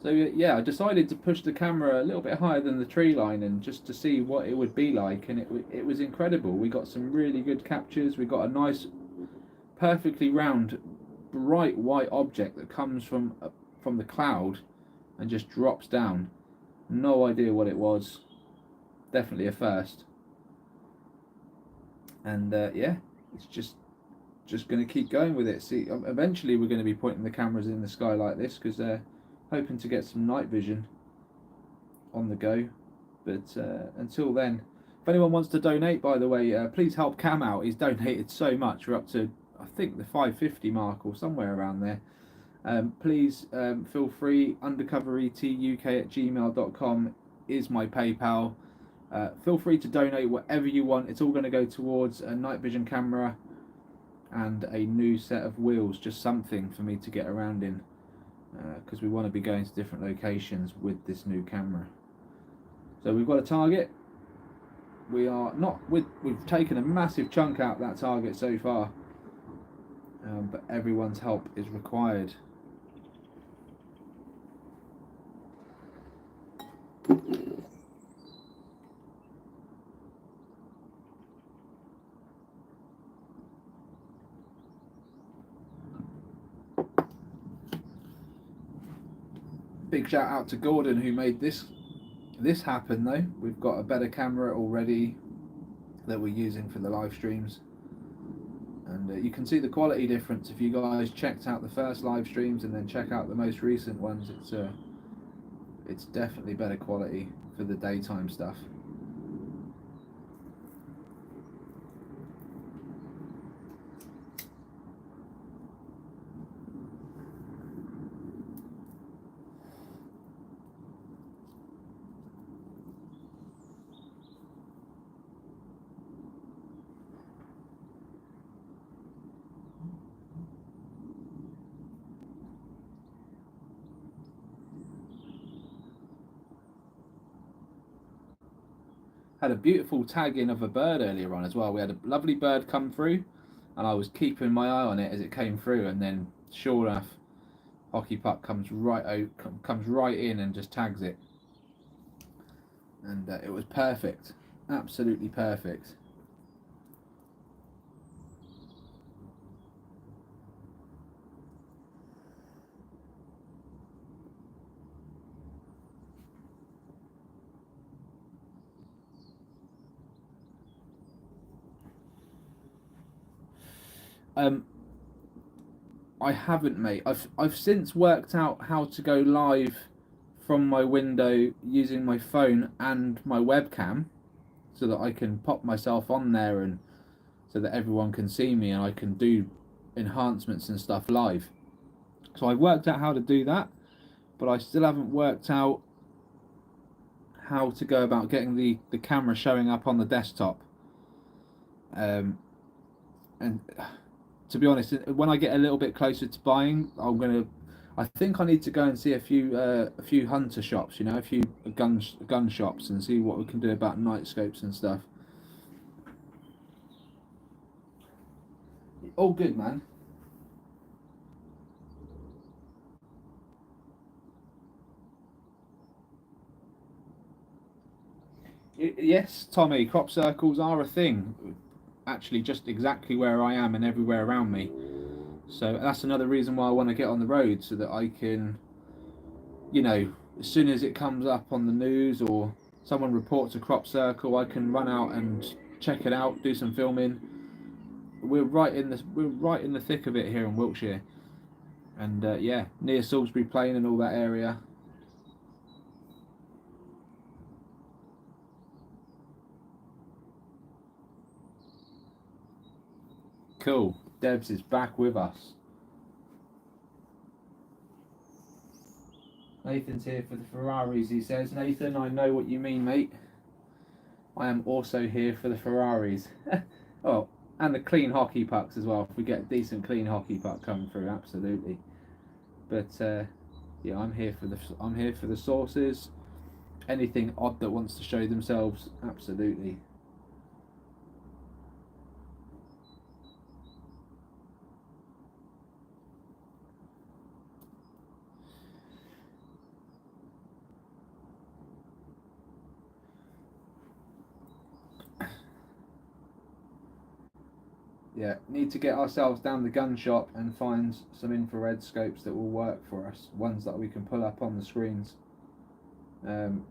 So yeah, I decided to push the camera a little bit higher than the tree line, and just to see what it would be like, and it was incredible. We got some really good captures. We got a nice, perfectly round, bright white object that comes from the cloud and just drops down. No idea what it was. Definitely a first. And yeah, it's just going to keep going with it. See, eventually we're going to be pointing the cameras in the sky like this, because they're hoping to get some night vision on the go. But until then, if anyone wants to donate, by the way, please help Cam out. He's donated so much. We're up to, I think, the 550 mark or somewhere around there. Please feel free. undercoveretuk@gmail.com is my PayPal. Feel free to donate whatever you want. It's all going to go towards a night vision camera and a new set of wheels, just something for me to get around in, because we want to be going to different locations with this new camera. So we've got a target. We've taken a massive chunk out of that target so far, but everyone's help is required. Big shout out to Gordon, who made this happen though. We've got a better camera already that we're using for the live streams, and you can see the quality difference if you guys checked out the first live streams and then check out the most recent ones. It's definitely better quality for the daytime stuff. Had a beautiful tag in of a bird earlier on as well. We had a lovely bird come through, and I was keeping my eye on it as it came through, and then sure enough, Hockey Puck comes right in and just tags it, and it was perfect, absolutely perfect. I haven't, mate. I've since worked out how to go live from my window using my phone and my webcam, so that I can pop myself on there and so that everyone can see me and I can do enhancements and stuff live. So I've worked out how to do that, but I still haven't worked out how to go about getting the camera showing up on the desktop. And to be honest, when I get a little bit closer to buying, I think I need to go and see a few hunter shops, you know, a few gun shops, and see what we can do about night scopes and stuff. All good, man. Yes, Tommy, crop circles are a thing. Actually, just exactly where I am and everywhere around me. So that's another reason why I want to get on the road, so that I can, you know, as soon as it comes up on the news or someone reports a crop circle, I can run out and check it out, do some filming. We're right in the thick of it here in Wiltshire, and yeah, near Salisbury Plain and all that area. Cool. Debs is back with us. Nathan's here for the Ferraris, he says. Nathan, I know what you mean, mate. I am also here for the Ferraris. Oh, and the clean hockey pucks as well. If we get a decent clean hockey puck coming through, absolutely. But yeah, I'm here for the sources. Anything odd that wants to show themselves, absolutely. Yeah, need to get ourselves down the gun shop and find some infrared scopes that will work for us, ones that we can pull up on the screens. I'm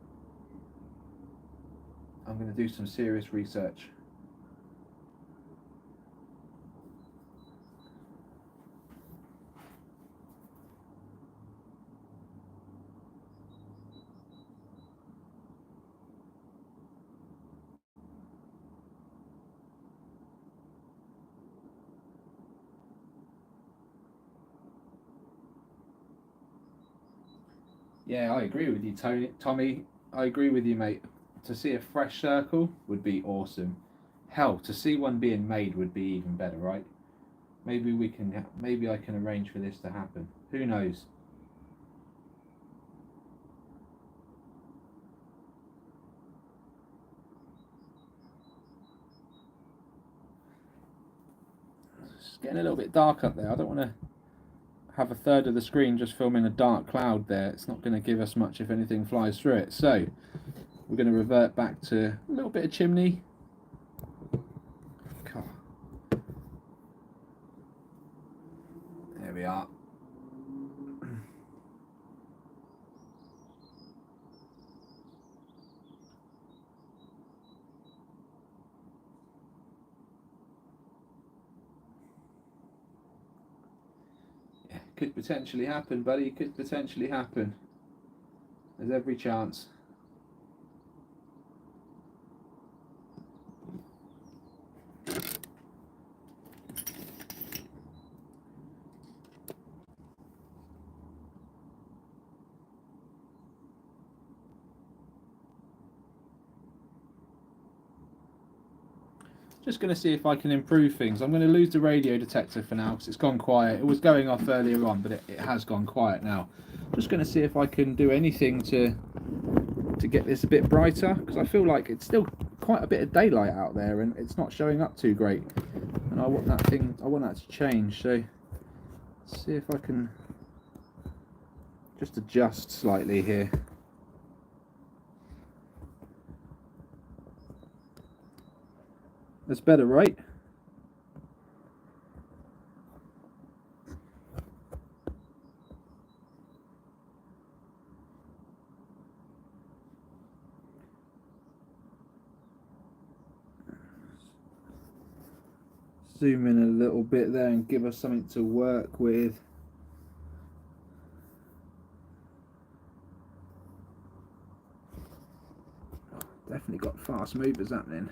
going to do some serious research. Yeah, I agree with you, Tommy. I agree with you, mate. To see a fresh circle would be awesome. Hell, to see one being made would be even better, right? Maybe I can arrange for this to happen. Who knows? It's getting a little bit dark up there. I don't want to have a third of the screen just filming a dark cloud there. It's not going to give us much if anything flies through it. So we're going to revert back to a little bit of chimney. There we are. Yeah, could potentially happen, buddy. Could potentially happen. There's every chance. Just going to see if I can improve things. I'm going to lose the radio detector for now because it's gone quiet. It was going off earlier on, but it has gone quiet now. Just going to see if I can do anything to get this a bit brighter, because I feel like it's still quite a bit of daylight out there and it's not showing up too great. And I want that to change. So let's see if I can just adjust slightly here. That's better, right? Zoom in a little bit there and give us something to work with. Definitely got fast movers happening.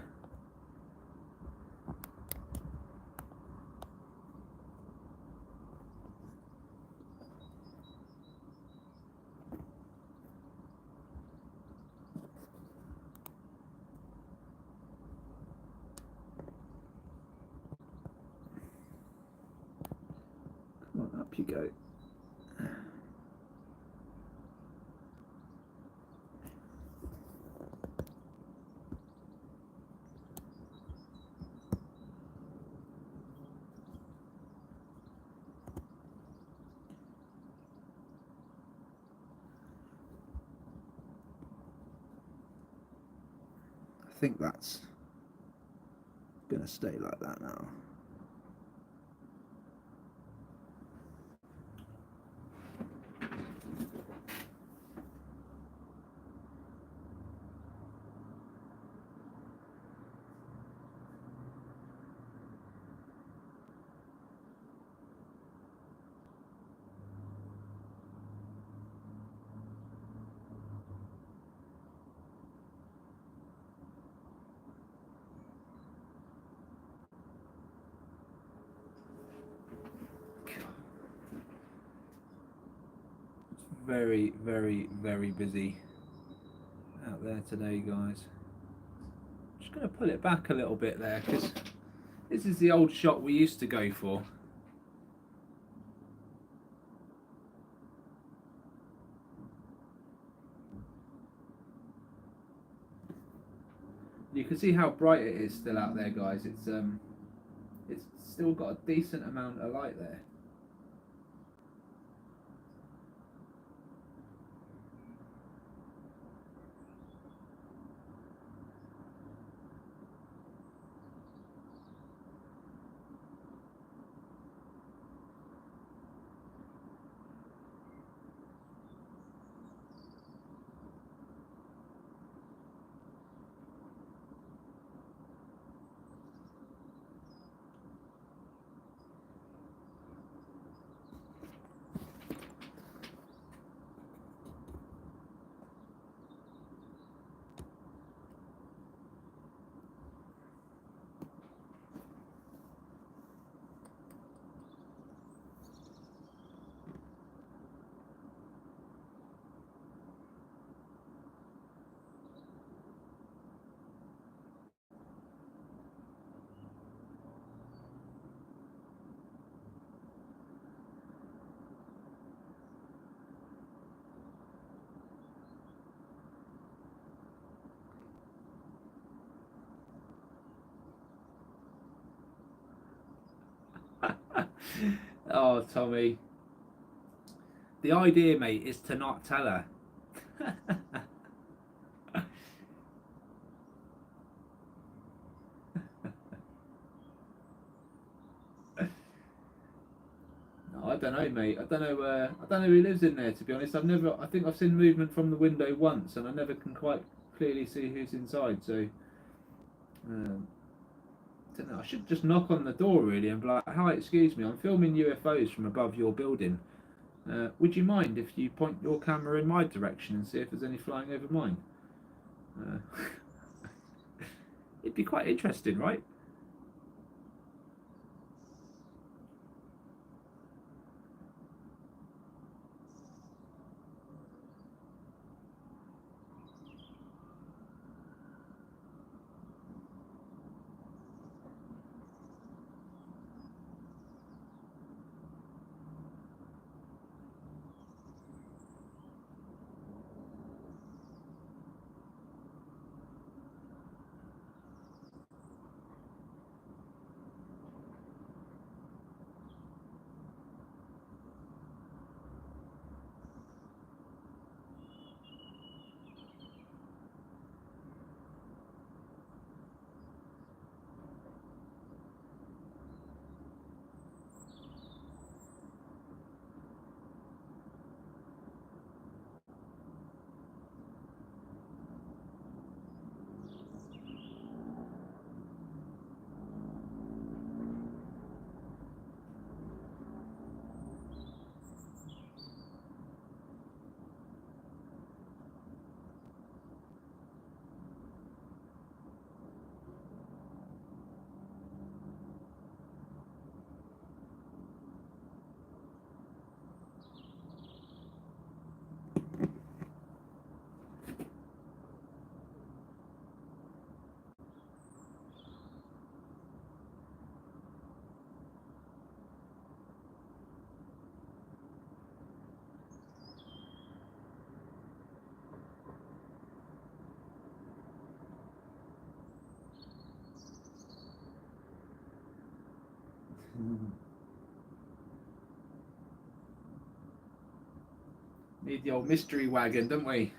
Come on, up you go. I think that's gonna stay like that now. Very, very, very busy out there today, guys. Just going to pull it back a little bit there, because this is the old shot we used to go for. You can see how bright it is still out there, guys. It's still got a decent amount of light there. Oh, Tommy. The idea, mate, is to not tell her. No, I don't know, mate. I don't know. I don't know who lives in there. To be honest, I think I've seen movement from the window once, and I never can quite clearly see who's inside. So, don't know. I should just knock on the door really and be like, "Hi, excuse me. I'm filming UFOs from above your building. Would you mind if you point your camera in my direction and see if there's any flying over mine?" It'd be quite interesting, right? Need the old mystery wagon, don't we?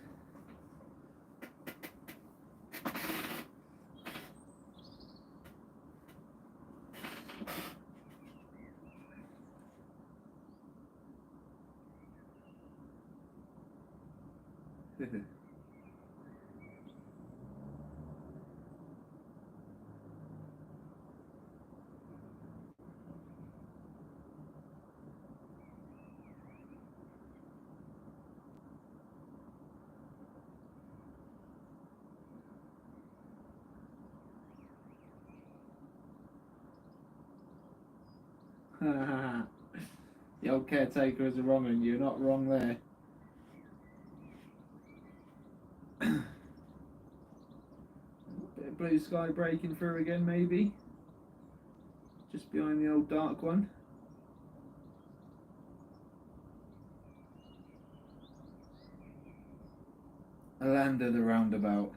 The old caretaker is wrong and you're not wrong there. Bit of blue sky breaking through again, maybe. Just behind the old dark one. A land of the roundabout.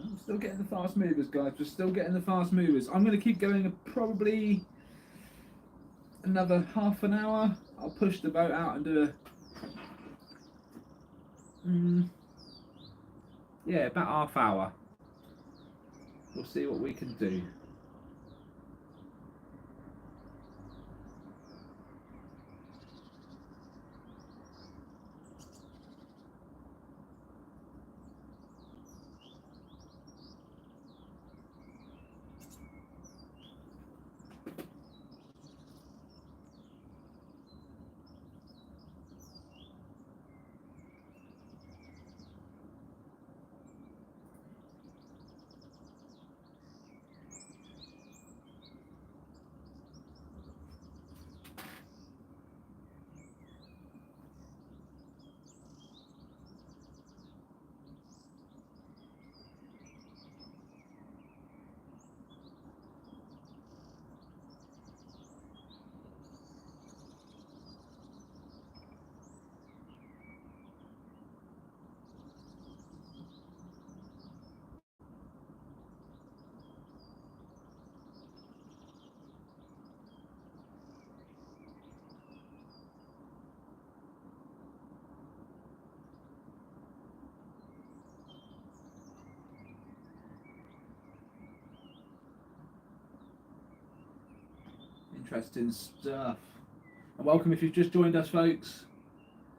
I'm still getting the fast movers, guys. We're still getting the fast movers. I'm going to keep going probably another half an hour. I'll push the boat out and do a about half hour. We'll see what we can do. Interesting stuff. And welcome if you've just joined us, folks.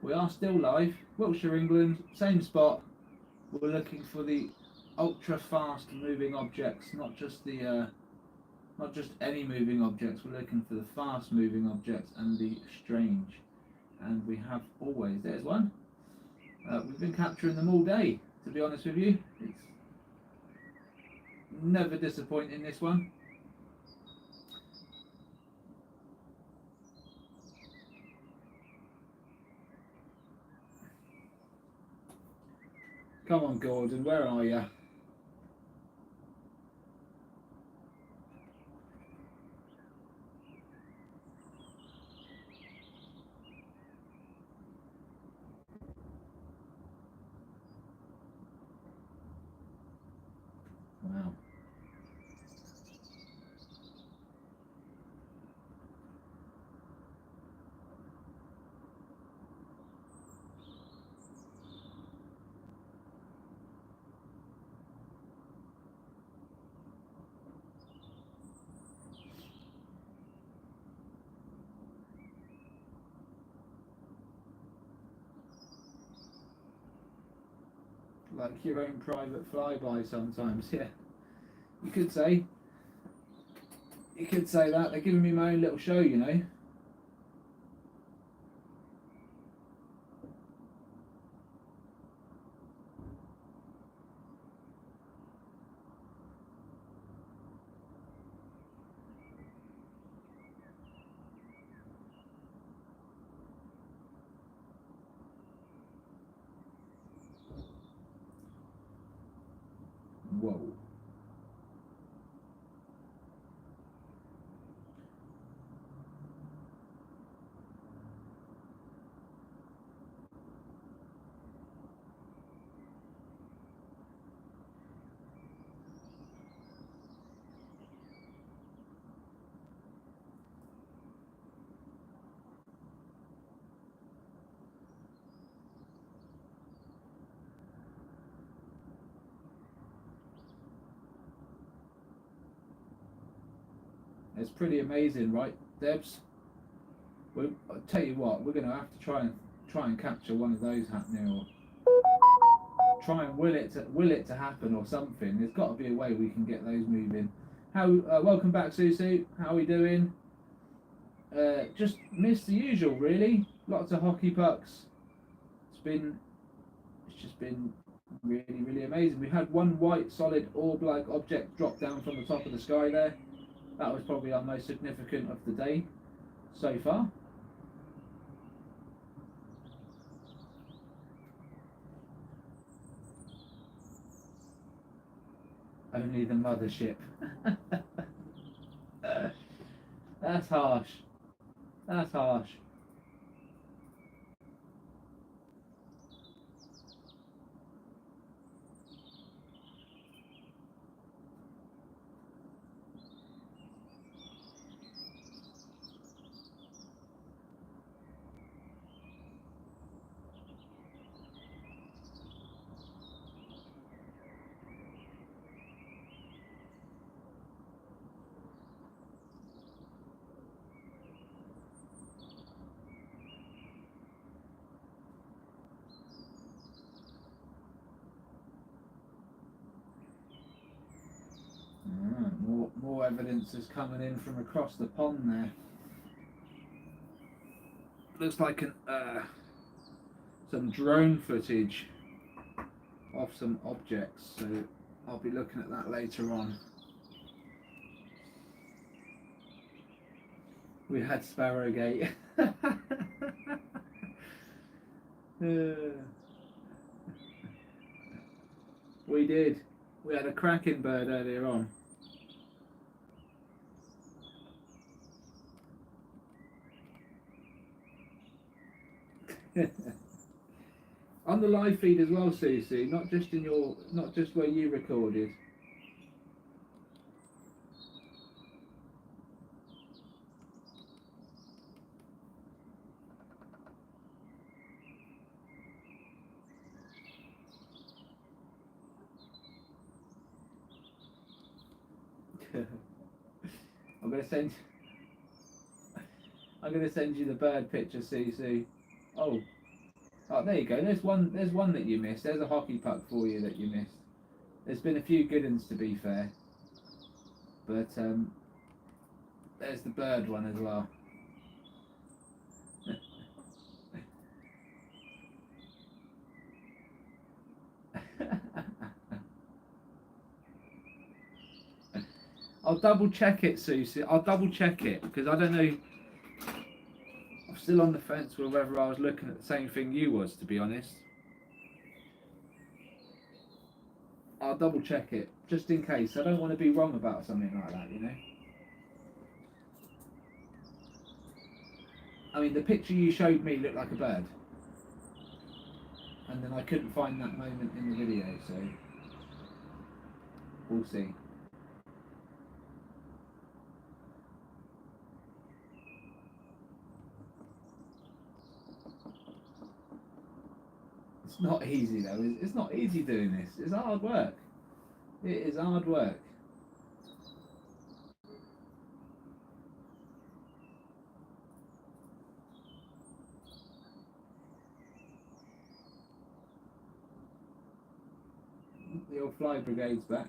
We are still live, Wiltshire, England, same spot. We're looking for the ultra fast moving objects, not just any moving objects. We're looking for the fast moving objects and the strange. And we have always, there's one. We've been capturing them all day, to be honest with you. It's never disappointing, this one. Come on, Gordon, where are you? Wow. Like your own private flyby sometimes, yeah. You could say that. They're giving me my own little show, you know. It's pretty amazing, right, Debs? I'll tell you what, we're going to have to try and capture one of those happening, or try and will it to happen or something. There's got to be a way we can get those moving. Welcome back, Susu. How are we doing? Just missed the usual, really. Lots of hockey pucks. It's just been really, really amazing. We had one white solid orb-like object drop down from the top of the sky there. That was probably our most significant of the day so far. Only the mothership. That's harsh. That's harsh. More evidence is coming in from across the pond there. Looks like some drone footage of some objects, so I'll be looking at that later on. We had Sparrowgate. We did. We had a cracking bird earlier on. On the live feed as well, Susie, not just where you recorded. I'm gonna send you the bird picture, Susie. Oh, there you go. There's one that you missed. There's a hockey puck for you that you missed. There's been a few good ones, to be fair, but there's the bird one as well. I'll double check it, Susie. I'll double check it because I don't know. I'm still on the fence with whether I was looking at the same thing you was, to be honest. I'll double check it just in case. I don't want to be wrong about something like that, you know. I mean, the picture you showed me looked like a bird, and then I couldn't find that moment in the video, so we'll see. It's not easy though. It's not easy doing this. It's hard work. It is hard work. The old fly brigade's back.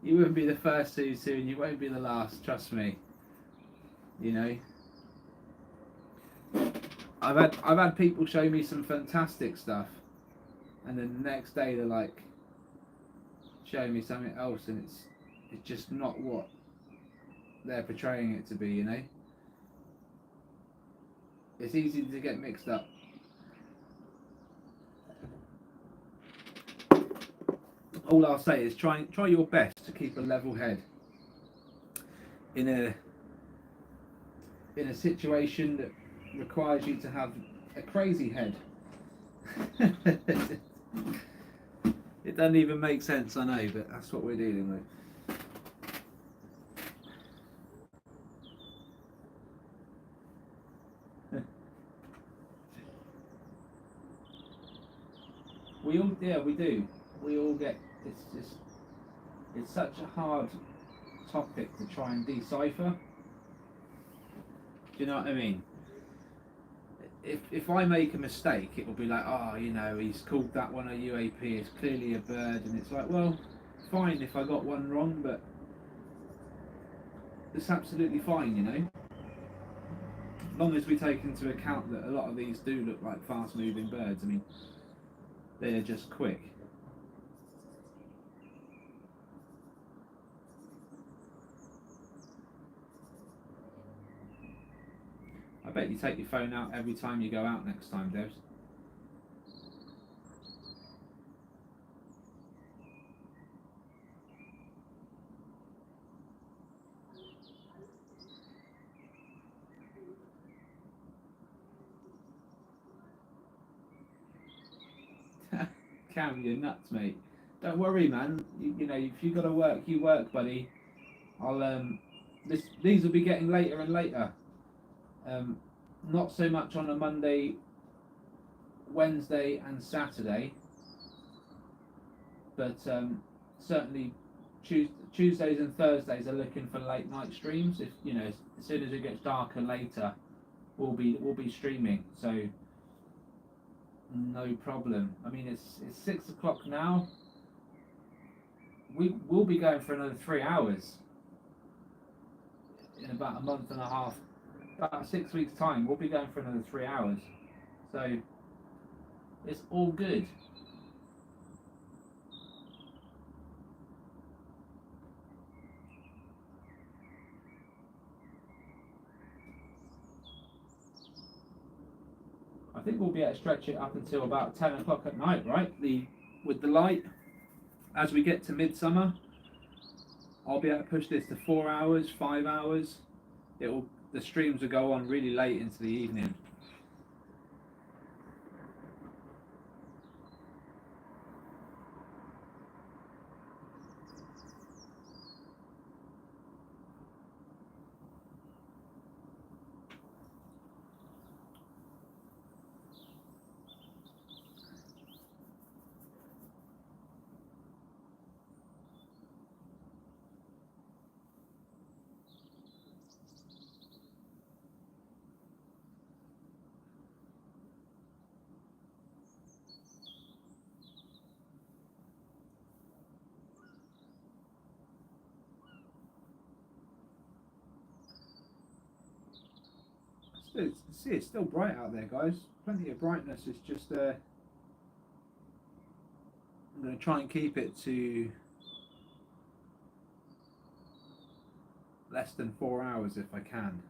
You wouldn't be the first too soon. You won't be the last. Trust me. You know. I've had people show me some fantastic stuff, and then the next day they're like showing me something else, and it's just not what they're portraying it to be, you know. It's easy to get mixed up. All I'll say is try your best to keep a level head in a situation that requires you to have a crazy head. It doesn't even make sense, I know, but that's what we're dealing with. We do. We all get. It's such a hard topic to try and decipher. Do you know what I mean? If I make a mistake, it will be like, oh, you know, he's called that one a UAP. It's clearly a bird, and it's like, well, fine if I got one wrong, but it's absolutely fine, you know. As long as we take into account that a lot of these do look like fast-moving birds. I mean, they're just quick. I bet you take your phone out every time you go out next time, Debs. Cam, you're nuts, mate. Don't worry, man. You know, if you got to work, you work, buddy. These will be getting later and later. Not so much on a Monday, Wednesday, and Saturday, but certainly Tuesdays and Thursdays are looking for late night streams. If you know, as soon as it gets darker later, we'll be streaming. So no problem. I mean, it's 6 o'clock now. We'll be going for another 3 hours in about a month and a half. About 6 weeks' time, we'll be going for another 3 hours. So it's all good. I think we'll be able to stretch it up until about 10 o'clock at night, right? With the light, as we get to midsummer, I'll be able to push this to 4 hours, 5 hours. The streams will go on really late into the evening. It's still bright out there, guys. Plenty of brightness. It's just I'm going to try and keep it to less than 4 hours if I can.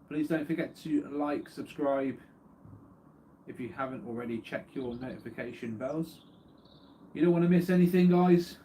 Please don't forget to like, subscribe. If you haven't already, check your notification bells. You don't want to miss anything, guys.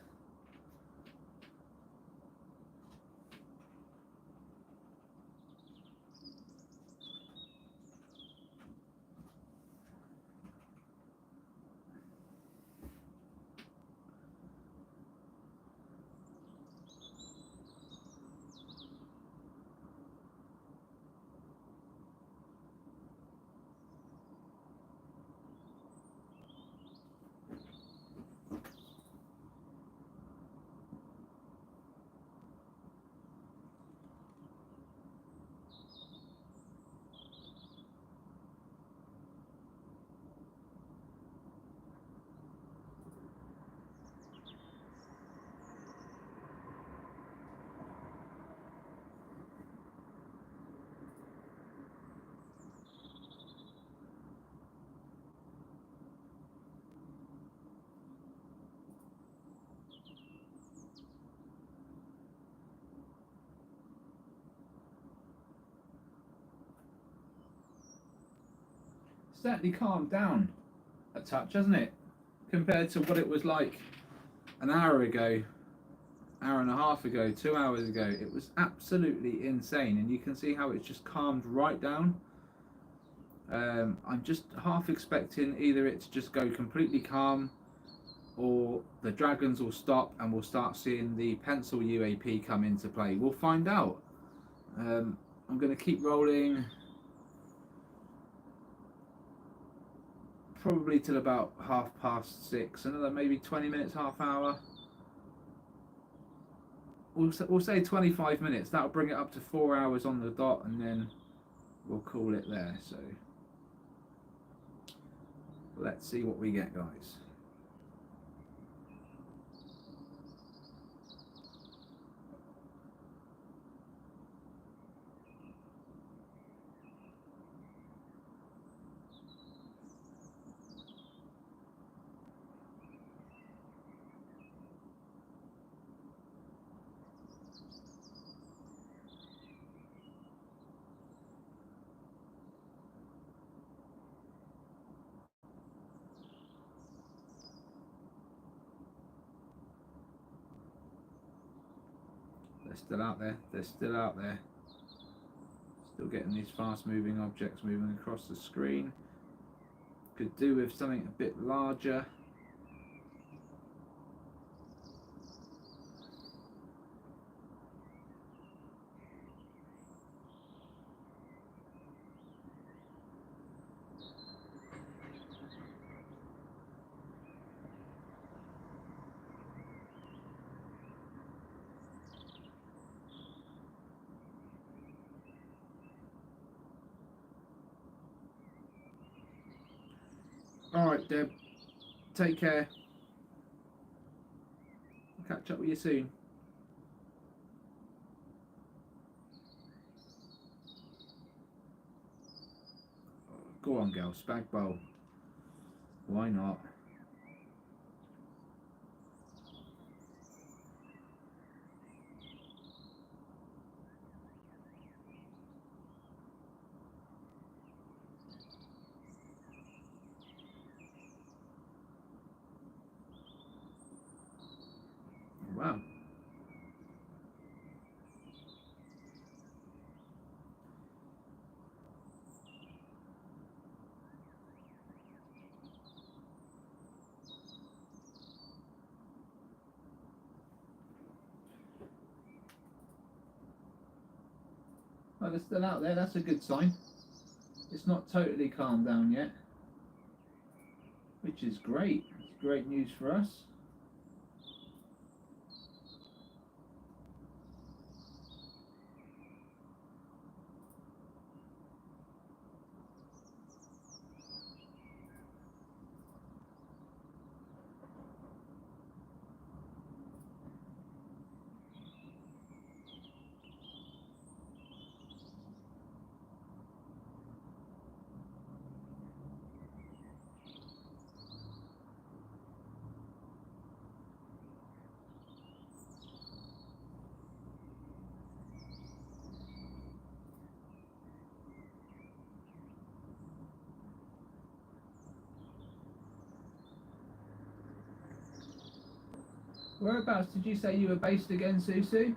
certainly calmed down a touch, hasn't it? Compared to what it was like an hour ago, hour and a half ago, 2 hours ago. It was absolutely insane, and you can see how it's just calmed right down. I'm just half expecting either it to just go completely calm, or the dragons will stop and we'll start seeing the pencil UAP come into play. We'll find out. I'm going to keep rolling probably till about 6:30, another maybe 20 minutes, half hour. We'll say 25 minutes. That'll bring it up to 4 hours on the dot, and then we'll call it there. So let's see what we get, guys. They're still out there. They're still out there. Still getting these fast moving objects moving across the screen. Could do with something a bit larger. Alright, Deb. Take care. I'll catch up with you soon. Go on, girl. Spag bowl. Why not? Wow. Well, they're still out there. That's a good sign. It's not totally calmed down yet, which is great. It's great news for us. Whereabouts did you say you were based again, Susu?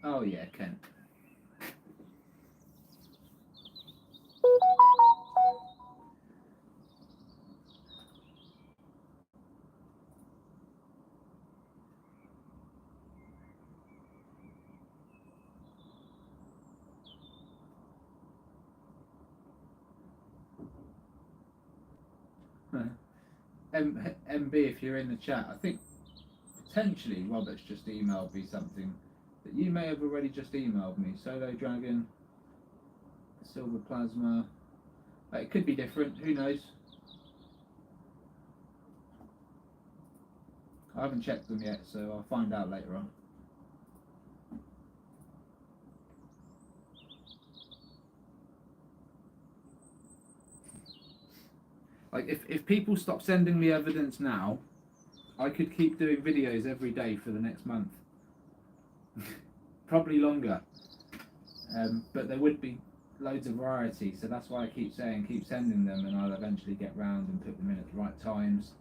Oh yeah, Kent. MB, if you're in the chat, I think potentially Robert's just emailed me something that you may have already just emailed me. Solo Dragon, Silver Plasma. It could be different, who knows? I haven't checked them yet, so I'll find out later on. Like, if people stop sending me evidence now, I could keep doing videos every day for the next month. Probably longer. But there would be loads of variety, so that's why I keep saying keep sending them, and I'll eventually get round and put them in at the right times,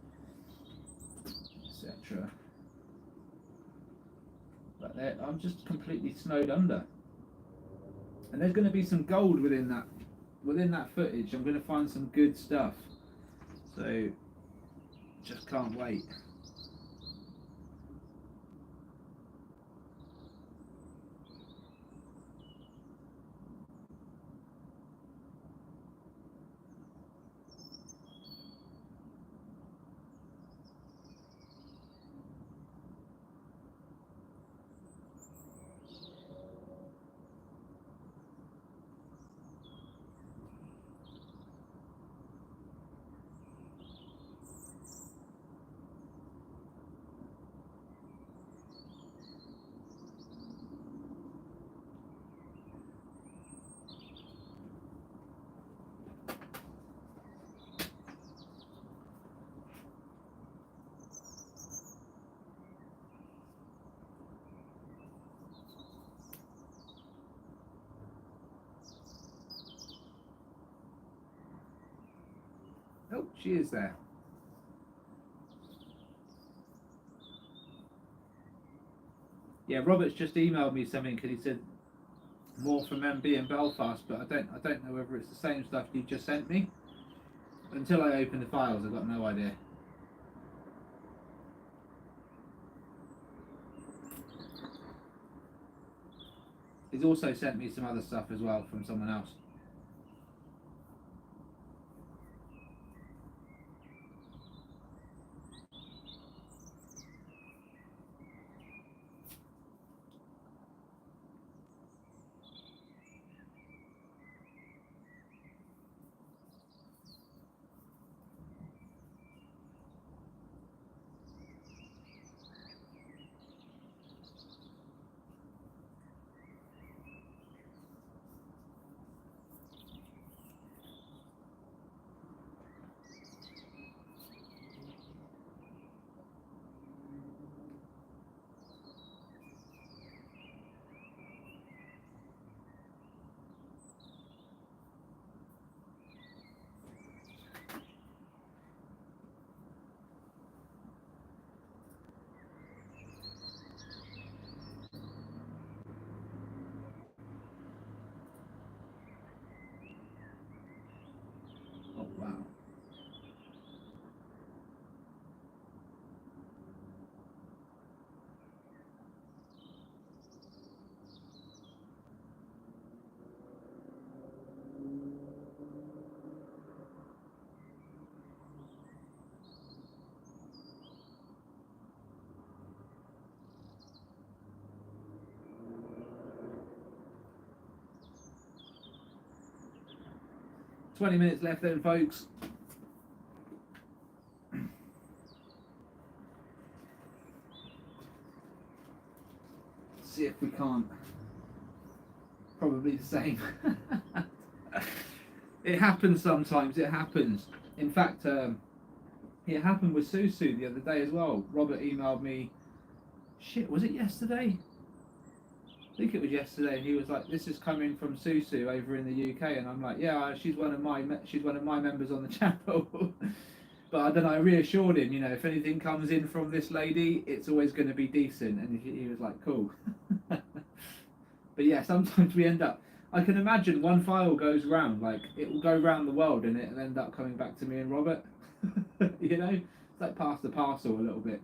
etc. But I'm just completely snowed under, and there's going to be some gold within that footage. I'm going to find some good stuff, so just can't wait. Oh, she is there. Yeah, Robert's just emailed me something because he said more from MB in Belfast, but I don't know whether it's the same stuff you just sent me. Until I open the files, I've got no idea. He's also sent me some other stuff as well from someone else. Oh wow. "20 minutes left then, folks." See if we can't. Probably the same. It happens sometimes, it happens. In fact, it happened with Susu the other day as well. Robert emailed me, shit, was it yesterday? I think it was yesterday, and he was like, "This is coming from Susu over in the UK," and I'm like, "Yeah, she's one of my members on the channel." But I don't know, I reassured him, if anything comes in from this lady, it's always going to be decent, and he was like, "Cool." But yeah, sometimes we end up. I can imagine one file goes round, like it will go round the world, and it'll end up coming back to me and Robert. It's like pass the parcel a little bit.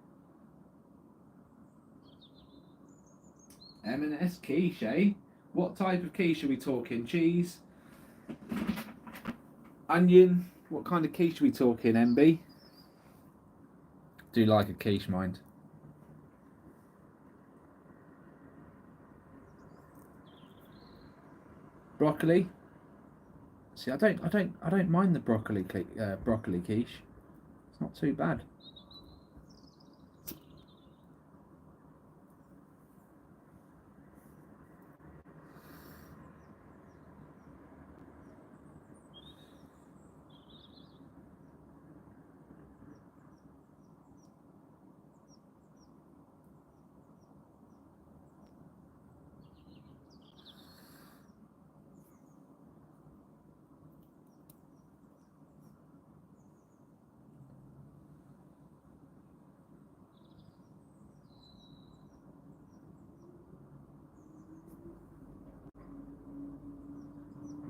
M&S quiche, eh? What type of quiche are we talking? Cheese? Onion? What kind of quiche are we talking, MB? Do like a quiche, mind. Broccoli? See, I don't mind the broccoli quiche. It's not too bad.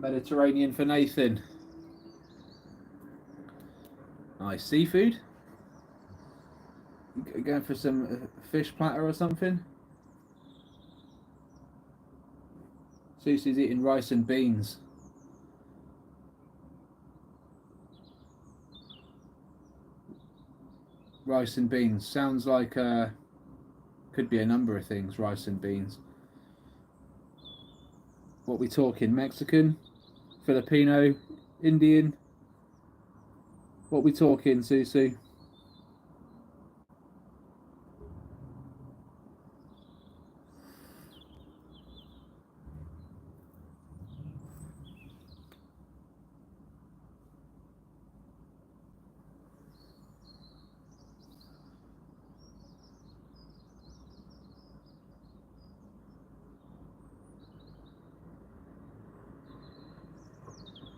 Mediterranean for Nathan. Nice seafood. Going for some fish platter or something. Susie's eating rice and beans. Rice and beans sounds like could be a number of things. Rice and beans. What we talking? Mexican, Filipino, Indian. What we talking, Susu?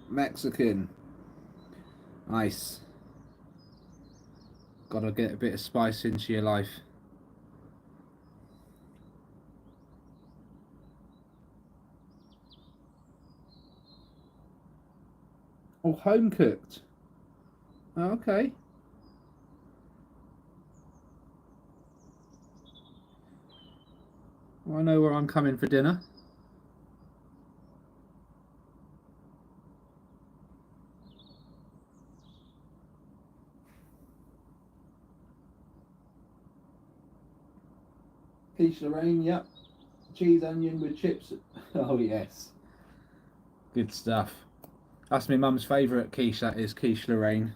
Mexican. Nice. Gotta get a bit of spice into your life. Oh, home cooked. Oh, okay. Well, I know where I'm coming for dinner. Quiche Lorraine, yep. Cheese onion with chips. Oh yes. Good stuff. That's my mum's favourite quiche, that is, quiche Lorraine.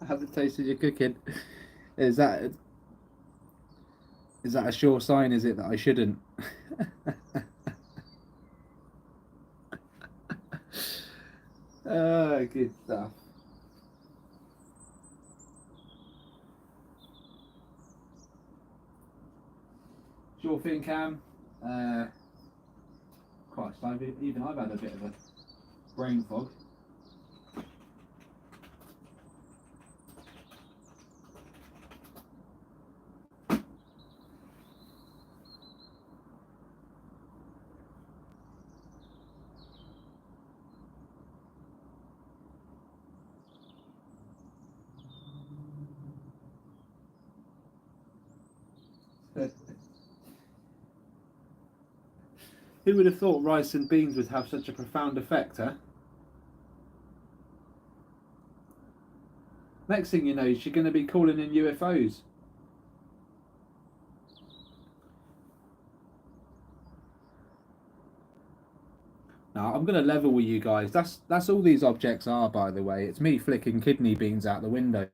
I haven't tasted your cooking. Is that a sure sign, is it, that I shouldn't? Good stuff. Sure thing, Cam. Christ, I've had a bit of a brain fog. Who would have thought rice and beans would have such a profound effect, huh? Next thing you know, you're going to be calling in UFOs. Now, I'm going to level with you guys. That's all these objects are, by the way. It's me flicking kidney beans out the window.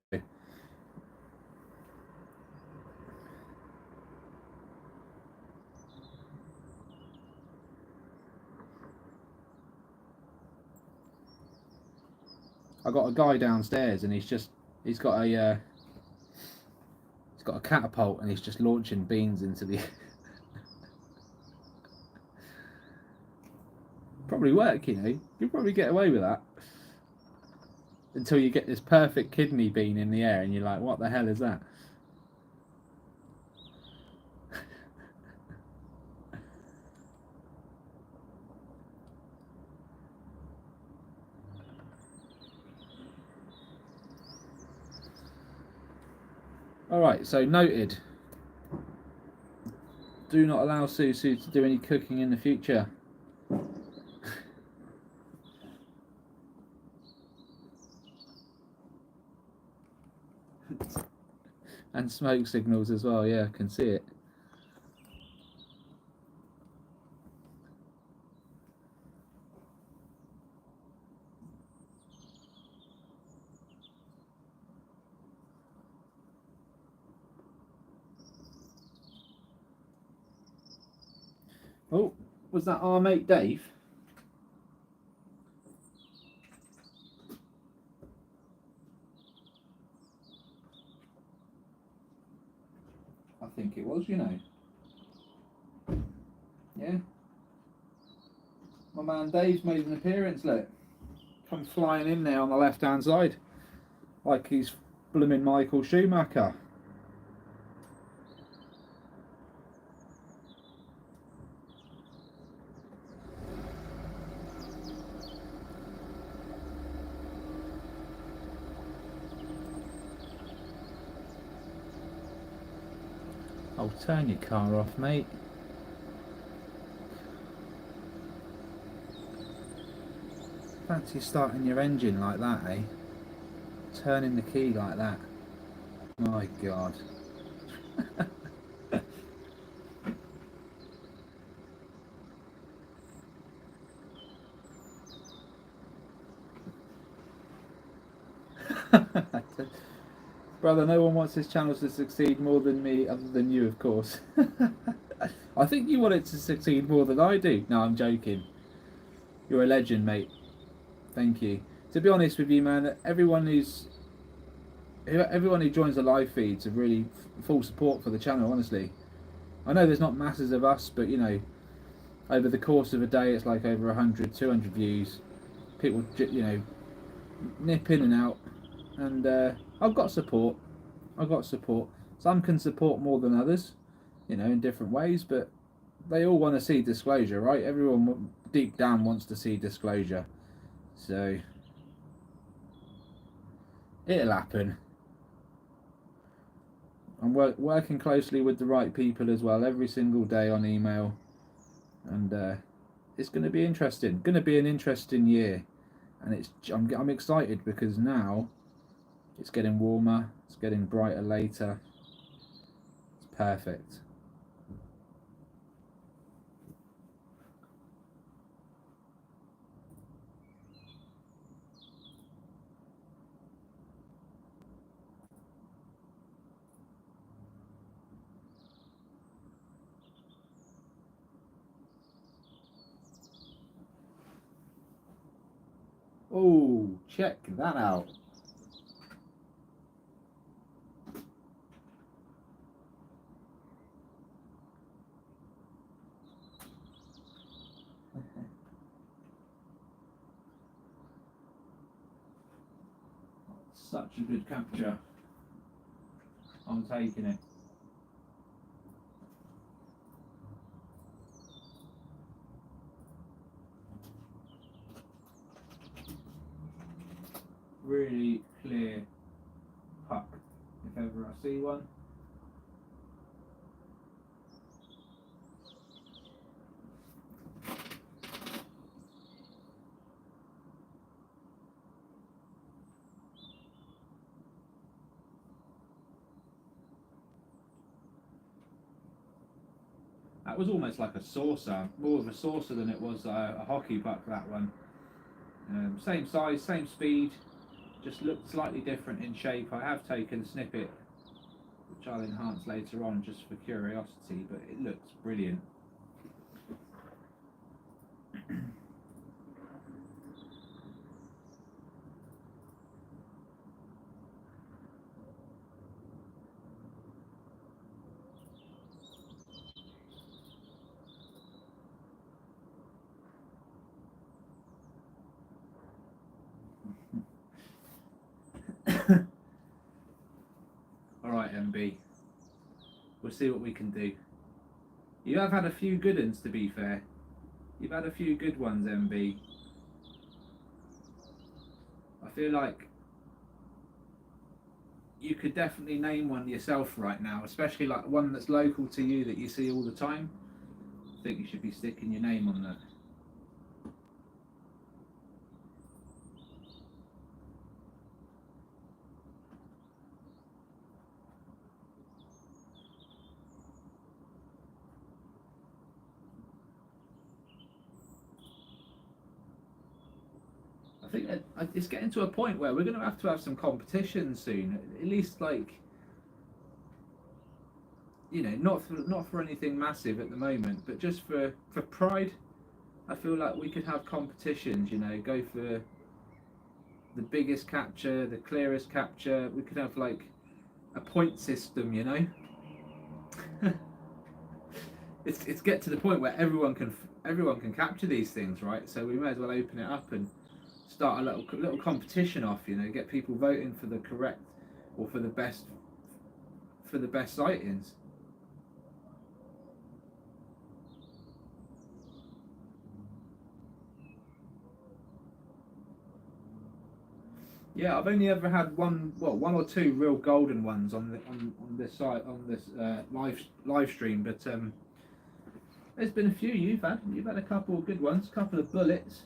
I got a guy downstairs, and he's got a catapult, and he's just launching beans into the. Probably work, you know. You'll probably get away with that until you get this perfect kidney bean in the air, and you're like, "What the hell is that?" Alright, so noted. Do not allow Susu to do any cooking in the future. And smoke signals as well, yeah, I can see it. Oh, was that our mate Dave? I think it was, you know. Yeah. My man Dave's made an appearance, look. Come flying in there on the left hand side. Like he's blooming Michael Schumacher. Oh, turn your car off, mate. Fancy starting your engine like that, eh? Turning the key like that. My God. Brother, no one wants this channel to succeed more than me, other than you, of course. I think you want it to succeed more than I do. No, I'm joking. You're a legend, mate. Thank you. To be honest with you, man, everyone who joins the live feeds are really full support for the channel, honestly. I know there's not masses of us, but you know, over the course of a day it's like over 100, 200 views. People, you know, nip in and out, and I've got support. Some can support more than others, you know, in different ways, but they all want to see disclosure, right? Everyone deep down wants to see disclosure, so it'll happen. I'm working closely with the right people as well every single day on email, and it's going to be interesting. Going to be an interesting year, and I'm excited because now it's getting warmer, it's getting brighter later. It's perfect. Oh, check that out. Such a good capture. I'm taking it. Really clear puck, if ever I see one. That was almost like a saucer, more of a saucer than it was a hockey puck, that one. Same size, same speed, just looked slightly different in shape. I have taken a snippet, which I'll enhance later on just for curiosity, but it looks brilliant. Alright, MB, we'll see what we can do. You have had a few good ones, to be fair. You've had a few good ones, MB. I feel like you could definitely name one yourself right now, especially like one that's local to you that you see all the time. I think you should be sticking your name on that. I think it's getting to a point where we're going to have some competition soon. At least, like, you know, not for anything massive at the moment, but just for pride. I feel like we could have competitions. You know, go for the biggest capture, the clearest capture. We could have like a point system. You know. It's get to the point where everyone can capture these things, right? So we may as well open it up and start a little competition off. You know, get people voting for the correct or for the best sightings. Yeah, I've only ever had one or two real golden ones on this site on this live stream, but there's been a few you've had a couple of good ones, a couple of bullets.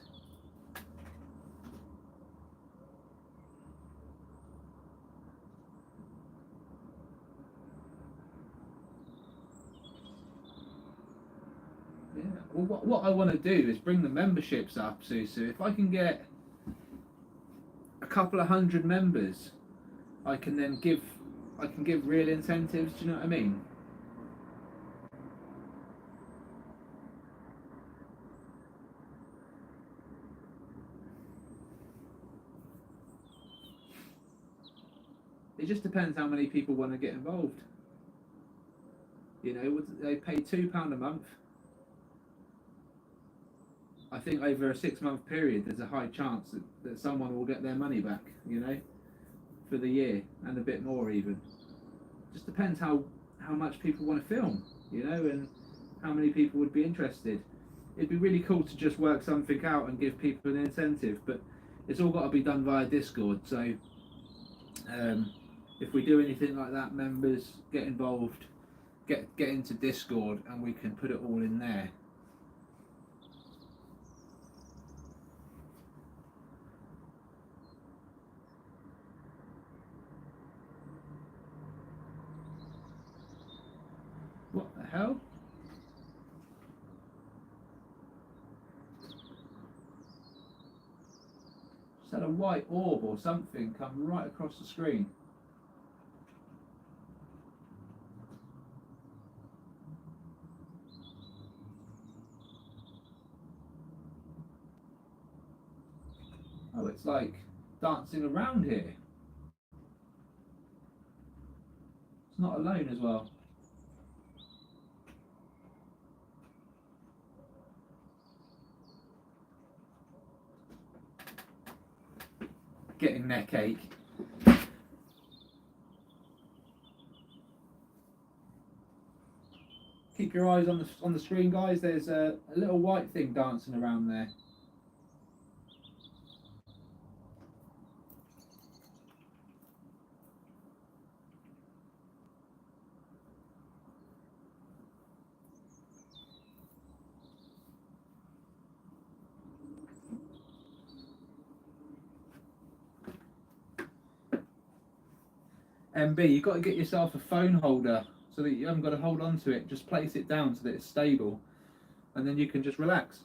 Yeah. Well, what I want to do is bring the memberships up, Susu. If I can get a couple of hundred members, I can then give real incentives. Do you know what I mean? It just depends how many people want to get involved. You know, they pay £2 a month. I think over a 6 month period, there's a high chance that someone will get their money back. You know, for the year and a bit more even. Just depends how much people want to film. You know, and how many people would be interested. It'd be really cool to just work something out and give people an incentive, but it's all got to be done via Discord. So if we do anything like that, members get involved, get into Discord, and we can put it all in there. What the hell? Just had a white orb or something come right across the screen. Oh, it's like dancing around here. It's not alone as well. Getting neck ache. Keep your eyes on the screen, guys. There's a little white thing dancing around there. MB, you've got to get yourself a phone holder so that you haven't got to hold on to it. Just place it down so that it's stable, and then you can just relax.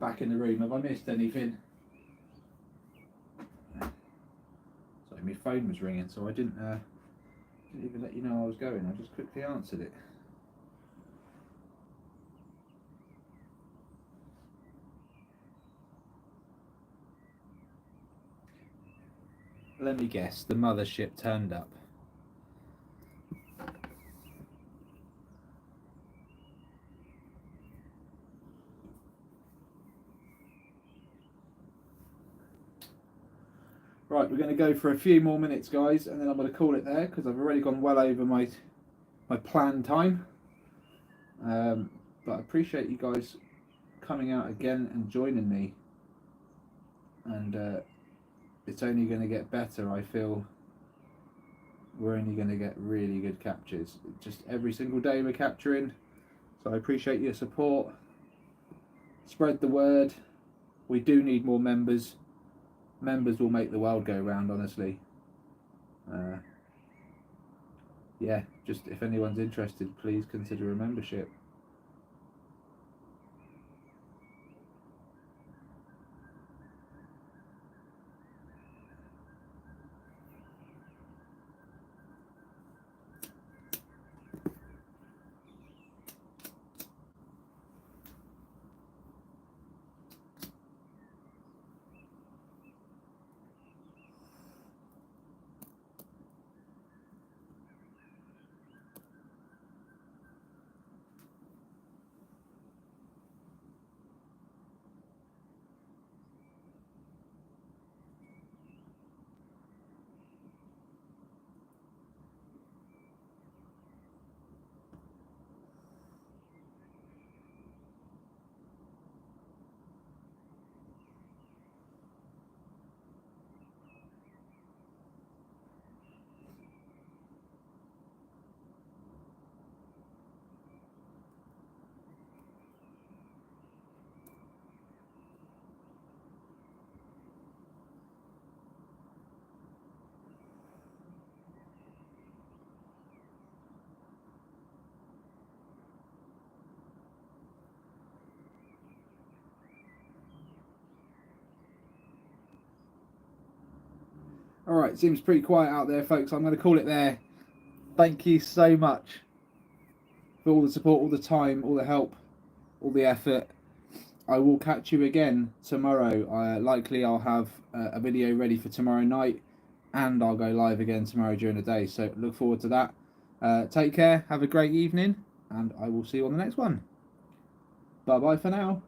back in the room. Have I missed anything? Sorry, my phone was ringing, so I didn't even let you know I was going. I just quickly answered it. Let me guess, the mothership turned up. Right, we're going to go for a few more minutes, guys, and then I'm going to call it there because I've already gone well over my planned time. But I appreciate you guys coming out again and joining me. And it's only going to get better, I feel. We're only going to get really good captures. Just every single day we're capturing. So I appreciate your support. Spread the word. We do need more members. Members will make the world go round, honestly. Yeah, just if anyone's interested, please consider a membership. Alright, seems pretty quiet out there, folks. I'm going to call it there. Thank you so much for all the support, all the time, all the help, all the effort. I will catch you again tomorrow. Likely I'll have a video ready for tomorrow night, and I'll go live again tomorrow during the day. So look forward to that. Take care, have a great evening, and I will see you on the next one. Bye bye for now.